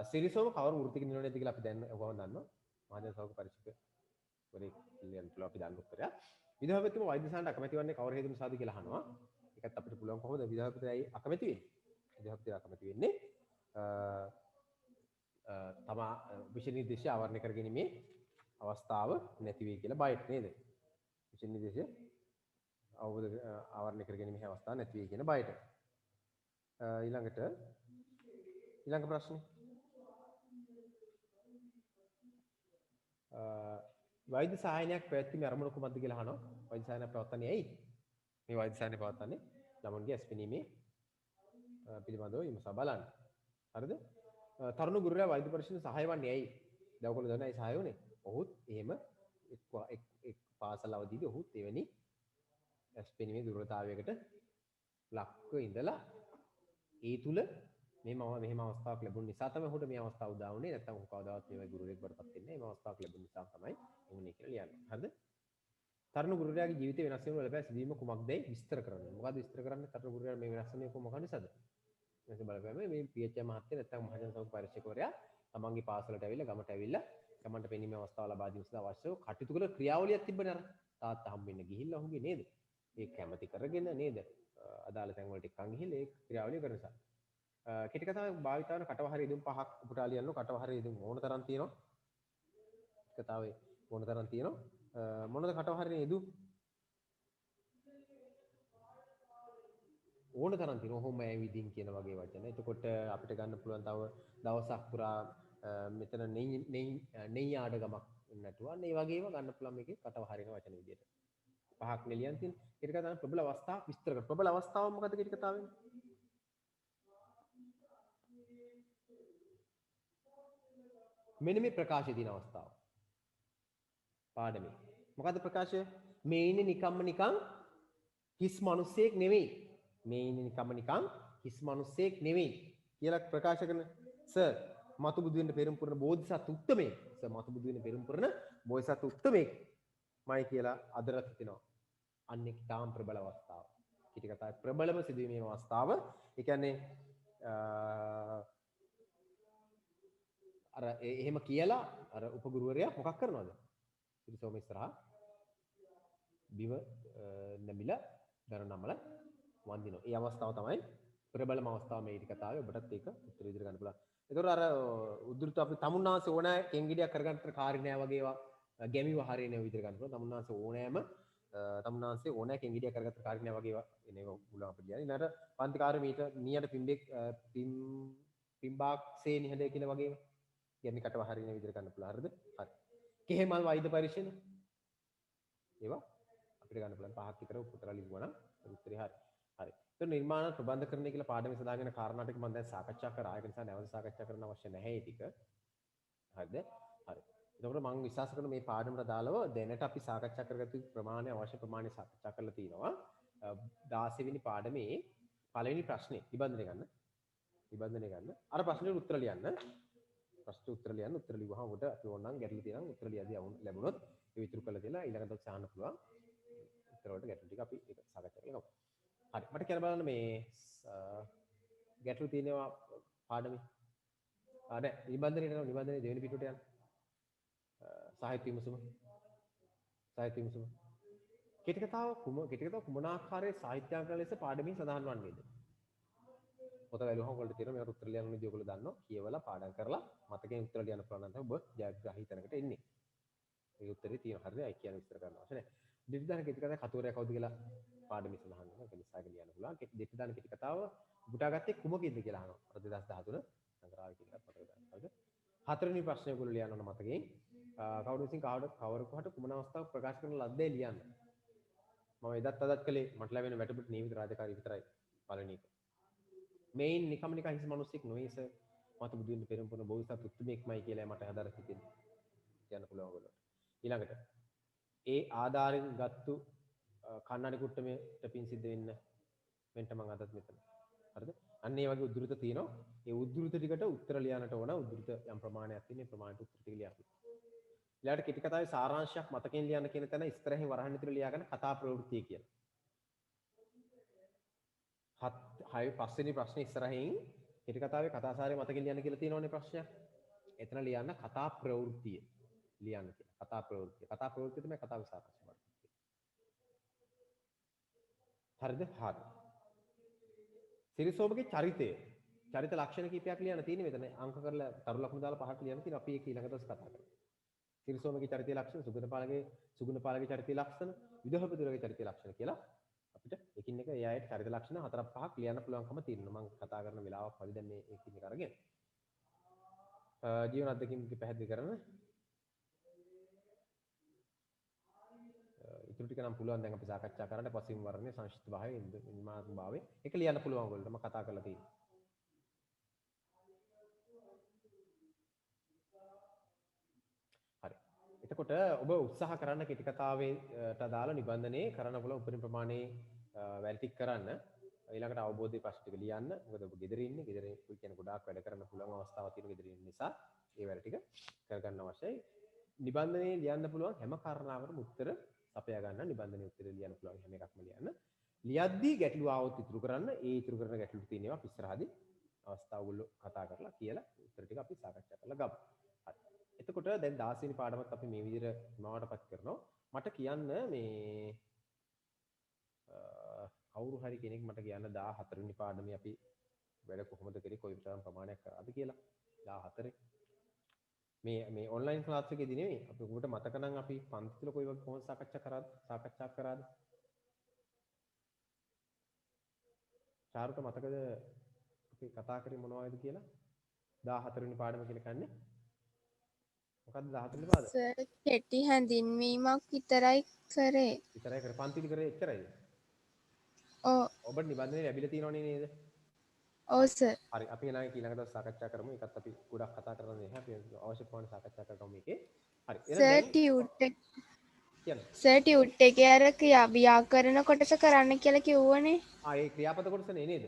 සිරිසෝම කවර වෘත්තික නිලවනේද කියලා අපි දැන් ඔයගොල්ලෝ දන්නවා. මහජන සෞඛ්‍ය පරීක්ෂක වරේ ලියන්න පුළුවන් අපි දාන්න උත්තරය. විදුහල්පතිතුමා වෛද්‍යසාරට අකමැති වන්නේ කවර හේතු නිසාද කියලා අහනවා. ඒකත් අපිට පුළුවන් කොහොමද විදුහල්පතිතුමායි අකමැති වෙන්නේ? විදුහල්පතිතුමා අකමැති වෙන්නේ තමා විෂය නිර්දේශය ආවරණය කරගැනීමේ අවස්ථාව නැති වෙයි කියලා බයට නේද? විෂය නිර්දේශය අවබෝධ ආවරණය කරගැනීමේ අවස්ථාව නැති වෙයි කියන බයට. ඊළඟ ප්‍රශ්නේ. වෛද්‍ය සායනයක් පැවැත්වීමේ අරමුණ කුමක්ද කියලා අහනවා. වෛද්‍ය සායනයක් පවත්වන්නේ ඇයි? මේ වෛද්‍ය සායනය පවත්වන්නේ ළමුන්ගේ ඇස්පෙනීමේ පිළිබඳව විමසා බලන්න. හරිද? තරුණ ගුරුවරයා වෛද්‍ය පරීක්ෂණ සහාය වන්නේ ඇයි? දැන් ඔයගොල්ලෝ දන්නා ඒ සහාය උනේ. ඔහුත් එහෙම එක් පාසල් අවදීදී ඔහුත් එවැනි ඇස්පෙනීමේ දුර්වලතාවයකට ලක්ව ඉඳලා ඒ තුල මෙහෙම අවස්ථාවක් ලැබුණ නිසා තමයි ඔහුට මේ අවස්ථාව උදා වුනේ. නැත්නම් ඔහු කවදාවත් මේ වගේ ගුරුවරයෙක් බවටපත් වෙන්නේ නැහැ. මේ අවස්ථාවක් ලැබුණ නිසා තමයි එමුනේ කියලා ලියන්නේ. හරිද? තරුණ ගුරුවරයාගේ ජීවිතේ වෙනස් වෙනු ලැබෑ සිදුවීම කුමක්දයි විස්තර කරන්න. මොකද්ද විස්තර කරන්නේ? තරුණ ගුරුවරයා මේ වෙනස් වෙන්නේ මොකක් නිසාද? මේක බලපෑම මේ PHM මහත්තයා නැත්නම් මහජන සෞඛ්‍ය පරීක්ෂකවරයා තමන්ගේ පාසලට ඇවිල්ලා ගමට ඇවිල්ලා ගමන්ට පෙනීමේ අවස්ථාව ලබා දීම සඳහා අවශ්‍ය කටයුතු කළ ක්‍රියාවලියක් තිබ්බනේ අර. තාත්තා හම්බෙන්න ගිහිල්ලා ඔහුගේ නේද? ඒ කැමැති කරගෙන නේද? අදාළ තැන් වලට එක්කන් ගිහිල්ලා ඒ ක්‍රියාවලිය කරන නිසා. කෙටි කතාවේ භාවිත වන කටවහර යෙදුම් පහක් උපුටා ලියන්න කටවහර යෙදුම් ඕන තරම් තියෙනවා. කතාවේ ඕන තරම් තියෙනවා. මොනද කටවහරේ යෙදුම්? ඕන තරම් තියෙනවා. ඔහොම ඇවිදින් කියන වගේ වචන. එතකොට අපිට ගන්න පුළුවන් තව දවසක් පුරා මෙතන නෙයි ආඩගමක් නැතුව අන්න ඒ වගේම ගන්න පුළුවන් මේකේ කටව හරින වචන විදියට. පහක් නෙලියන් තියෙන. ඊට කතාව ප්‍රබල අවස්ථාවක් විස්තර කරනවා. ප්‍රබල අවස්ථාව මොකද්ද කියන කතාවෙන්? මෙන්න මේ ප්‍රකාශය දින අවස්ථාව. පාඩමේ. මොකද්ද ප්‍රකාශය? මේ ඉන්නේ නිකන් හිස් මිනිස්සෙක් නෙවෙයි. මේ ඉන්නේ නිකන් හිස් මිනිස්සෙක් නෙවෙයි කියලා ප්‍රකාශ කරන සර් මතු බුදු වෙන්න පෙරම් පුරන බෝධිසත් උත්තමේ. සර් මතු බුදු වෙන්න පෙරම් පුරන බෝධිසත් උත්තමේ මයි කියලා අදරත් හිතෙනවා. අන්නේ තාම ප්‍රබල අවස්ථාව. කිටි කතාවේ ප්‍රබලම සිදුවීමේ අවස්ථාව. ඒ කියන්නේ අර එහෙම කියලා අර උපගුරුවරයා මොකක් කරනවද? සිරිසෝම ඉස්සරහා බිම නැමිලා දරනමල වන්දිනවා. ඒ අවස්ථාව තමයි ප්‍රබලම අවස්ථාව මේ ඉටි කතාවේ. ඔබටත් ඒක උත්තර විදිහට ගන්න පුළුවන්. ඒතකොට අර උද්දෘත අපි තමුන්නාංශ ඕනෑ කෙන්ගිඩියක් කරගන්න කාර්ය නෑ වගේ ඒවා ගැමිව හරියන විදිහට ගන්න පුළුවන්. තමුන්නාංශ ඕනෑම තමුන්නාංශේ ඕනෑ කෙන්ගිඩියක් කරගත්ත කාර්ය නෑ වගේ ඒවා එනේ උලන් අපිට කියන්නේ. ඊළඟට පන්ති කාර්ය මීට නියට පිම්බාක්සේ නිහඬ කියලා වගේ ගැමි කටව හරියන විදිහට ගන්න පුළුවන්. හරිද? හරි. කෙහෙමල් වෛද්‍ය පරීක්ෂණ ඒවා අපිට ගන්න පුළුවන්. පහක් විතර උත්තර ලිව්වා නම් උත්තරේ හරි. හරි. ඒක නිර්මාණ ප්‍රබන්ධකරණය කියලා පාඩමේ සදාගෙන කාරණා ටික මම දැන් සාකච්ඡා කරා. ඒක නිසා නැවත සාකච්ඡා කරන්න අවශ්‍ය නැහැ ඒ ටික. හරිද? හරි. එතකොට මම විශ්වාස කරනවා මේ පාඩමට අදාළව දැනට අපි සාකච්ඡා කරගත්තු ප්‍රමාණය අවශ්‍ය ප්‍රමාණය සාකච්ඡා කරලා තිනවා. 16 වෙනි පාඩමේ පළවෙනි ප්‍රශ්නේ නිබන්ධනය ගන්න. නිබන්ධනය ගන්න. අර ප්‍රශ්නෙට උත්තර ලියන්න. ප්‍රශ්න උත්තර ලියන්න. උත්තර ලිව්වහම ඔබට අපි ඕනනම් ගැටළු තියෙනවා. උත්තර ලියදී ලැබුණොත් ඒ විතර කරලා දෙලා ඊළඟට සාහන්න පුළුවන්. උත්තර වලට ගැටළු ටික අපි ඒක සාකච්ඡා කරලා ගමු. හරි. මට කියලා බලන්න මේ ගැටළු තියෙනවා පාඩමේ. නෑ නිබන්ධනයට යනවා. නිබන්ධනයේ දෙවෙනි පිටුවට යන්න. සාහිත්‍ය විමසුම. සාහිත්‍ය විමසුම. කෙටි කතාව කුමන ආකාරයේ සාහිත්‍යාංග ලෙස පාඩමේ සඳහන් වන්නේද? පොත වැළුවහම ඔයගොල්ලෝ තියෙනවා මේකට උත්තර ලියන්න විදිය ඔයගොල්ලෝ දන්නවා. කියවලා පාඩම් කරලා මතකයෙන් උත්තර ලියන්න පුළුවන් නම් තමයි ඔබ ජයග්‍රාහී තැනකට එන්නේ. ඒ උත්තරේ තියෙනවා. හරිද? අය කියන විස්තර කරන්න අවශ්‍ය නැහැ. දෙවිදාන කෙටි කතාවේ කතෝරයා කවුද කියලා පාඩමේ සඳහන් වෙනවා. ඒක නිසා ලියන්න පුළුවන්. දෙවිදාන කෙටි කතාව උපුටාගත්තේ කුමකින්ද කියලා අහනවා. අර 2013 සංග්‍රහය කියලා මතක ගන්න. හරිද? හතරවෙනි ප්‍රශ්නේ ඔයගොල්ලෝ ලියන්න ඕන මතකයෙන්. කවුරු විසින් කවරකට කුමන අවස්ථාවක් ප්‍රකාශ කරන ලද්දේ ලියන්න. මම එදත් අදත් කළේ මට ලැබෙන වැටපිට නියමිත රාජකාරී විතරයි පළවෙනි එක. මේන් නිකම් හිස් මිනිස්සෙක් නෙවෙයි සර්. මත බුදු වෙන පෙරම් පුරන බෝසත් උත්මෙක්මයි කියලා මට හදාරලා හිතෙන්නේ. කියන්න පුළුවන් ඔයගොල්ලෝ. ඊළඟට ඒ ආධාරයෙන් ගත්තු කන්නඩි කුට්ටමේට පින් සිද්ධ වෙන්න මම අදත් මෙතන. හරිද? අන්න ඒ වගේ උද්දෘත තියෙනවා. ඒ උද්දෘත ටිකට උත්තර ලියන්නට ඕන. උද්දෘත යම් ප්‍රමාණයක් තියෙන. ඒ ප්‍රමාණයට උත්තර ටික ලියන්න. ඊළඟට කෙටි කතාවේ සාරාංශයක් මතකයෙන් ලියන්න කියන තැන ඉස්සරහින් වරහන් ඉදිරිය ලියාගෙන කතා ප්‍රවෘත්තිය කියලා. පස්වෙනි ප්‍රශ්නේ ඉස්සරහින් කෙටි කතාවේ කතාසාරය මතකයෙන් ලියන්න කියලා තියෙනවනේ ප්‍රශ්නයක්. එතන ලියන්න කතා ප්‍රවෘත්තිය ලියන්න කියලා. කතා ප්‍රවෘත්තිය. කතා ප්‍රවෘත්තිය තමයි කතාවේ සාරාංශය වඩ. හරිද? හරි. සිරිසෝමගේ චරිතය. චරිත ලක්ෂණ කීපයක් ලියන්න තියෙන්නේ මෙතන. අංක කරලා තරු ලකුණු දාලා පහක් ලියන්න තියෙනවා. අපි ඒක ඊළඟ දවස් කතා කරමු. සිරිසෝමගේ චරිතය ලක්ෂණ, සුගුණපාලගේ චරිතය ලක්ෂණ, විදුහල්පතිවරගේ චරිතය ලක්ෂණ කියලා අපිට එකින් එක ඒ අයට චරිත ලක්ෂණ 4-5ක් ලියන්න පුළුවන්කම තියෙනවා. මම කතා කරන වෙලාවක් වලදී දැන් මේ එකින් එක අරගෙන ජීවන අත්දැකීම් පැහැදිලි කරන ඉතුරු ටික නම් පුළුවන් දැන් අපි සාකච්ඡා කරන්න පස්වෙනි වර්ණයේ සංක්ෂිප්ත භාවය නිර්මාණාත්මක භාවය ඒක ලියන්න පුළුවන් ඔයගොල්ලෝ. මම කතා කරලා තියෙනවා. හරි. එතකොට ඔබ උත්සාහ කරන්න කෙටි කතාවේට දාලා නිබන්ධනයේ කරන්න පුළුවන් උපරිම ප්‍රමාණයේ වැලිටික් කරන්න. ඊළඟට අවබෝධයේ ප්‍රශ්න ටික ලියන්න. මොකද ඔබ ගෙදර ඉන්නේ. ගෙදර කියන්නේ ගොඩාක් වැඩ කරන්න පුළුවන් අවස්ථාවක් තියෙන ගෙදර ඉන්න නිසා ඒ වැඩ ටික කරගන්න අවශ්‍යයි. නිබන්ධනයේ ලියන්න පුළුවන් හැම කාරණාවකටම උත්තර සපයා ගන්න නිබන්ධනයේ උත්තර ලියන්න පුළුවන් හැම එකක්ම ලියන්න. ලියද්දී ගැටලු ආවොත් ඉතුරු කරන්න. ඒ ඉතුරු කරන ගැටලු තියෙනවා අපි ඉස්සරහදී අවස්ථාව ඔයගොල්ලෝ කතා කරලා කියලා උත්තර ටික අපි සාකච්ඡා කරලා ගමු. හරි. එතකොට දැන් 16 වෙනි පාඩමත් අපි මේ විදිහට සමාවටපත් කරනවා. මට කියන්න මේ කවුරු හරි කෙනෙක් මට කියන්න 14 වෙනි පාඩමේ අපි වැඩ කොහොමද කරේ කොයි තරම් ප්‍රමාණයක් කරාද කියලා. 14 මේ ඔන්ලයින් ක්ලාස් එකේදී නෙමෙයි. අපි උඹට මතක නම් අපි පන්ති තුල කොයි වගේ කොහොමද සාකච්ඡා කරාද? චාරුට මතකද අපි කතා කරේ මොනවද කියලා? 14 වෙනි පාඩම කියලා කන්නේ. මොකද්ද 14 වෙනි පාඩම? සර් කෙටි හැඳින්වීමක් විතරයි කරේ. විතරයි කර පන්තිලි කරේ එච්චරයිද? ඔව් ඔබට නිබන්ධනේ ලැබිලා තියෙනවනේ නේද? ඔව් සර්. හරි අපි ඊළඟ දවස් සාකච්ඡා කරමු. ඒකත් අපි ගොඩක් කතා කරන්න නැහැ. අපි අවශ්‍ය ප්‍රමාණය සාකච්ඡා කරගමු මේකේ. හරි. සර් ටියුට් කියන්න. සර් ටියුට් එකේ අර ව්‍යාකරණ කොටස කරන්න කියලා කිව්වනේ. ඒ ක්‍රියාපද කොටසනේ නේද?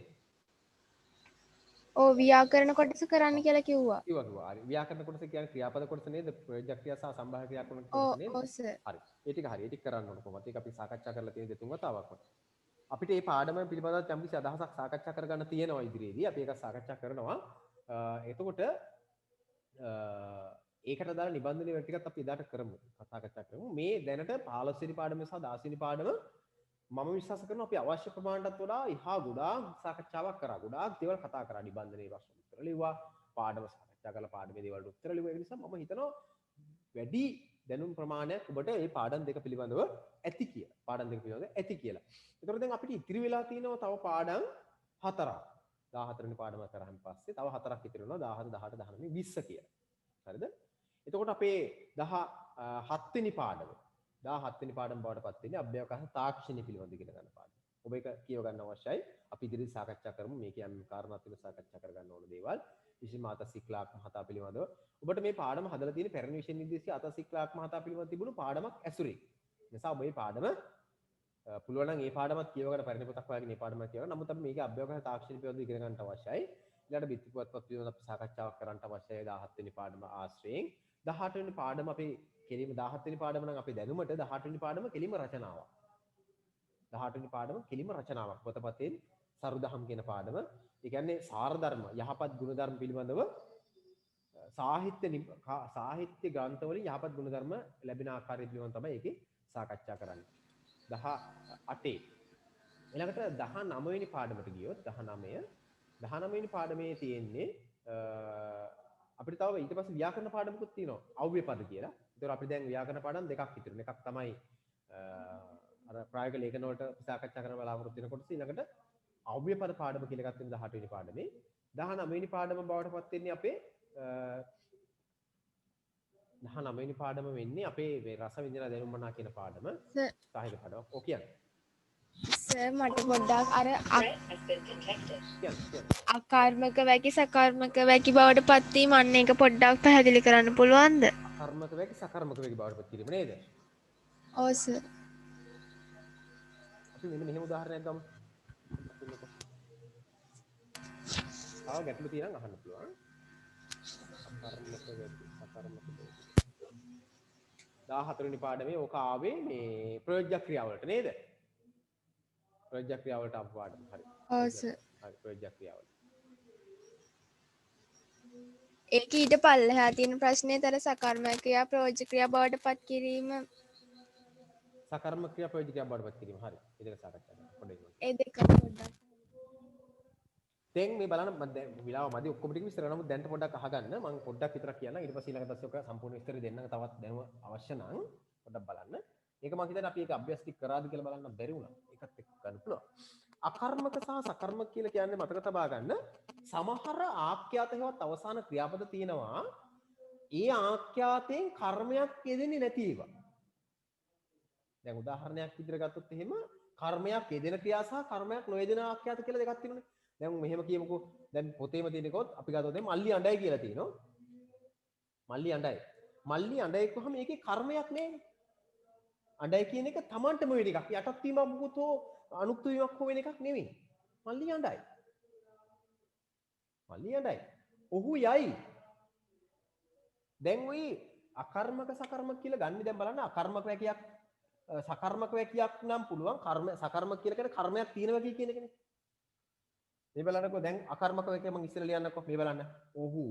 ඔව් ව්‍යාකරණ කොටස කරන්න කියලා කිව්වා. කිව්වා. හරි. ව්‍යාකරණ කොටස කියන්නේ ක්‍රියාපද කොටස නේද? ප්‍රයෝජක ක්‍රියා සහ සම්භාව්‍ය ක්‍රියා කොටස නේද? ඔව් සර්. හරි. ඒ ටික හරි. ඒ ටික කරන්න ඕන කොහොමද? ඒක අපි සාකච්ඡා කරලා තියෙන දෙතුන් වතාවක්. අපිට මේ පාඩම පිළිබඳව යම්කිසි අදහසක් සාකච්ඡා කරගන්න තියෙනවා ඉදිරියේදී. අපි ඒක සාකච්ඡා කරනවා. එතකොට ඒකට දාලා නිබන්ධන වල ටිකත් අපි එදාට කරමු. සාකච්ඡා කරමු. මේ දැනට 15 වෙනි පාඩම සහ 16 වෙනි පාඩම මම විශ්වාස කරනවා අපි අවශ්‍ය ප්‍රමාණයටත් වඩා ඉහා ගොඩාක් සාකච්ඡාවක් කරා. ගොඩාක් දේවල් කතා කරා. නිබන්ධනයේ ප්‍රශ්න උත්තර ලිව්වා. පාඩම සාකච්ඡා කරලා පාඩමේ දේවල් උත්තර ලිව්වා. ඒ නිසා මම හිතනවා වැඩි දැනුම් ප්‍රමාණයක් ඔබට මේ පාඩම් දෙක පිළිබඳව ඇති කියලා. පාඩම් දෙක පිළිබඳව ඇති කියලා. ඒතකොට දැන් අපිට ඉතිරි වෙලා තියෙනවා තව පාඩම් 4ක්. 14 වෙනි පාඩම කරාන් පස්සේ තව 4ක් ඉතිරි වෙනවා 17 18 19 20 කියලා. හරිද? එතකොට අපේ 17 වෙනි පාඩම 17 වෙනි පාඩම බවට පත් වෙන්නේ අභ්‍යවකාශ තාක්ෂණය පිළිබඳව ඉගෙන ගන්න පාඩම. ඔබ ඒක කියව ගන්න අවශ්‍යයි. අපි ඉදිරියට සාකච්ඡා කරමු. මේක යම් කාරණාත් එක්ක සාකච්ඡා කරගන්න ඕන දේවල්. විශේෂයෙන්ම අතසික්ලාක් මහතා පිළිබඳව. ඔබට මේ පාඩම හදලා තියෙන පැරණි විෂය නිර්දේශයේ අතසික්ලාක් මහතා පිළිබඳව තිබුණු පාඩමක් ඇසුරේ. නිසා ඔබ මේ පාඩම පුළුවන් නම් මේ පාඩමත් කියව ගන්න පැරණි පොතක් වගේ මේ පාඩමක් කියව ගන්න. නමුත් අපි මේක අභ්‍යවකාශ තාක්ෂණය පිළිබඳව ඉගෙන ගන්නට අවශ්‍යයි. ඊළඟට බිත්ති පුවත්පත් පිළිබඳව අපි සාකච්ඡාවක් කරන්න අවශ්‍යයි 17 වෙනි පාඩම ආශ්‍රයෙන්. 18 වෙනි පාඩම අපි කෙලිම 17 වෙනි පාඩම නම් අපේ දැනුමට 18 වෙනි පාඩම කෙලිම රචනාවක්. 18 වෙනි පාඩම කෙලිම රචනාවක්. පොතපතේ සරුදහම් කියන පාඩම. ඒ කියන්නේ සාර ධර්ම, යහපත් ගුණ ධර්ම පිළිබඳව සාහිත්‍ය ග්‍රන්ථවලින් යහපත් ගුණ ධර්ම ලැබෙන ආකාරය පිළිබඳව තමයි ඒකේ සාකච්ඡා කරන්නේ. 18 ඊළඟට 19 වෙනි පාඩමට ගියොත් 19 වෙනි පාඩමේ තියෙන්නේ අපිට තව ඊට පස්සේ ව්‍යාකරණ පාඩමකුත් තියෙනවා. අව්‍ය පද කියලා. ඒතකොට අපි දැන් ව්‍යාකරණ පාඩම් දෙකක් ඉතිරි. එකක් තමයි අර ප්‍රායෝගික ලේඛන වලට සාකච්ඡා කරන බලාපොරොත්තු වෙන කොටස. ඊළඟට අව්‍ය පද පාඩම කියලා එකක් තියෙනවා 18 වෙනි පාඩමේ. 19 වෙනි පාඩම බවට පත් වෙන්නේ අපේ 19 වෙනි පාඩම වෙන්නේ අපේ මේ රස විඳින දැනුම් මනා කියන පාඩම. සාහිත්‍ය පාඩම. ඔව් කියන්න. සර් මට පොඩ්ඩක් අර අකර්මක වැකි සකර්මක වැකි බවට පත් වීම අන්න ඒක පොඩ්ඩක් පැහැදිලි කරන්න පුළුවන්ද? අකර්මක වැකි සකර්මක වැකි බවට පත් කිරීම නේද? ඔව් සර්. අපි මෙන්න මෙහෙම උදාහරණයක් ගමු. ආව ගැටලු තියෙනවා අහන්න පුළුවන්. අකර්මක වැකි සකර්මක වැකි 14 වෙනි පාඩමේ ඕක ආවේ මේ ප්‍රයෝජ්‍ය ක්‍රියාවලට නේද? ප්‍රයෝජ්‍ය ක්‍රියාවලට ආපු පාඩම. හරි. ඔව් සර්. හරි ප්‍රයෝජ්‍ය ක්‍රියාවල. ඒක ඊට පල්ලෙහා තියෙන ප්‍රශ්නේතර සකර්මක ක්‍රියා ප්‍රයෝජ්‍ය ක්‍රියා බවට පත් කිරීම සකර්මක ක්‍රියා ප්‍රයෝජ්‍ය ක්‍රියා බවට පත් කිරීම. හරි. ඒ දෙක සාකච්ඡා කරමු. පොඩ්ඩක්. ඒ දෙක පොඩ්ඩක්. දැන් මේ බලන්න මම දැන් විලාව මදි ඔක්කොම ටික විස්තර කරනවා. දැන් පොඩ්ඩක් අහගන්න. මම පොඩ්ඩක් විතරක් කියන්නම්. ඊට පස්සේ ඊළඟ දවසේ ඔක සම්පූර්ණ විස්තර දෙන්නම්. තවත් දැනුම අවශ්‍ය නම් පොඩ්ඩක් බලන්න. ඒක මම හිතන්නේ අපි ඒක අභ්‍යාස ටික කරාද කියලා බලන්න බැරි වුණා. ඒකත් එක්ක ගන්න පුළුවන්. අකර්මක සහ සකර්මක කියලා කියන්නේ මතක තබා ගන්න සමහර ආඛ්‍යාත හේවත් අවසාන ක්‍රියාපද තියෙනවා. ඒ ආඛ්‍යාතයෙන් කර්මයක් යෙදෙන්නේ නැති ඒවා. දැන් උදාහරණයක් විදිහට ගත්තොත් එහෙම කර්මයක් යෙදෙන ක්‍රියා සහ කර්මයක් නොයෙදෙන ආඛ්‍යාත කියලා දෙකක් තියෙනවානේ. දැන් මෙහෙම කියමුකෝ. දැන් පොතේම තියෙනකොත් අපි ගත්තොත් දැන් මල්ලි අඬයි කියලා තියෙනවා. මල්ලි අඬයි. මල්ලි අඬයි කියවහම මේකේ කර්මයක් නෑනේ. අඬයි කියන එක Tamanටම වෙන එකක්. යටත් වීමක් මොකුත් හෝ අනුක්ත වීමක් හෝ වෙන එකක් නෙමෙයි. මල්ලි අඬයි. මල්ලි අඬයි. ඔහු යයි. දැන් ওই අකර්මක සකර්මක කියලා ගන්න දැන් බලන්න අකර්මක වැකියක් සකර්මක වැකියක් නම් පුළුවන් කර්ම සකර්මක කියලා කියන්නේ කර්මයක් තියෙන වැකිය කියන එකනේ. මේ බලන්නකෝ දැන් අකර්මක වැකිය මම ඉස්සෙල්ලා ලියන්නකෝ මේ බලන්න. ඔහු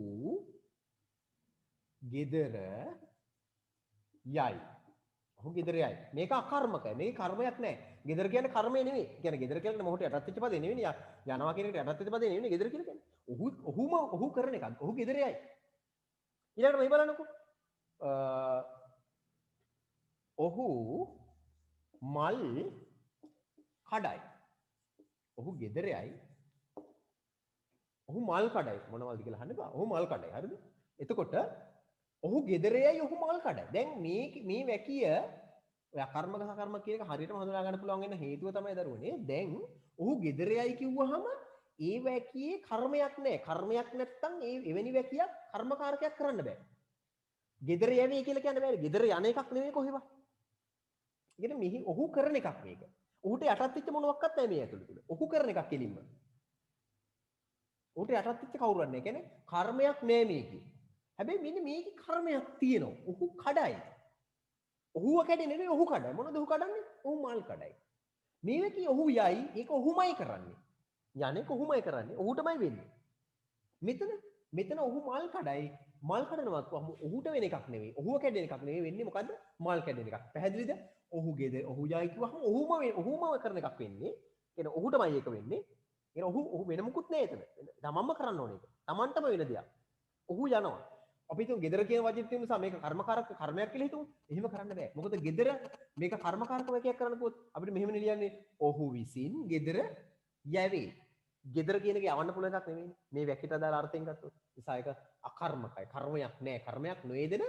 ගෙදර යයි. ඔහු ගෙදර යයි. මේක අකර්මකයි. මේක කර්මයක් නෑ. ගෙදර කියන්නේ කර්මය නෙවෙයි. කියන්නේ ගෙදර කියන්නේ මොහොතේ යටත් වෙච්ච පදේ නෙවෙයි. යනවා කියන එකට යටත් වෙච්ච පදේ නෙවෙයි ගෙදර කියලා කියන්නේ. ඔහු කරන එකක්. ඔහු ගෙදර යයි. ඊළඟට මේ බලන්නකෝ. ඔහු මල් කඩයි. ඔහු ගෙදර යයි ඔහු මල් කඩයි. මොනවද කියලා අහන්න බෑ. ඔහු මල් කඩයි. හරිද? එතකොට ඔහු ගෙදරයයි ඔහු මල් කඩයි. දැන් මේ වැකිය ඔය අකර්මක සකර්මක කියන එක හරියටම හඳුනා ගන්න පුළුවන් වෙන හේතුව තමයි දරුවනේ. දැන් ඔහු ගෙදරයයි කිව්වහම ඒ වැකියේ කර්මයක් නැහැ. කර්මයක් නැත්තම් ඒ එවැනි වැකියක් කර්මකාරකයක් කරන්න බෑ. ගෙදර යන්නේ කියලා කියන්න බෑ. ගෙදර යන එකක් නෙමෙයි කොහෙවත්. ඒකට මෙහි ඔහු කරන එකක් මේක. ඔහුට යටත් වෙච්ච මොනවත් නැහැ මේ ඇතුළේ තුල. ඔහු කරන එකක් කෙලින්ම. ඔහුට යටත් වෙච්ච කවුරුවත් නැහැ. කියන්නේ කර්මයක් නෑ මේකේ. හැබැයි මෙන්න මේකේ කර්මයක් තියෙනවා. ඔහු කඩයි. ඔහුව කැඩෙන්නේ නෙවෙයි ඔහු කඩයි. මොනවද ඔහු කඩන්නේ? ඔහු මල් කඩයි. මේ වැකි ඔහු යයි ඒක ඔහුමයි කරන්නේ. යන්නේ ඔහුමයි කරන්නේ. ඔහුටමයි වෙන්නේ. මෙතන ඔහු මල් කඩයි. මල් කඩනවා කොහොම ඔහුට වෙන එකක් නෙවෙයි. ඔහුව කැඩෙන එකක් නෙවෙයි වෙන්නේ මොකද්ද? මල් කැඩෙන එකක්. පැහැදිලිද? ඔහු ගෙදර ඔහු යයි කිව්වහම ඔහුම කරන එකක් වෙන්නේ. කියන ඔහුටමයි ඒක වෙන්නේ. කියන ඔහු වෙන මුකුත් නෑ එතන. තමන්ම කරන්න ඕනේ ඒක. තමන්ටම වෙන දෙයක්. ඔහු යනවා. අපි හිතමු ගෙදර කියන වචනේ තියෙන නිසා මේක කර්මකාරක කර්මයක් කියලා හිතමු. එහෙම කරන්න බෑ. මොකද ගෙදර මේක කර්මකාරක වේකයක් කරන්න කිව්වොත් අපිට මෙහෙම ලියන්නේ ඔහු විසින් ගෙදර යැවේ. ගෙදර කියන එක යවන්න පුළුවන් එකක් නෙමෙයි. මේ වැකිට අදාළ අර්ථයෙන් ගත්තොත්. නිසා ඒක අකර්මකයි. කර්මයක් නෑ. කර්මයක් නොයදෙන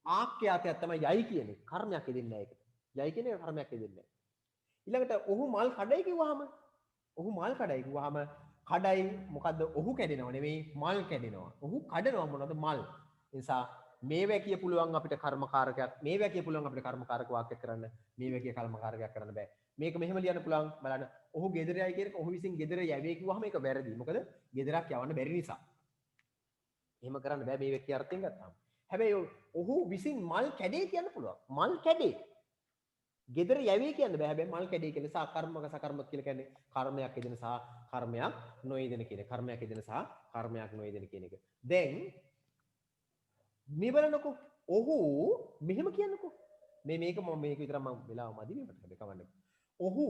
ආඛ්‍යාතයක් තමයි යයි කියන්නේ. කර්මයක් දෙන්නේ නෑ ඒකට. යයි කියන්නේ කර්මයක් දෙන්නේ නෑ. ඊළඟට ඔහු මල් කඩයි කිව්වහම කඩයි මොකද්ද? ඔහු කැඩෙනව නෙවෙයි මල් කැඩෙනවා. ඔහු කඩනවා මොනවද? මල්. නිසා මේ වැකිය පුළුවන් අපිට කර්මකාරකයක් මේ වැකිය පුළුවන් අපිට කර්මකාරක වාක්‍යයක් කරන්න මේ වැකිය කර්මකාරකයක් කරන්න බෑ මේක මෙහෙම ලියන්න පුළුවන් බලන්න ඔහු ගෙදර යයි කියන එක ඔහු විසින් ගෙදර යවේ කිව්වහම ඒක වැරදි මොකද ගෙදරක් යවන්න බැරි නිසා එහෙම කරන්න බෑ මේ වැකිය අර්ථයෙන් ගත්තාම හැබැයි ඔහු විසින් මල් කැඩේ කියන්න පුළුවන් මල් කැඩේ ගෙදර යවේ කියන්න බෑ හැබැයි මල් කැඩේ කියලා සාකර්මක සකර්මක කියලා කියන්නේ කර්මයක් යෙදෙන සහ කර්මයක් නොයෙදෙන කියන එක කර්මයක් යෙදෙන සහ කර්මයක් නොයෙදෙන කියන එක දැන් මේ බලන්නකෝ ඔහු මෙහෙම කියන්නකෝ මේක විතර මම වෙලාව මදි මේකට හැබැයි කවන්නේ ඔහු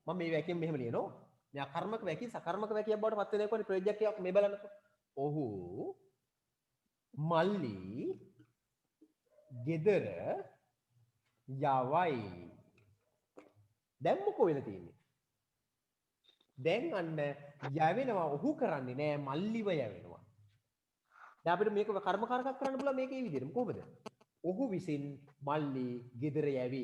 මම මේ වැකියෙන් මෙහෙම ලියනවා මේ අකර්මක වැකිය සකර්මක වැකියක් බවට පත් වෙන එකනේ ප්‍රොජෙක්ට් එකක් මේ බලන්නකෝ ඔහු මල්ලි ගෙදර යවයි දැන් මොකෝ වෙලා තියෙන්නේ දැන් අන්න යවෙනවා ඔහු කරන්නේ නෑ මල්ලිව යවෙනවා දැන් අපිට මේක කර්මකාරකයක් කරන්න පුළුවන් මේකේ විදිහට කොහොමද ඔහු විසින් මල්ලි ගෙදර යැවි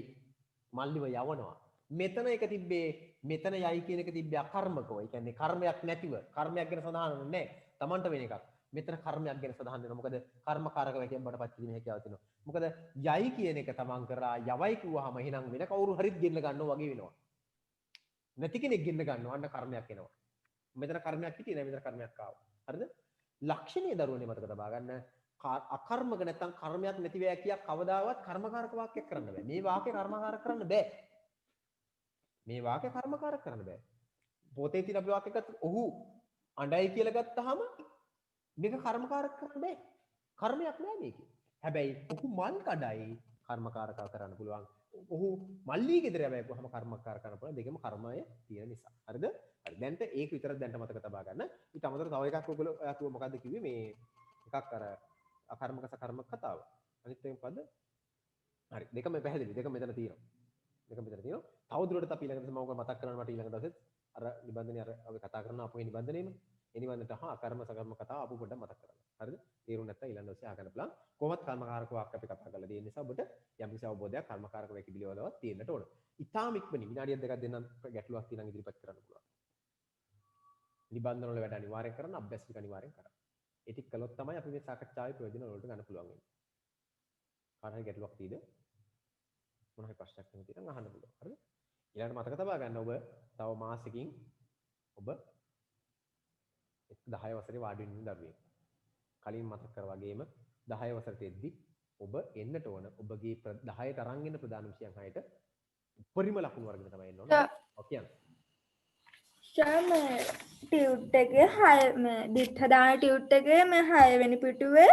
මල්ලිව යවනවා මෙතන එක තිබ්බේ මෙතන යයි කියන එක තිබ්බේ අකර්මකව ඒ කියන්නේ කර්මයක් නැතිව කර්මයක් ගැන සඳහන් නැහැ Tamanට වෙන එකක් මෙතන කර්මයක් ගැන සඳහන් වෙනවා මොකද කර්මකාරක වැකියෙන් බඩපත් කිරීම හැකියාව තියෙනවා මොකද යයි කියන එක Taman කරා යවයි කිව්වහම එහෙනම් වෙන කවුරු හරිත් ගෙන්න ගන්නවා වගේ වෙනවා නැති කෙනෙක් ගෙන්න ගන්නවා අන්න කර්මයක් එනවා මෙතන කර්මයක් හිටියේ නැහැ මෙතන කර්මයක් ආවා හරිද ලක්ෂණීය දරුවනේ මතක තබා ගන්න අකර්මක නැත්තම් කර්මයක් නැති වැකියක් කවදාවත් කර්මකාරක වාක්‍යයක් කරන්න බෑ මේ වාක්‍ය කර්මකාරක කරන්න බෑ මේ වාක්‍ය කර්මකාරක කරන්න බෑ පොතේ තියෙන අපි වාක්‍ය ගත්ත ඔහු අඬයි කියලා ගත්තාම මේක කර්මකාරක කරන්න බෑ කර්මයක් නෑ මේකේ හැබැයි ඔහු මල් කඩයි කර්මකාරකව කරන්න පුළුවන් ඔහු මල්ලි ගෙදර යවයි කොහොම කර්මකාර කරන්න පුළුවන් දෙකම කර්මය තියෙන නිසා හරිද හරි දැන්ට ඒක විතරක් දැන්ට මතක තබා ගන්න ඊට අමතරව තව එකක් ඔයගොල්ලෝ අතුව මොකද්ද කිව්වේ මේ එකක් අර අකර්මක සකර්මක කතාව අනිත් එක මොකද්ද හරි දෙකම පැහැදිලි දෙකම මෙතන තියෙනවා තව දුරටත් අපි ඊළඟට මම ඔයගොල්ලෝ මතක් කරන්න මට ඊළඟ දවසෙත් අර නිබන්ධනේ අර අපි කතා කරන අපේ නිබන්ධනේම ඒ නිබන්ධනට අකර්ම සකර්ම කතාව අපු පොඩ්ඩක් මතක් කරගන්න හරිද තේරුම් නැත්නම් ඊළඟ දවසේ අහගන්න බලන්න කොහොමත් කර්මකාරක වාක්‍ය අපි කතා කරලා තියෙන නිසා ඔබට යම් කිසි අවබෝධයක් කර්මකාරක වැකි පිළිවෙලවත් තියෙන්නට ඕන ඉතාම ඉක්මනින් විනාඩියක් දෙකක් දෙන්නම් ගැටලුවක් තියෙනවා ඉදිරිපත් කරන්න පුළුවන් නිබන්ධන වල වැඩ අනිවාර්යෙන් කරන්න අභ්‍යාස ටික අනිවාර්යෙන් කරන්න ඒ ටික කළොත් තමයි අපි මේ සාකච්ඡාවේ ප්‍රයෝජන වලට ගන්න පුළුවන් වෙන්නේ කාට හරි ගැටලුවක් තියෙද මොන හරි ප්‍රශ්නයක් තියෙනවා අහන්න පුළුවන් හරිද ඊළඟට මතක තබා ගන්න ඔබ තව මාසෙකින් ඔබ 10 වසරේ වාඩි වෙන දරුවෙක් කලින් මතක් කර වගේම 10 වසරට එද්දි ඔබ එන්නට ඕන ඔබගේ 10ට අරන් එන ප්‍රධාන විෂයන් 6ට උපරිම ලකුණු වර්ගන තමයි එන්න ඕන ඔව් කියන්න ටියුට් එකේ 6 මේ දිත්ත දාන ටියුට් එකේ මේ 6 වෙනි පිටුවේ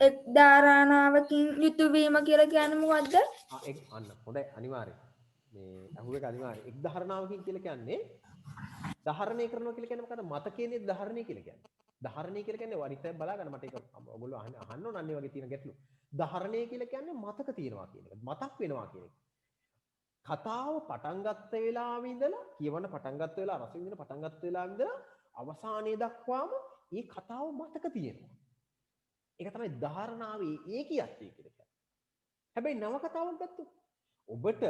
එක් ධාරානාවකින් යුතුයවීම කියලා කියන්නේ මොකද්ද? අන්න හොඳයි අනිවාර්යයෙන් මේ අහුවෙක අනිවාර්යයෙන් එක් ධාරණාවකින් කියලා කියන්නේ ධාරණය කරනවා කියලා කියන්නේ මොකද්ද? මතකයේනේ ධාරණය කියලා කියන්නේ. ධාරණය කියලා කියන්නේ වරිත බලා ගන්න මට ඒක ඔයගොල්ලෝ අහන්න ඕන අන්නේ වගේ තියෙන ගැටලු. ධාරණය කියලා කියන්නේ මතක තියෙනවා කියන එක. මතක් වෙනවා කියන එක. කතාව පටන් ගත්ත වෙලාවෙ ඉඳලා කියවන පටන් ගත්ත වෙලාව රස විඳින පටන් ගත්ත වෙලාවෙ ඉඳලා අවසානයේ දක්වාම මේ කතාව මතක තියෙනවා. ඒක තමයි ධාරණාවේ ඒකියත්වය කියලා කියන්නේ. හැබැයි නව කතාවක් ගත්තොත් ඔබට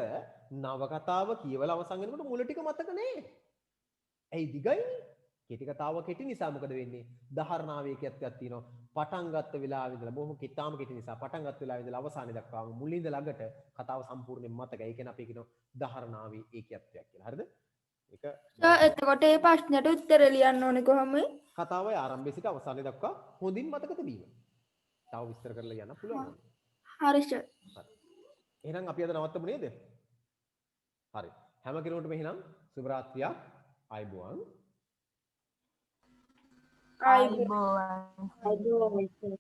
නව කතාව කියවලා අවසන් වෙනකොට මුල ටික මතක නෑ. ඇයි දිගයිනේ? කෙටි කතාව කෙටි නිසා මොකද වෙන්නේ? ධාරණාවේ ඒකියත්වයක් තියෙනවා. පටන් ගත්ත වෙලාවෙ ඉඳලා බොහොම කෙටාම කෙටි නිසා පටන් ගත්ත වෙලාවෙ ඉඳලා අවසානයේ දක්වාම මුලින්ද ළඟට කතාව සම්පූර්ණයෙන් මතකයි. ඒ කියන්නේ අපි කියනවා ධාරණාවේ ඒකියත්වයක් කියලා. හරිද? ඒක එතකොට ඒ ප්‍රශ්නයට උත්තර ලියන්න ඕනේ කොහොමද? කතාවේ ආරම්භය සිට අවසානයේ දක්වා හොඳින් මතක තිබීම. තව විස්තර කරලා යන්න පුළුවන්. හරි සර්. එහෙනම් අපි අද නවත්තමු නේද? හරි. හැම කෙනෙකුටම එහෙනම් සුබ රාත්‍රියක්. ආයුබෝවන්. ආයිබෝවන්. අයිබෝවන්.